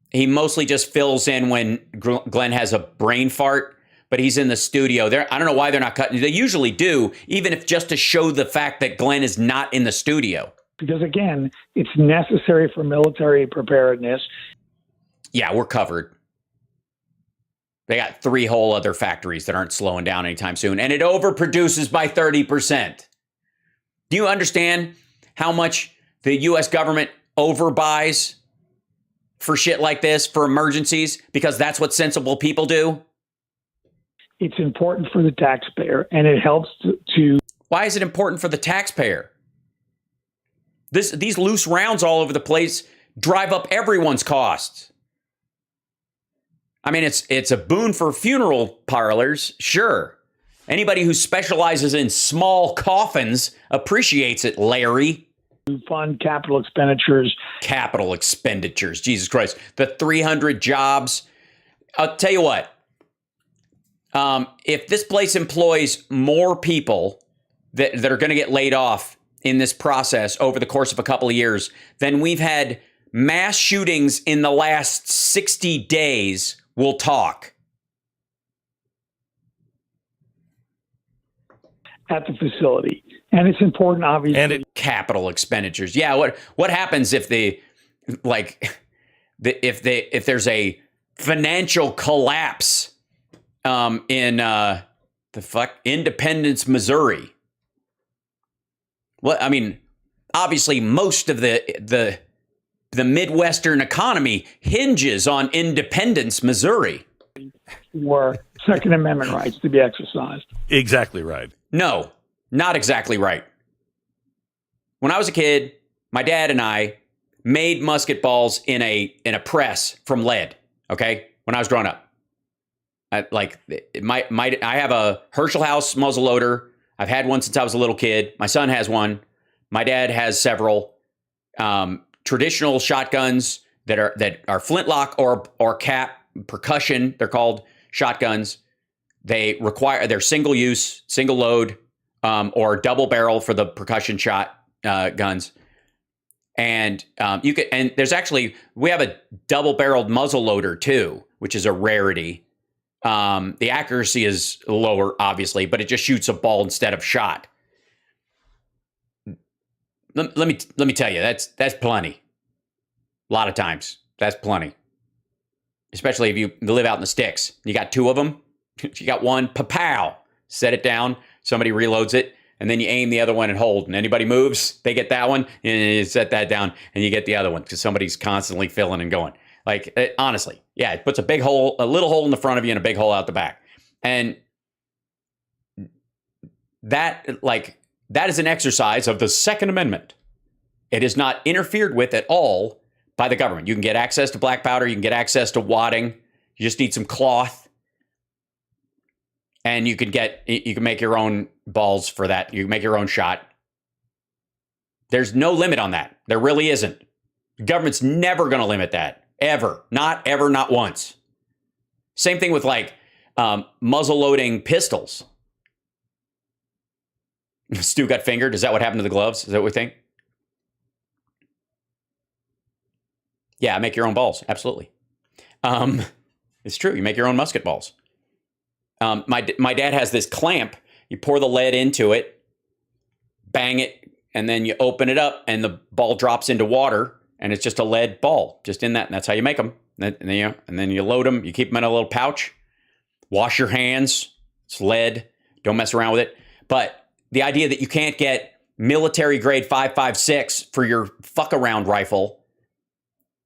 S1: He mostly just fills in when Glenn has a brain fart, but he's in the studio. I don't know why they're not cutting. They usually do, even if just to show the fact that Glenn is not in the studio.
S8: Because, again, it's necessary for military preparedness.
S1: Yeah, we're covered. They got 3 whole other factories that aren't slowing down anytime soon, and it overproduces by 30%. Do you understand how much the U.S. government overbuys for shit like this, for emergencies, because that's what sensible people do?
S8: It's important for the taxpayer, and it helps to...
S1: Why is it important for the taxpayer? These loose rounds all over the place drive up everyone's costs. I mean, it's a boon for funeral parlors, sure. Anybody who specializes in small coffins appreciates it, Larry.
S8: To fund capital expenditures.
S1: Capital expenditures, Jesus Christ. The 300 jobs. I'll tell you what. If this place employs more people that are going to get laid off in this process over the course of a couple of years than we've had mass shootings in the last 60 days, we'll talk.
S8: At the facility. And it's important, obviously.
S1: And capital expenditures. Yeah, what happens if if there's a financial collapse in Independence, Missouri? Well, I mean, obviously most of the Midwestern economy hinges on Independence, Missouri.
S8: For Second Amendment rights to be exercised.
S7: Exactly right.
S1: No, not exactly right. When I was a kid, my dad and I made musket balls in a press from lead. Okay, when I was growing up, I have a Herschel House muzzleloader. I've had one since I was a little kid. My son has one. My dad has several traditional shotguns that are flintlock or cap percussion. They're called shotguns. They're single use, single load, or double barrel for the percussion shot guns. And you could, and there's actually, we have a double-barreled muzzle loader too, which is a rarity. The accuracy is lower, obviously, but it just shoots a ball instead of shot. Let me tell you, that's plenty. A lot of times, that's plenty. Especially if you live out in the sticks. You got two of them. You got one, pa-pow, set it down. Somebody reloads it. And then you aim the other one and hold. And anybody moves, they get that one. And you set that down and you get the other one because somebody's constantly filling and going. Like, honestly, yeah, it puts a big hole, a little hole in the front of you and a big hole out the back. And that is an exercise of the Second Amendment. It is not interfered with at all by the government. You can get access to black powder. You can get access to wadding. You just need some cloth. And you can make your own balls for that. You can make your own shot. There's no limit on that. There really isn't. The government's never going to limit that. Ever. Not ever, not once. Same thing with like muzzle loading pistols. Stu got fingered. Is that what happened to the gloves? Is that what we think? Yeah, make your own balls. Absolutely. It's true. You make your own musket balls. My dad has this clamp. You pour the lead into it, bang it, and then you open it up, and the ball drops into water, and it's just a lead ball, just in that. And that's how you make them. And then you load them. You keep them in a little pouch. Wash your hands. It's lead. Don't mess around with it. But the idea that you can't get military grade 5.56 for your fuck around rifle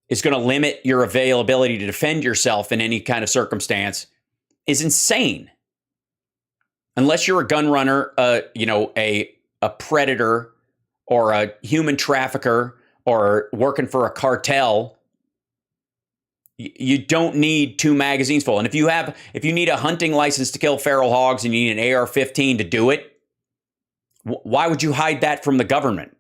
S1: is going to limit your availability to defend yourself in any kind of circumstance is insane. Unless you're a gun runner, a predator or a human trafficker or working for a cartel, you don't need 2 magazines full. And if you need a hunting license to kill feral hogs and you need an AR-15 to do it, why would you hide that from the government?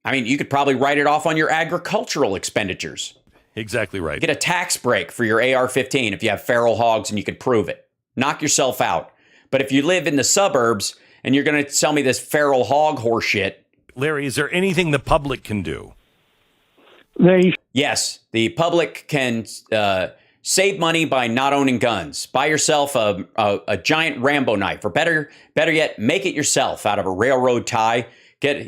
S1: I mean, you could probably write it off on your agricultural expenditures.
S7: Exactly right.
S1: Get a tax break for your AR-15 if you have feral hogs and you can prove it. Knock yourself out. But if you live in the suburbs and you're going to sell me this feral hog horse shit.
S7: Larry, is there anything the public can do?
S1: Yes, the public can save money by not owning guns. Buy yourself a giant Rambo knife, or better yet, make it yourself out of a railroad tie. Get,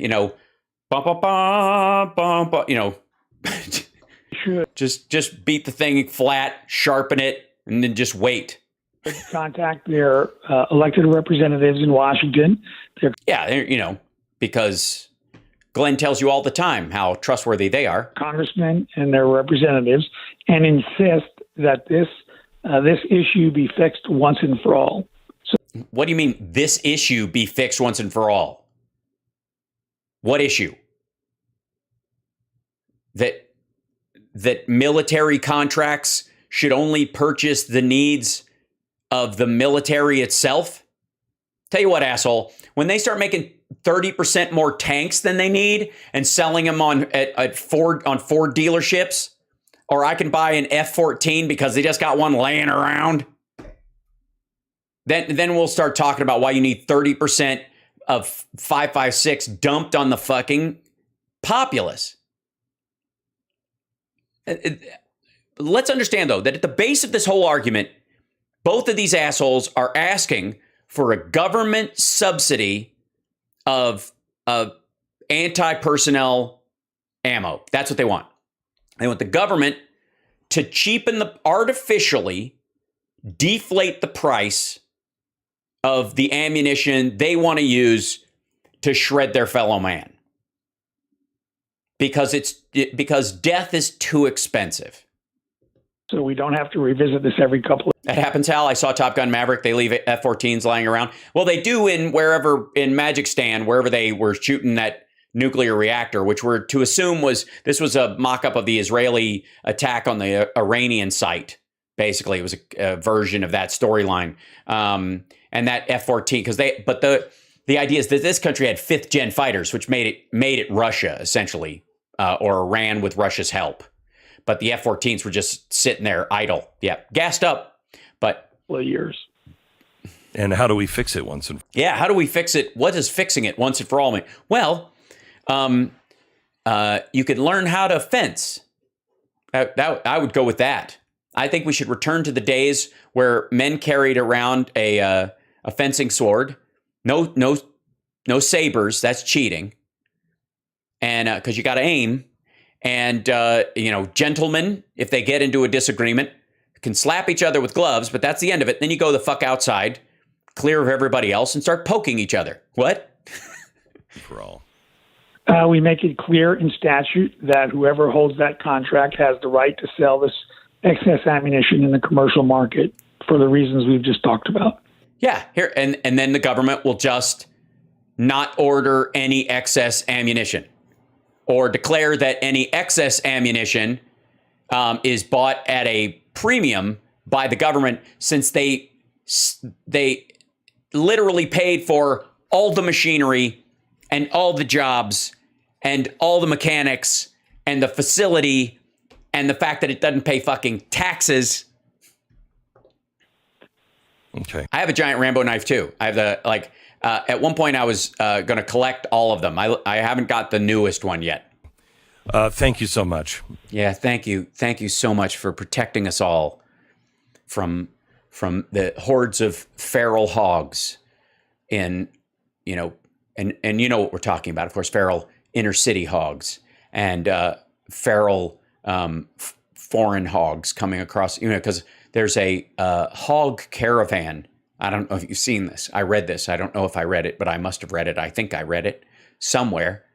S1: just beat the thing flat, sharpen it, and then just wait.
S8: Contact their elected representatives in Washington.
S1: Because Glenn tells you all the time how trustworthy they are.
S8: Congressmen and their representatives, and insist that this issue be fixed once and for all. So,
S1: what do you mean this issue be fixed once and for all? What issue? That military contracts should only purchase the needs of the military itself? Tell you what, asshole, when they start making 30% more tanks than they need and selling them on Ford dealerships, or I can buy an F-14 because they just got one laying around, then we'll start talking about why you need 30% of 5.56 dumped on the fucking populace. Let's understand, though, that at the base of this whole argument, both of these assholes are asking for a government subsidy of anti-personnel ammo. That's what they want. They want the government to artificially deflate the price of the ammunition they want to use to shred their fellow man. Because death is too expensive.
S8: So we don't have to revisit this every couple of...
S1: That happens, Hal. I saw Top Gun Maverick. They leave F-14s lying around. Well, they do in Magic Stand, wherever they were shooting that nuclear reactor, which we're to assume this was a mock-up of the Israeli attack on the Iranian site. Basically, it was a version of that storyline. And that F-14, but the idea is that this country had 5th-gen fighters, which made it Russia, essentially, or Iran with Russia's help. But the F-14s were just sitting there idle. Yeah, gassed up. But
S8: years.
S7: And how do we fix it once and for all?
S1: Yeah, how do we fix it? What does fixing it once and for all mean? Well, you could learn how to fence. I would go with that. I think we should return to the days where men carried around a fencing sword. No sabers. That's cheating. And because you got to aim. And, gentlemen, if they get into a disagreement, can slap each other with gloves, but that's the end of it. Then you go the fuck outside, clear of everybody else, and start poking each other. What?
S7: For all.
S8: We make it clear in statute that whoever holds that contract has the right to sell this excess ammunition in the commercial market for the reasons we've just talked about.
S1: Yeah, here and then the government will just not order any excess ammunition or declare that any excess ammunition is bought at a premium by the government, since they literally paid for all the machinery and all the jobs and all the mechanics and the facility and the fact that it doesn't pay fucking taxes.
S7: Okay.
S1: I have a giant Rambo knife too. I have at one point I was going to collect all of them. I haven't got the newest one yet.
S7: Thank you so much.
S1: Yeah, thank you. Thank you so much for protecting us all from the hordes of feral hogs in, and you know what we're talking about, of course, feral inner city hogs and feral foreign hogs coming across, because there's a hog caravan. I don't know if you've seen this. I read this. I don't know if I read it, but I must have read it. I think I read it somewhere.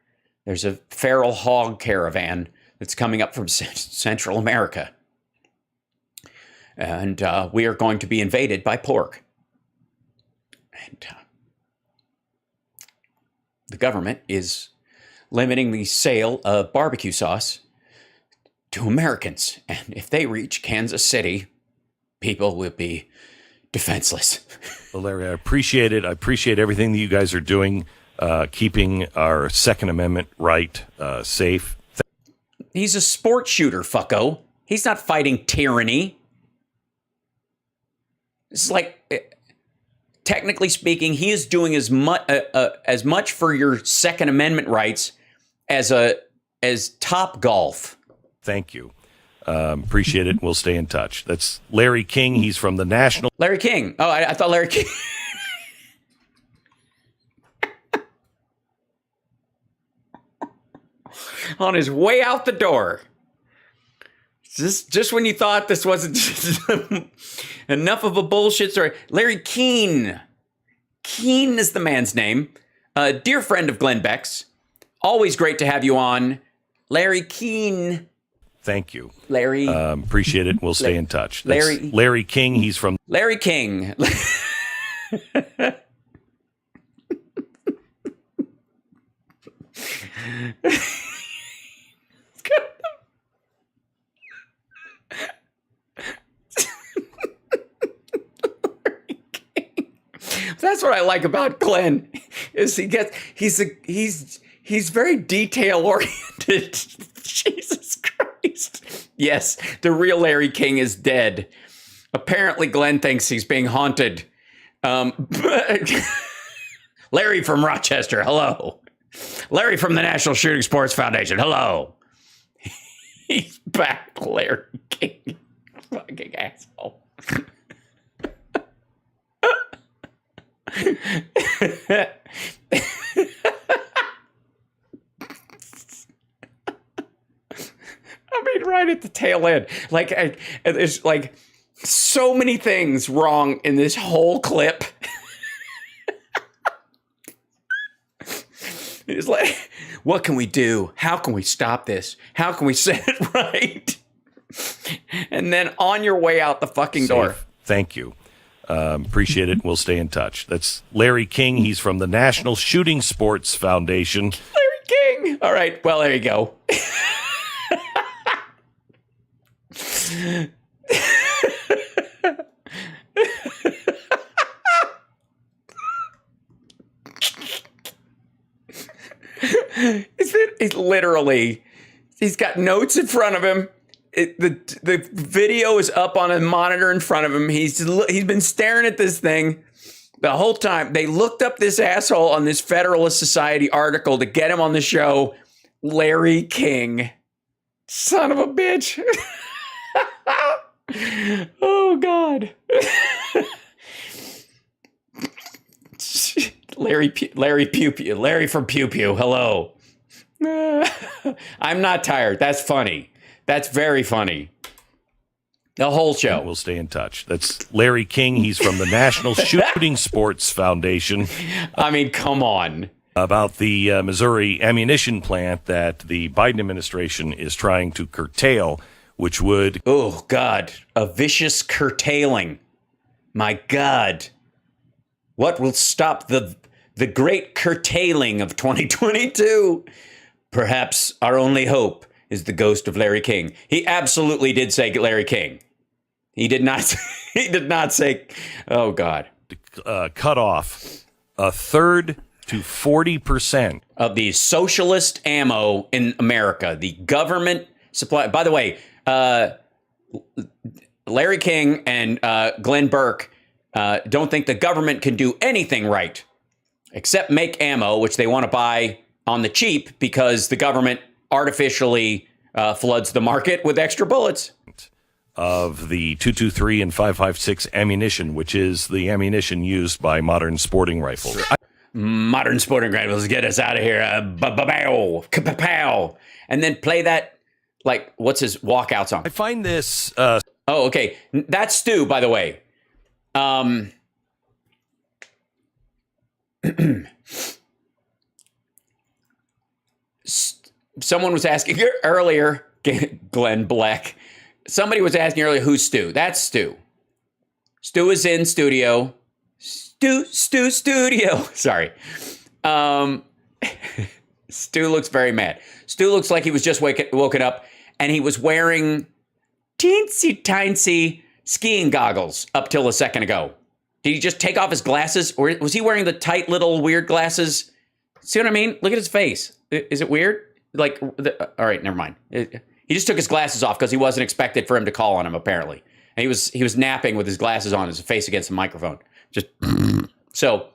S1: There's a feral hog caravan that's coming up from Central America. And we are going to be invaded by pork. And the government is limiting the sale of barbecue sauce to Americans. And if they reach Kansas City, people will be defenseless.
S7: Well, Larry, I appreciate it. I appreciate everything that you guys are doing, keeping our Second Amendment right safe.
S1: He's a sport shooter, fucko. He's not fighting tyranny. It's like, technically speaking, he is doing as much for your Second Amendment rights as Top Golf.
S7: Thank you. Appreciate it. We'll stay in touch. That's Larry King. He's from the National.
S1: Larry King. Oh, I thought Larry King. On his way out the door. Just when you thought this wasn't just enough of a bullshit story. Larry Keene. Keene is the man's name. A dear friend of Glenn Beck's. Always great to have you on. Larry Keene.
S7: Thank you.
S1: Larry.
S7: Appreciate it. We'll stay in touch. That's Larry King. He's from
S1: Larry King. That's what I like about Glenn, is he's very detail oriented. Jesus Christ. Yes, the real Larry King is dead. Apparently Glenn thinks he's being haunted. Larry from Rochester, hello. Larry from the National Shooting Sports Foundation, hello. He's back, Larry King. Fucking asshole. I mean, right at the tail end. Like, there's like so many things wrong in this whole clip. It's like, what can we do? How can we stop this? How can we set it right? And then on your way out the fucking door.
S7: Thank you. Appreciate it. We'll stay in touch. That's Larry King. He's from the National Shooting Sports Foundation.
S1: Larry King. All right. Well, there you go. It's literally, he's got notes in front of him. The video is up on a monitor in front of him. He's been staring at this thing the whole time. They looked up this asshole on this Federalist Society article to get him on the show. Larry King. Son of a bitch. Oh, God. Larry from Pew Pew. Hello. I'm not tired. That's funny. That's very funny. The whole show.
S7: We'll stay in touch. That's Larry King. He's from the National Shooting Sports Foundation.
S1: I mean, come on.
S7: About the Missouri ammunition plant that the Biden administration is trying to curtail, which would...
S1: Oh, God. A vicious curtailing. My God. What will stop the great curtailing of 2022? Perhaps our only hope is the ghost of Larry King. He absolutely did say Larry King. He did not. He did not say. Oh God.
S7: Cut off a third to 40%
S1: of the socialist ammo in America. The government supply. By the way, Larry King and Glenn Burke don't think the government can do anything right except make ammo, which they want to buy on the cheap because the government artificially floods the market with extra bullets.
S7: Of the 223 and 5.56 ammunition, which is the ammunition used by modern sporting rifles.
S1: Modern sporting rifles, get us out of here. Pow. And then play that, like, what's his walkout song?
S7: I find this...
S1: Oh, okay. That's Stu, by the way. Someone was asking earlier, Glenn Black. Somebody was asking earlier, who's Stu? That's Stu. Stu is in studio. Stu studio. Sorry. Stu looks very mad. Stu looks like he was just woken up and he was wearing teensy-tiny skiing goggles up till a second ago. Did he just take off his glasses or was he wearing the tight little weird glasses? See what I mean? Look at his face. Is it weird? Like, all right, never mind. He just took his glasses off because he wasn't expected for him to call on him, apparently. And he was napping with his glasses on, his face against the microphone. Just so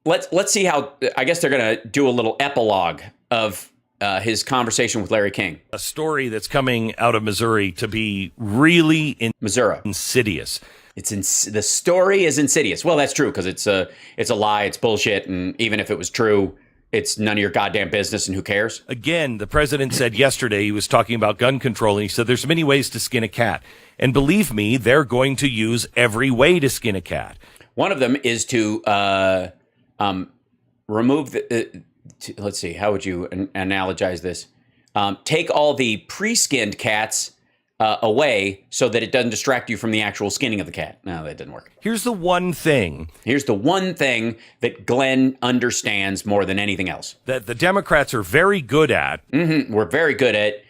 S1: let's see how. I guess they're gonna do a little epilogue of his conversation with Larry King.
S7: A story that's coming out of Missouri to be really
S1: Missouri
S7: insidious.
S1: The story is insidious. Well, that's true because it's a lie. It's bullshit. And even if it was true, it's none of your goddamn business, and who cares?
S7: Again, the president said yesterday, he was talking about gun control, and he said there's many ways to skin a cat. And believe me, they're going to use every way to skin a cat.
S1: One of them is to remove the... let's see, how would you analogize this? Take all the pre-skinned cats away so that it doesn't distract you from the actual skinning of the cat. No, that didn't work.
S7: Here's the one thing
S1: that Glenn understands more than anything else.
S7: That the Democrats are very good at.
S1: Mm-hmm. We're very good at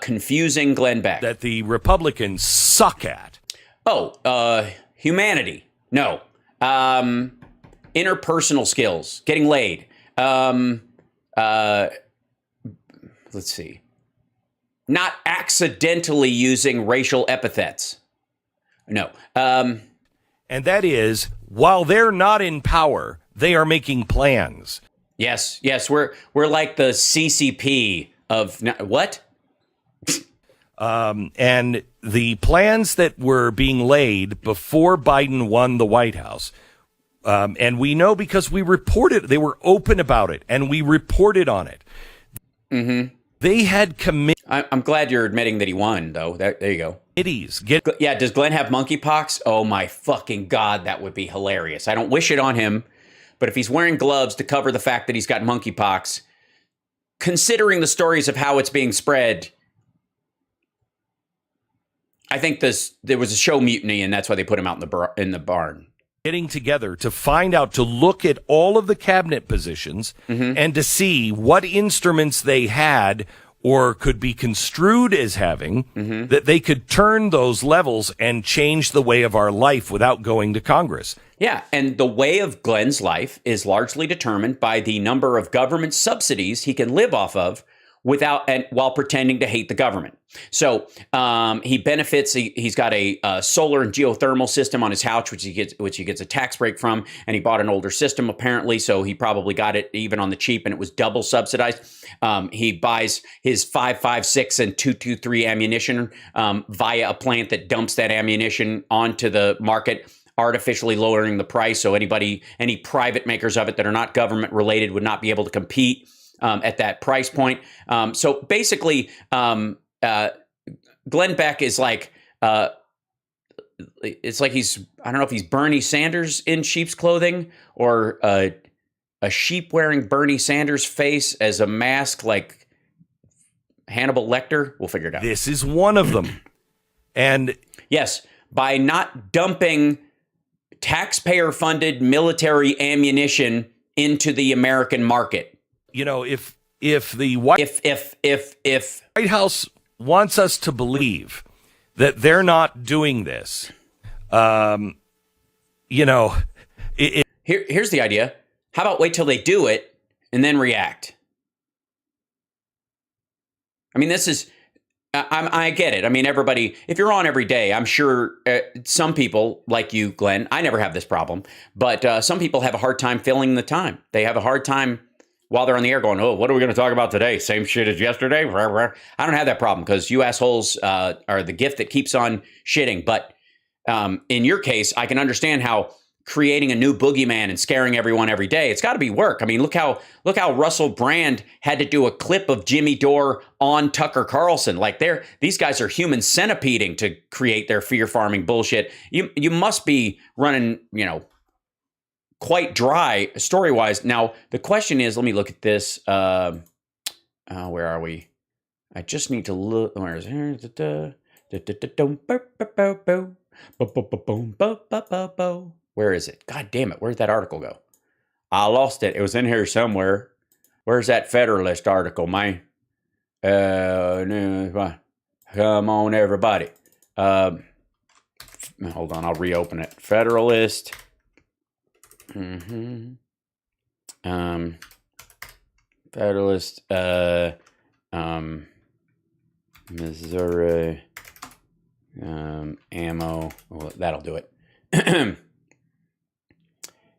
S1: confusing Glenn Beck.
S7: That the Republicans suck at.
S1: Oh, humanity. No. Interpersonal skills. Getting laid. Let's see. Not accidentally using racial epithets. No.
S7: And that is, while they're not in power, they are making plans.
S1: Yes. We're like the CCP of what?
S7: And the plans that were being laid before Biden won the White House. And we know because we reported, they were open about it, and we reported on it.
S1: Mm-hmm.
S7: They had committed.
S1: I'm glad you're admitting that he won, though. There you go.
S7: Does
S1: Glenn have monkeypox? Oh, my fucking God, that would be hilarious. I don't wish it on him, but if he's wearing gloves to cover the fact that he's got monkeypox, considering the stories of how it's being spread, I think there was a show mutiny, and that's why they put him out in the barn.
S7: Getting together to find out, to look at all of the cabinet positions and to see what instruments they had or could be construed as having, that they could turn those levels and change the way of our life without going to Congress.
S1: Yeah, and the way of Glenn's life is largely determined by the number of government subsidies he can live off of without and while pretending to hate the government. So he benefits. He's got a solar and geothermal system on his house, which he gets a tax break from, and he bought an older system apparently, so he probably got it even on the cheap, and it was double subsidized. He buys his 5.56 and 2.23 ammunition via a plant that dumps that ammunition onto the market, artificially lowering the price, so any private makers of it that are not government related would not be able to compete at that price point. So basically, Glenn Beck is like, it's like I don't know if he's Bernie Sanders in sheep's clothing, or a sheep wearing Bernie Sanders face as a mask, like Hannibal Lecter. We'll figure it out.
S7: This is one of them. And
S1: yes, by not dumping taxpayer-funded military ammunition into the American market.
S7: You know, if the White House wants us to believe that they're not doing this, you know,
S1: here's the idea. How about wait till they do it and then react? I mean, this is, I get it. I mean, everybody, if you're on every day, I'm sure some people like you, Glenn, I never have this problem, but some people have a hard time filling the time. They have a hard time while they're on the air going, oh, what are we going to talk about today? Same shit as yesterday? I don't have that problem because you assholes are the gift that keeps on shitting. But in your case, I can understand how creating a new boogeyman and scaring everyone every day, it's got to be work. I mean, look how Russell Brand had to do a clip of Jimmy Dore on Tucker Carlson. Like these guys are human centipeding to create their fear farming bullshit. You must be running, you know, quite dry story wise. Now the question is, let me look at this. Where are we? I just need to look. Where is it? Where is it? God damn it. Where'd that article go? I lost it. It was in here somewhere. Where's that Federalist article, man? Come on, everybody. Hold on. I'll reopen it. Federalist. Federalist. Missouri. Ammo. Well, that'll do it.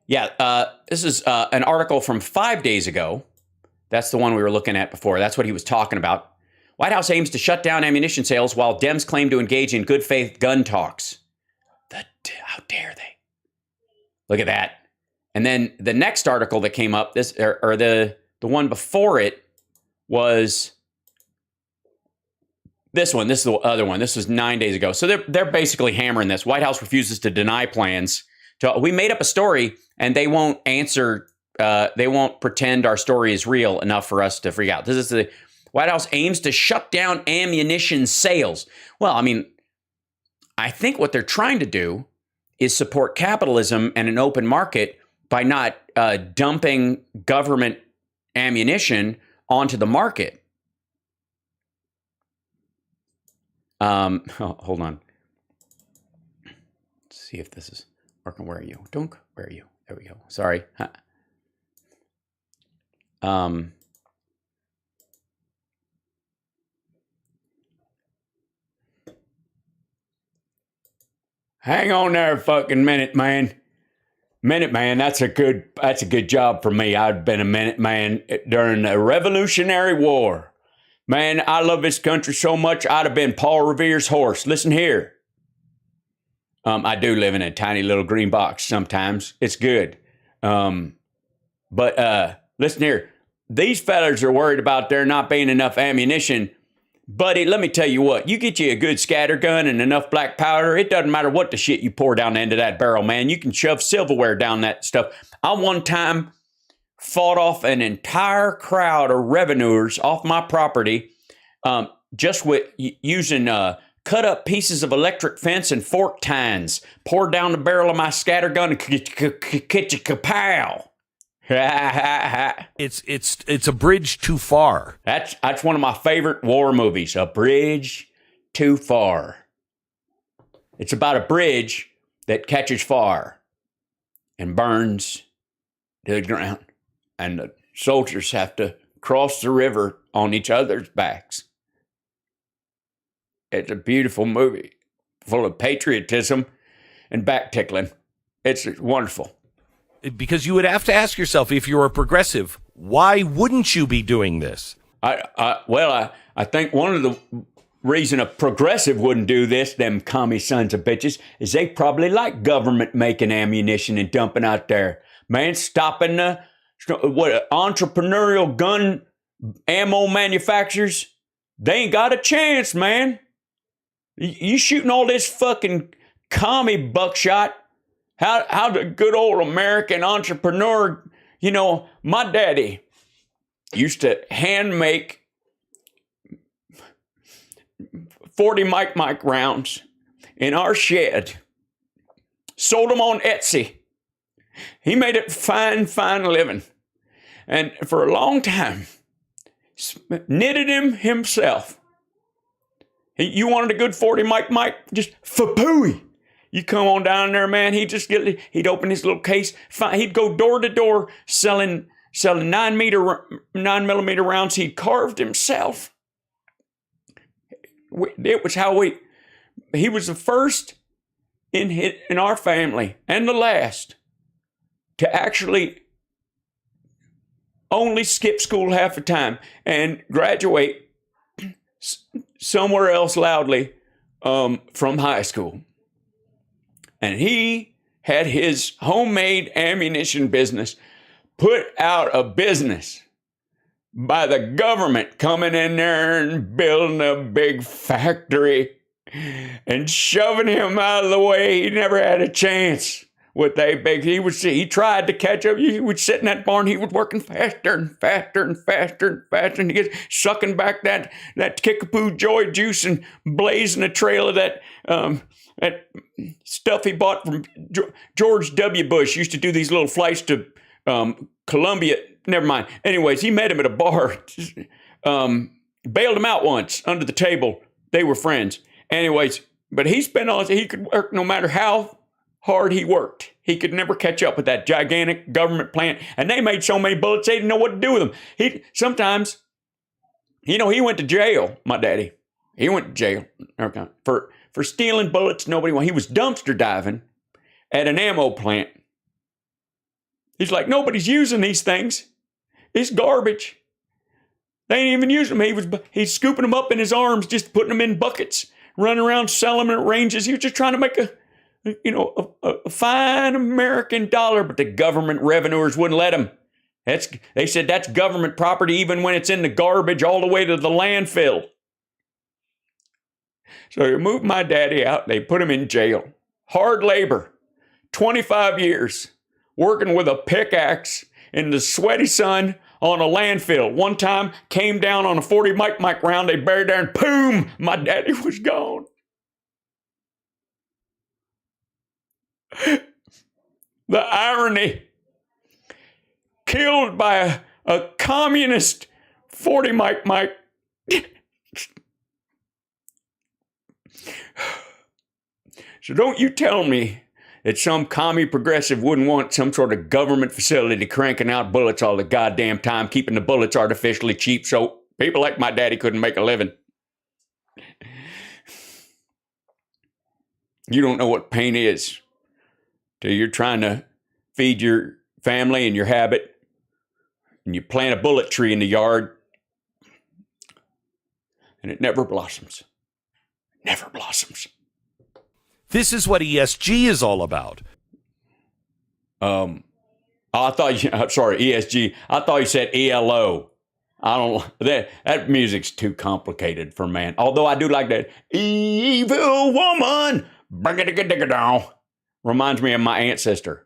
S1: Yeah, this is an article from 5 days ago. That's the one we were looking at before. That's what he was talking about. White House aims to shut down ammunition sales while Dems claim to engage in good faith gun talks. How dare they? Look at that. And then the next article that came up, the one before it was this one. This is the other one. This was 9 days ago. So they're basically hammering this. White House refuses to deny plans. We made up a story, and they won't answer. They won't pretend our story is real enough for us to freak out. This is the White House aims to shut down ammunition sales. Well, I mean, I think what they're trying to do is support capitalism and an open market by not dumping government ammunition onto the market. Hold on. Let's see if this is working. Where are you? Dunk. Where are you? There we go. Sorry. Hang on there a fucking minute, man. Minute man, that's a good job for me. I'd been a minute man during the Revolutionary War. Man, I love this country so much, I'd have been Paul Revere's horse. Listen here. I do live in a tiny little green box sometimes. It's good. But listen here. These fellas are worried about there not being enough ammunition. Buddy, let me tell you what. You get you a good scatter gun and enough black powder, it doesn't matter what the shit you pour down the end of that barrel, man. You can shove silverware down that stuff. I one time fought off an entire crowd of revenuers off my property just with using cut up pieces of electric fence and fork tines. Poured down the barrel of my scatter gun and catch a kapow.
S7: It's a bridge too far.
S1: That's one of my favorite war movies, A Bridge Too Far. It's about a bridge that catches fire and burns to the ground, and the soldiers have to
S9: cross the river on each other's backs. It's a beautiful movie, full of patriotism and back tickling. It's wonderful.
S7: Because you would have to ask yourself, if you're a progressive, why wouldn't you be doing this?
S9: I think one of the reason a progressive wouldn't do this, them commie sons of bitches, is they probably like government making ammunition and dumping out there. Man, stopping the entrepreneurial gun ammo manufacturers, they ain't got a chance, man. You shooting all this fucking commie buckshot. How the good old American entrepreneur, you know, my daddy used to hand make 40 Mike rounds in our shed, sold them on Etsy. He made it fine living. And for a long time, knitted him himself. You wanted a good 40 Mike, just for-pooey. You come on down there, man, he'd open his little case, he'd go door to door selling 9mm rounds he'd carved himself. It was he was the first in our family and the last to actually only skip school half the time and graduate somewhere else loudly from high school. And he had his homemade ammunition business put out of business by the government coming in there and building a big factory and shoving him out of the way. He never had a chance with that big. He tried to catch up. He would sit in that barn. He was working faster and faster and faster and faster. And he gets sucking back that Kickapoo joy juice and blazing a trail of that stuff he bought from George W. Bush. Used to do these little flights to Colombia. Never mind. Anyways, he met him at a bar. Bailed him out once under the table. They were friends. Anyways, but he could work no matter how hard he worked. He could never catch up with that gigantic government plant. And they made so many bullets, they didn't know what to do with them. Sometimes, he went to jail, my daddy. He went to jail for stealing bullets nobody wanted. He was dumpster diving at an ammo plant. He's like, nobody's using these things. It's garbage. They ain't even using them. He's scooping them up in his arms, just putting them in buckets, running around selling them at ranges. He was just trying to make a fine American dollar, but the government revenuers wouldn't let him. They said that's government property even when it's in the garbage all the way to the landfill. So they moved my daddy out. They put him in jail. Hard labor, 25 years, working with a pickaxe in the sweaty sun on a landfill. One time, came down on a 40 Mike round. They buried there and boom, my daddy was gone. The irony. Killed by a communist 40 Mike. So don't you tell me that some commie progressive wouldn't want some sort of government facility cranking out bullets all the goddamn time, keeping the bullets artificially cheap so people like my daddy couldn't make a living. You don't know what pain is till you're trying to feed your family and your habit, and you plant a bullet tree in the yard, and it never blossoms. Never blossoms.
S7: This is what ESG is all about.
S9: I thought ESG. I thought you said ELO. I don't. That music's too complicated for man. Although I do like that evil woman. Reminds me of my ancestor.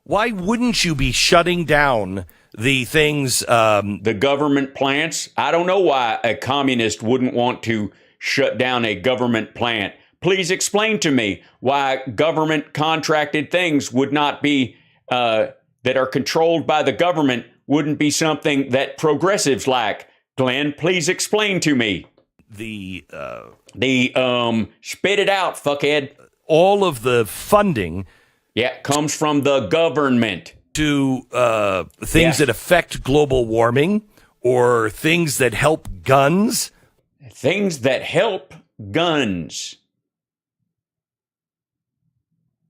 S7: Why wouldn't you be shutting down the things?
S9: The government plants. I don't know why a communist wouldn't want to shut down a government plant. Please explain to me why government contracted things would not be, that are controlled by the government, wouldn't be something that progressives like. Glenn, please explain to me.
S7: Spit
S9: it out, fuckhead.
S7: All of the funding.
S9: Yeah, comes from the government.
S7: To things that affect global warming or things that help guns?
S1: Things that help guns.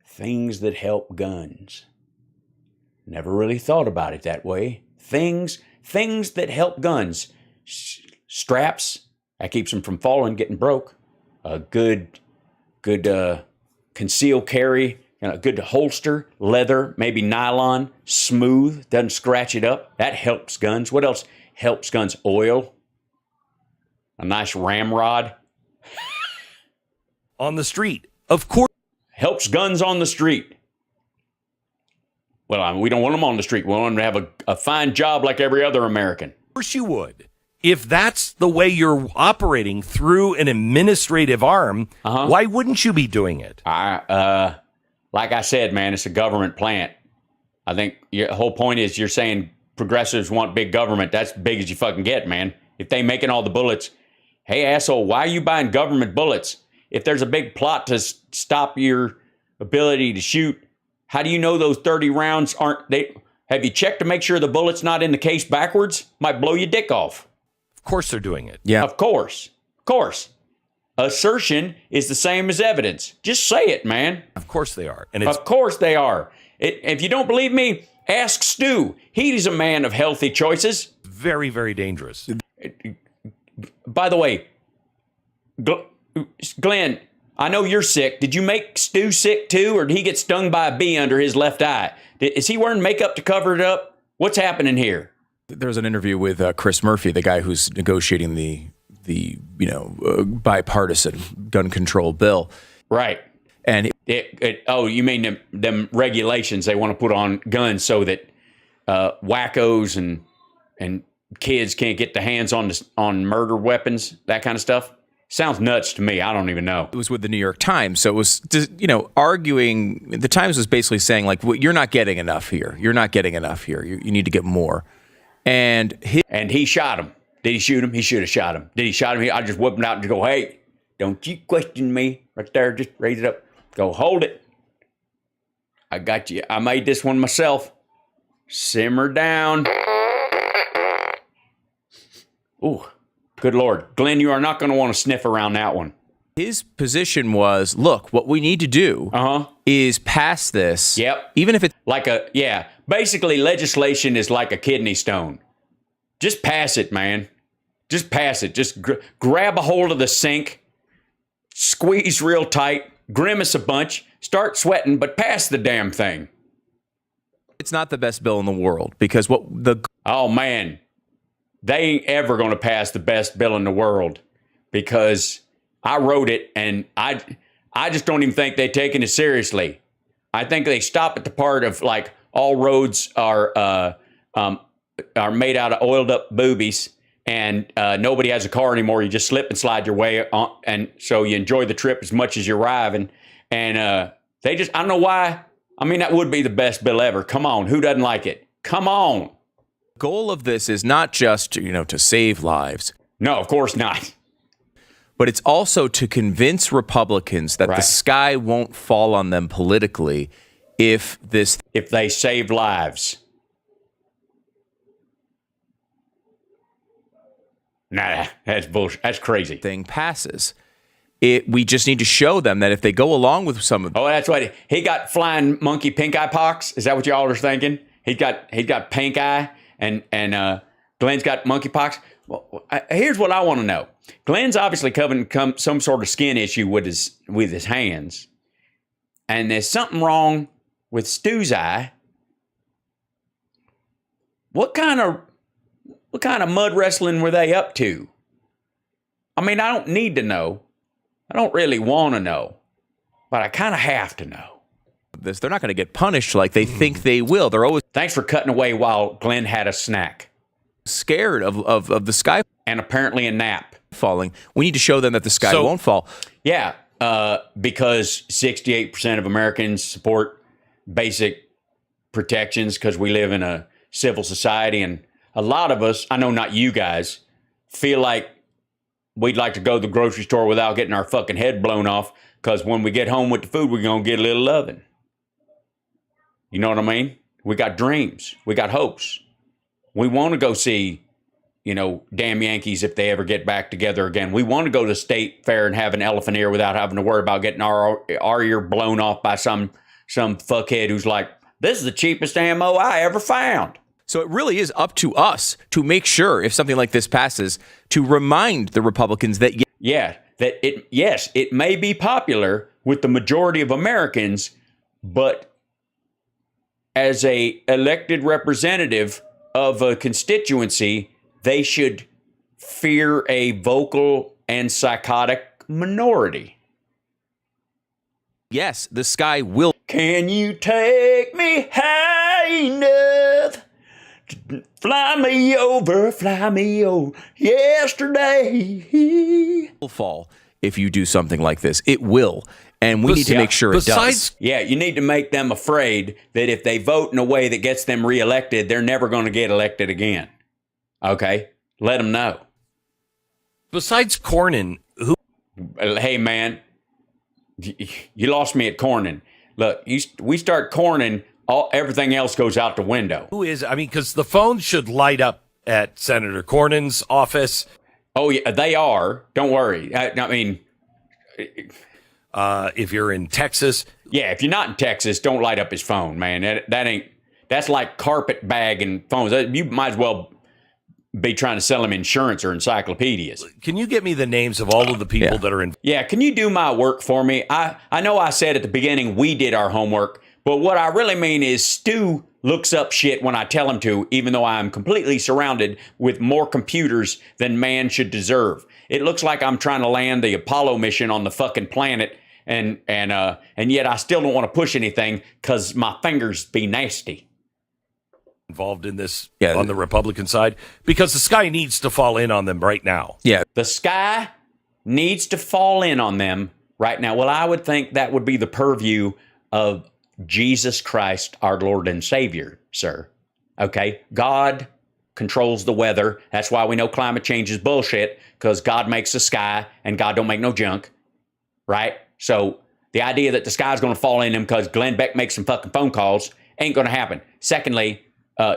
S1: Things that help guns. Never really thought about it that way. Things that help guns. Straps, that keeps them from falling, getting broke. A good conceal carry, a good holster, leather, maybe nylon, smooth, doesn't scratch it up. That helps guns. What else helps guns? Oil. A nice ramrod.
S7: On the street, of course.
S1: Helps guns on the street. Well, I mean, we don't want them on the street. We want them to have a fine job like every other American.
S7: Of course you would. If that's the way you're operating through an administrative arm, why wouldn't you be doing it?
S1: Like I said, man, it's a government plant. I think your whole point is you're saying progressives want big government. That's big as you fucking get, man. If they making all the bullets, hey, asshole, why are you buying government bullets? If there's a big plot to stop your ability to shoot, how do you know those 30 rounds aren't they? Have you checked to make sure the bullet's not in the case backwards? Might blow your dick off.
S7: Of course they're doing it.
S2: Yeah.
S1: Of course. Of course. Assertion is the same as evidence. Just say it, man.
S7: Of course they are. And it's
S1: Of course they are. If you don't believe me, ask Stu. He's a man of healthy choices.
S7: very, very dangerous.
S1: By the way, Glenn, I know you're sick. Did you make Stu sick too, or did he get stung by a bee under his left eye? Is he wearing makeup to cover it up? What's happening here?
S2: There was an interview with Chris Murphy, the guy who's negotiating the bipartisan gun control bill.
S1: Right.
S2: And
S1: you mean them regulations they want to put on guns so that wackos and kids can't get their hands on murder weapons, that kind of stuff? Sounds nuts to me. I don't even know.
S2: It was with the New York Times. So it was, arguing. The Times was basically saying, like, well, you're not getting enough here. You're not getting enough here. You need to get more. And
S1: he shot him. Did he shoot him? He should have shot him. Did he shot him? I just whipped him out and go, hey, don't you question me. Right there. Just raise it up. Go, hold it. I got you. I made this one myself. Simmer down. Ooh. Good Lord. Glenn, you are not going to want to sniff around that one.
S2: His position was, look, what we need to do is pass this.
S1: Yep.
S2: Even if it's
S1: basically legislation is like a kidney stone. Just pass it, man. Just pass it. Just grab a hold of the sink, squeeze real tight, grimace a bunch, start sweating, but pass the damn thing.
S2: It's not the best bill in the world because
S1: oh man, they ain't ever going to pass the best bill in the world because I wrote it and I just don't even think they're taking it seriously. I think they stop at the part of like all roads are made out of oiled up boobies and nobody has a car anymore. You just slip and slide your way on, and so you enjoy the trip as much as you're arriving. And they just, I don't know why. I mean, that would be the best bill ever. Come on, who doesn't like it? Come on.
S2: Goal of this is not just to save lives.
S1: No, of course not.
S2: But it's also to convince Republicans that the sky won't fall on them politically if
S1: they save lives. Nah, that's bullshit. That's crazy.
S2: Thing passes. We just need to show them that if they go along with some of
S1: that's right. He got flying monkey pink eye pox. Is that what y'all are thinking? He got pink eye and Glenn's got monkeypox. Well, here's what I want to know. Glenn's obviously covering some sort of skin issue with his hands, and there's something wrong with Stu's eye. What kind of mud wrestling were they up to? I mean, I don't need to know. I don't really want to know, but I kind of have to know.
S2: They're not going to get punished like they think they will. They're always
S1: thanks for cutting away while Glenn had a snack.
S2: Scared of the sky
S1: and apparently a nap
S2: falling. We need to show them that the sky won't fall.
S1: Yeah, because 68% of Americans support basic protections because we live in a civil society, and a lot of us, I know not you guys, feel like we'd like to go to the grocery store without getting our fucking head blown off because when we get home with the food, we're going to get a little loving. You know what I mean? We got dreams. We got hopes. We want to go see damn Yankees if they ever get back together again. We want to go to State Fair and have an elephant ear without having to worry about getting our ear blown off by some fuckhead who's like, this is the cheapest ammo I ever found.
S10: So it really is up to us to make sure if something like this passes to remind the Republicans that
S1: it may be popular with the majority of Americans, but as a elected representative of a constituency, they should fear a vocal and psychotic minority.
S10: Yes, the sky will.
S1: Can you take me high enough to fly me over yesterday?
S10: Will fall if you do something like this. It will. And we need to make sure it does.
S1: Yeah, you need to make them afraid that if they vote in a way that gets them reelected, they're never going to get elected again. Okay? Let them know.
S7: Besides Cornyn, who?
S1: Hey, man, you lost me at Cornyn. Look, we start Cornyn, everything else goes out the window.
S7: Who is? I mean, because the phone should light up at Senator Cornyn's office.
S1: Oh, yeah, they are. Don't worry. I mean...
S7: if you're in Texas.
S1: Yeah, if you're not in Texas, don't light up his phone, man. That's like carpet bagging phones. You might as well be trying to sell him insurance or encyclopedias.
S7: Can you get me the names of all of the people that are in?
S1: Yeah, can you do my work for me? I know I said at the beginning we did our homework, but what I really mean is Stu looks up shit when I tell him to, even though I'm completely surrounded with more computers than man should deserve. It looks like I'm trying to land the Apollo mission on the fucking planet, and yet I still don't want to push anything because my fingers be nasty.
S7: Involved in this on the Republican side, because the sky needs to fall in on them right now.
S10: Yeah,
S1: the sky needs to fall in on them right now. Well, I would think that would be the purview of Jesus Christ, our Lord and Savior, sir. Okay, God controls the weather. That's why we know climate change is bullshit, because God makes the sky and God don't make no junk, right? So the idea that the sky's going to fall in them because Glenn Beck makes some fucking phone calls ain't going to happen. Secondly,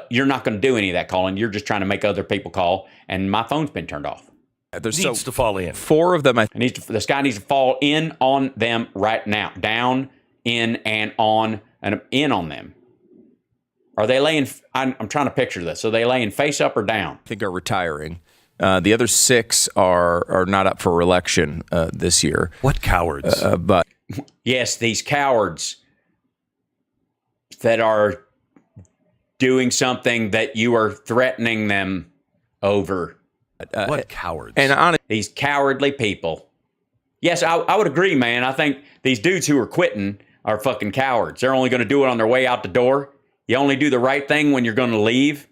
S1: you're not going to do any of that calling. You're just trying to make other people call, and my phone's been turned off.
S7: Needs to fall in.
S10: 4 of them.
S1: The sky needs to fall in on them right now. Down, in, and on, and in on them. Are they laying? I'm trying to picture this. Are they laying face up or down?
S10: I think are retiring. The other 6 are not up for election this year.
S7: What cowards?
S10: But
S1: yes, these cowards that are doing something that you are threatening them over.
S7: What cowards?
S10: And
S1: these cowardly people. Yes, I would agree, man. I think these dudes who are quitting are fucking cowards. They're only going to do it on their way out the door. You only do the right thing when you're going to leave.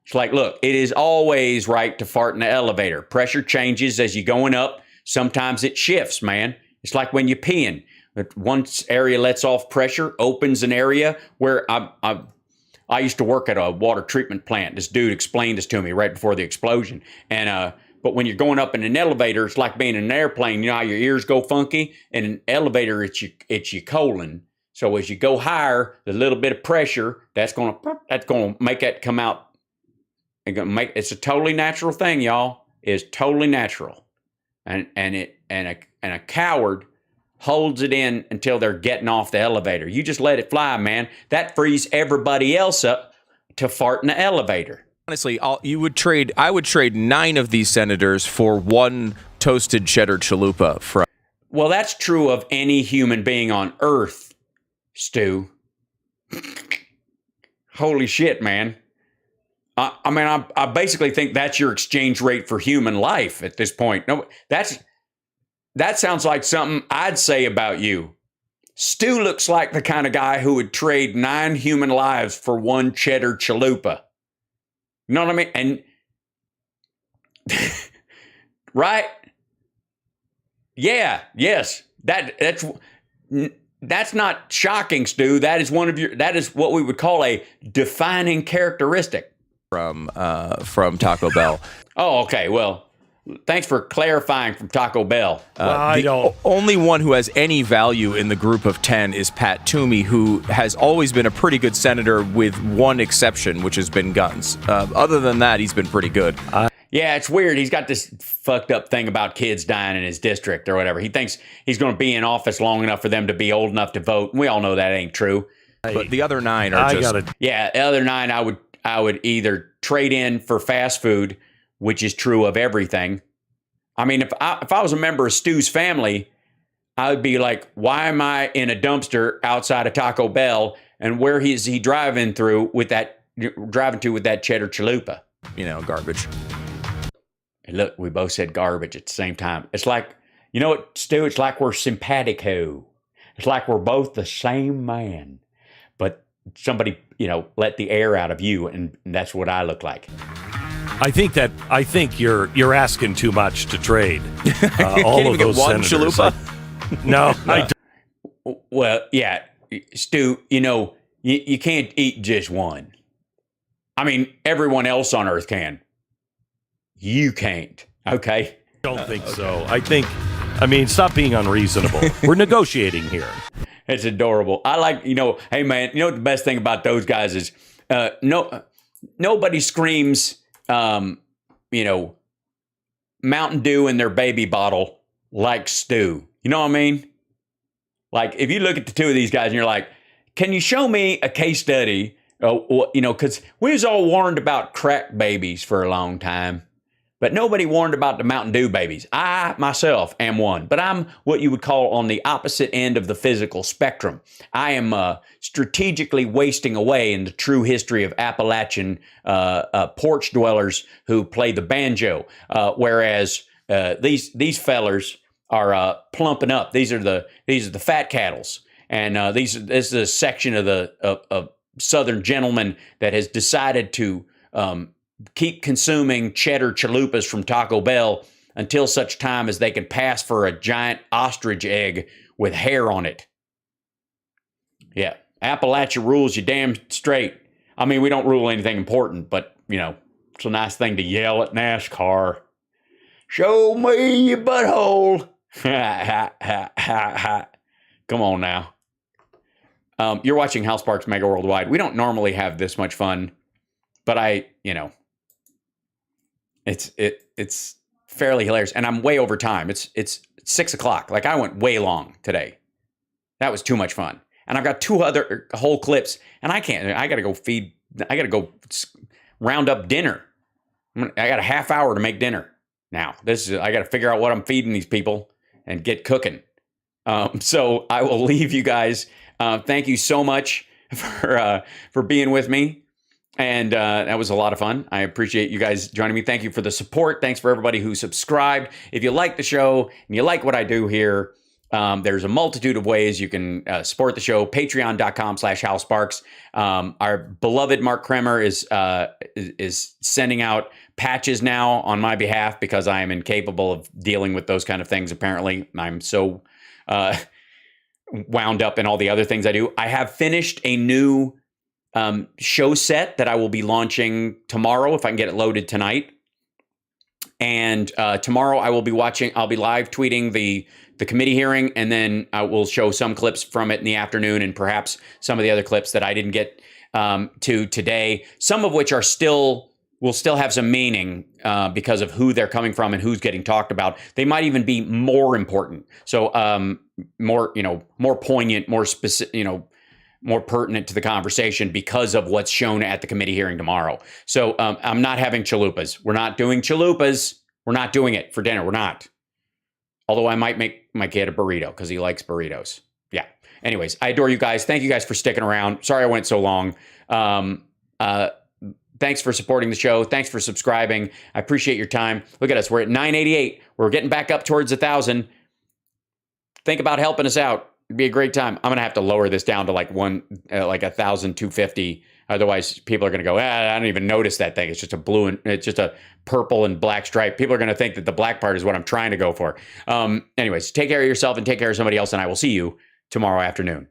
S1: It's like, look, it is always right to fart in the elevator. Pressure changes as you're going up. Sometimes it shifts, man. It's like when you're peeing. One area lets off pressure, opens an area where I used to work at a water treatment plant. This dude explained this to me right before the explosion. And but when you're going up in an elevator, it's like being in an airplane. You know how your ears go funky? In an elevator, it's your colon. So as you go higher, the little bit of pressure that's gonna make that come out. It's a totally natural thing, y'all. It's totally natural, and a coward holds it in until they're getting off the elevator. You just let it fly, man. That frees everybody else up to fart in the elevator.
S10: Honestly, I would trade 9 of these senators for 1 toasted cheddar chalupa from.
S1: Well, that's true of any human being on Earth, Stu. Holy shit, man. I mean, I basically think that's your exchange rate for human life at this point. No, that sounds like something I'd say about you. Stu looks like the kind of guy who would trade 9 human lives for 1 cheddar chalupa. You know what I mean? And right? Yeah, yes. That's not shocking, Stu. That is what we would call a defining characteristic
S10: From Taco Bell.
S1: Oh, okay. Well, Thanks for clarifying from Taco Bell.
S7: I don't.
S10: Only one who has any value in the group of 10 is Pat Toomey, who has always been a pretty good senator with one exception, which has been guns. Other than that, he's been pretty good.
S1: Yeah, it's weird. He's got this fucked up thing about kids dying in his district or whatever. He thinks he's going to be in office long enough for them to be old enough to vote. We all know that ain't true.
S10: But the other 9 are just...
S1: Yeah, the other 9 I would either trade in for fast food, which is true of everything. I mean, if I was a member of Stu's family, I would be like, why am I in a dumpster outside of Taco Bell, and where is he driving to with that cheddar chalupa?
S10: Garbage.
S1: And look, we both said garbage at the same time. It's like, you know what, Stu? It's like we're simpatico. It's like we're both the same man, but somebody, let the air out of you, and that's what I look like.
S7: I think you're asking too much to trade all of those
S10: one
S7: senators.
S10: chalupa?
S7: No, I
S1: don't. Well, yeah, Stu. You can't eat just one. I mean, everyone else on Earth can. You can't. Okay.
S7: Don't think so. I mean, stop being unreasonable. We're negotiating here.
S1: It's adorable. I like, hey man, what the best thing about those guys is, nobody screams, Mountain Dew in their baby bottle like Stu. You know what I mean? Like, if you look at the two of these guys and you're like, can you show me a case study? Because we was all warned about crack babies for a long time, but nobody warned about the Mountain Dew babies. I, myself, am one, but I'm what you would call on the opposite end of the physical spectrum. I am strategically wasting away in the true history of Appalachian porch dwellers who play the banjo, whereas these fellers are plumping up. These are the fat cattles, and this is a section of the Southern gentleman that has decided to keep consuming cheddar chalupas from Taco Bell until such time as they can pass for a giant ostrich egg with hair on it. Yeah, Appalachia rules you damn straight. I mean, we don't rule anything important, but, it's a nice thing to yell at NASCAR. Show me your butthole. Come on now. You're watching HAL Sparks Mega Worldwide. We don't normally have this much fun, but it's fairly hilarious, and I'm way over time. It's 6 o'clock. Like, I went way long today. That was too much fun, and I've got 2 other whole clips, and I gotta go round up dinner. I got a half hour to make dinner now. I got to figure out what I'm feeding these people and get cooking. So I will leave you guys. Thank you so much for being with me. And that was a lot of fun. I appreciate you guys joining me. Thank you for the support. Thanks for everybody who subscribed. If you like the show and you like what I do here, there's a multitude of ways you can support the show. Patreon.com/HalSparks. Our beloved Mark Kremer is sending out patches now on my behalf because I am incapable of dealing with those kind of things. Apparently, I'm so wound up in all the other things I do. I have finished a new show set that I will be launching tomorrow if I can get it loaded tonight. And tomorrow I'll be live tweeting the committee hearing, and then I will show some clips from it in the afternoon and perhaps some of the other clips that I didn't get to today, some of which will still have some meaning because of who they're coming from and who's getting talked about. They might even be more important. So more poignant, more specific, more pertinent to the conversation because of what's shown at the committee hearing tomorrow. So I'm not having chalupas. We're not doing chalupas. We're not doing it for dinner. We're not. Although I might make my kid a burrito because he likes burritos. Yeah. Anyways, I adore you guys. Thank you guys for sticking around. Sorry I went so long. Thanks for supporting the show. Thanks for subscribing. I appreciate your time. Look at us. We're at 988. We're getting back up towards 1,000. Think about helping us out. It'd be a great time. I'm gonna have to lower this down to like 1,250. Otherwise, people are gonna go, I don't even notice that thing. It's just it's just a purple and black stripe. People are gonna think that the black part is what I'm trying to go for. Anyways, take care of yourself and take care of somebody else, and I will see you tomorrow afternoon.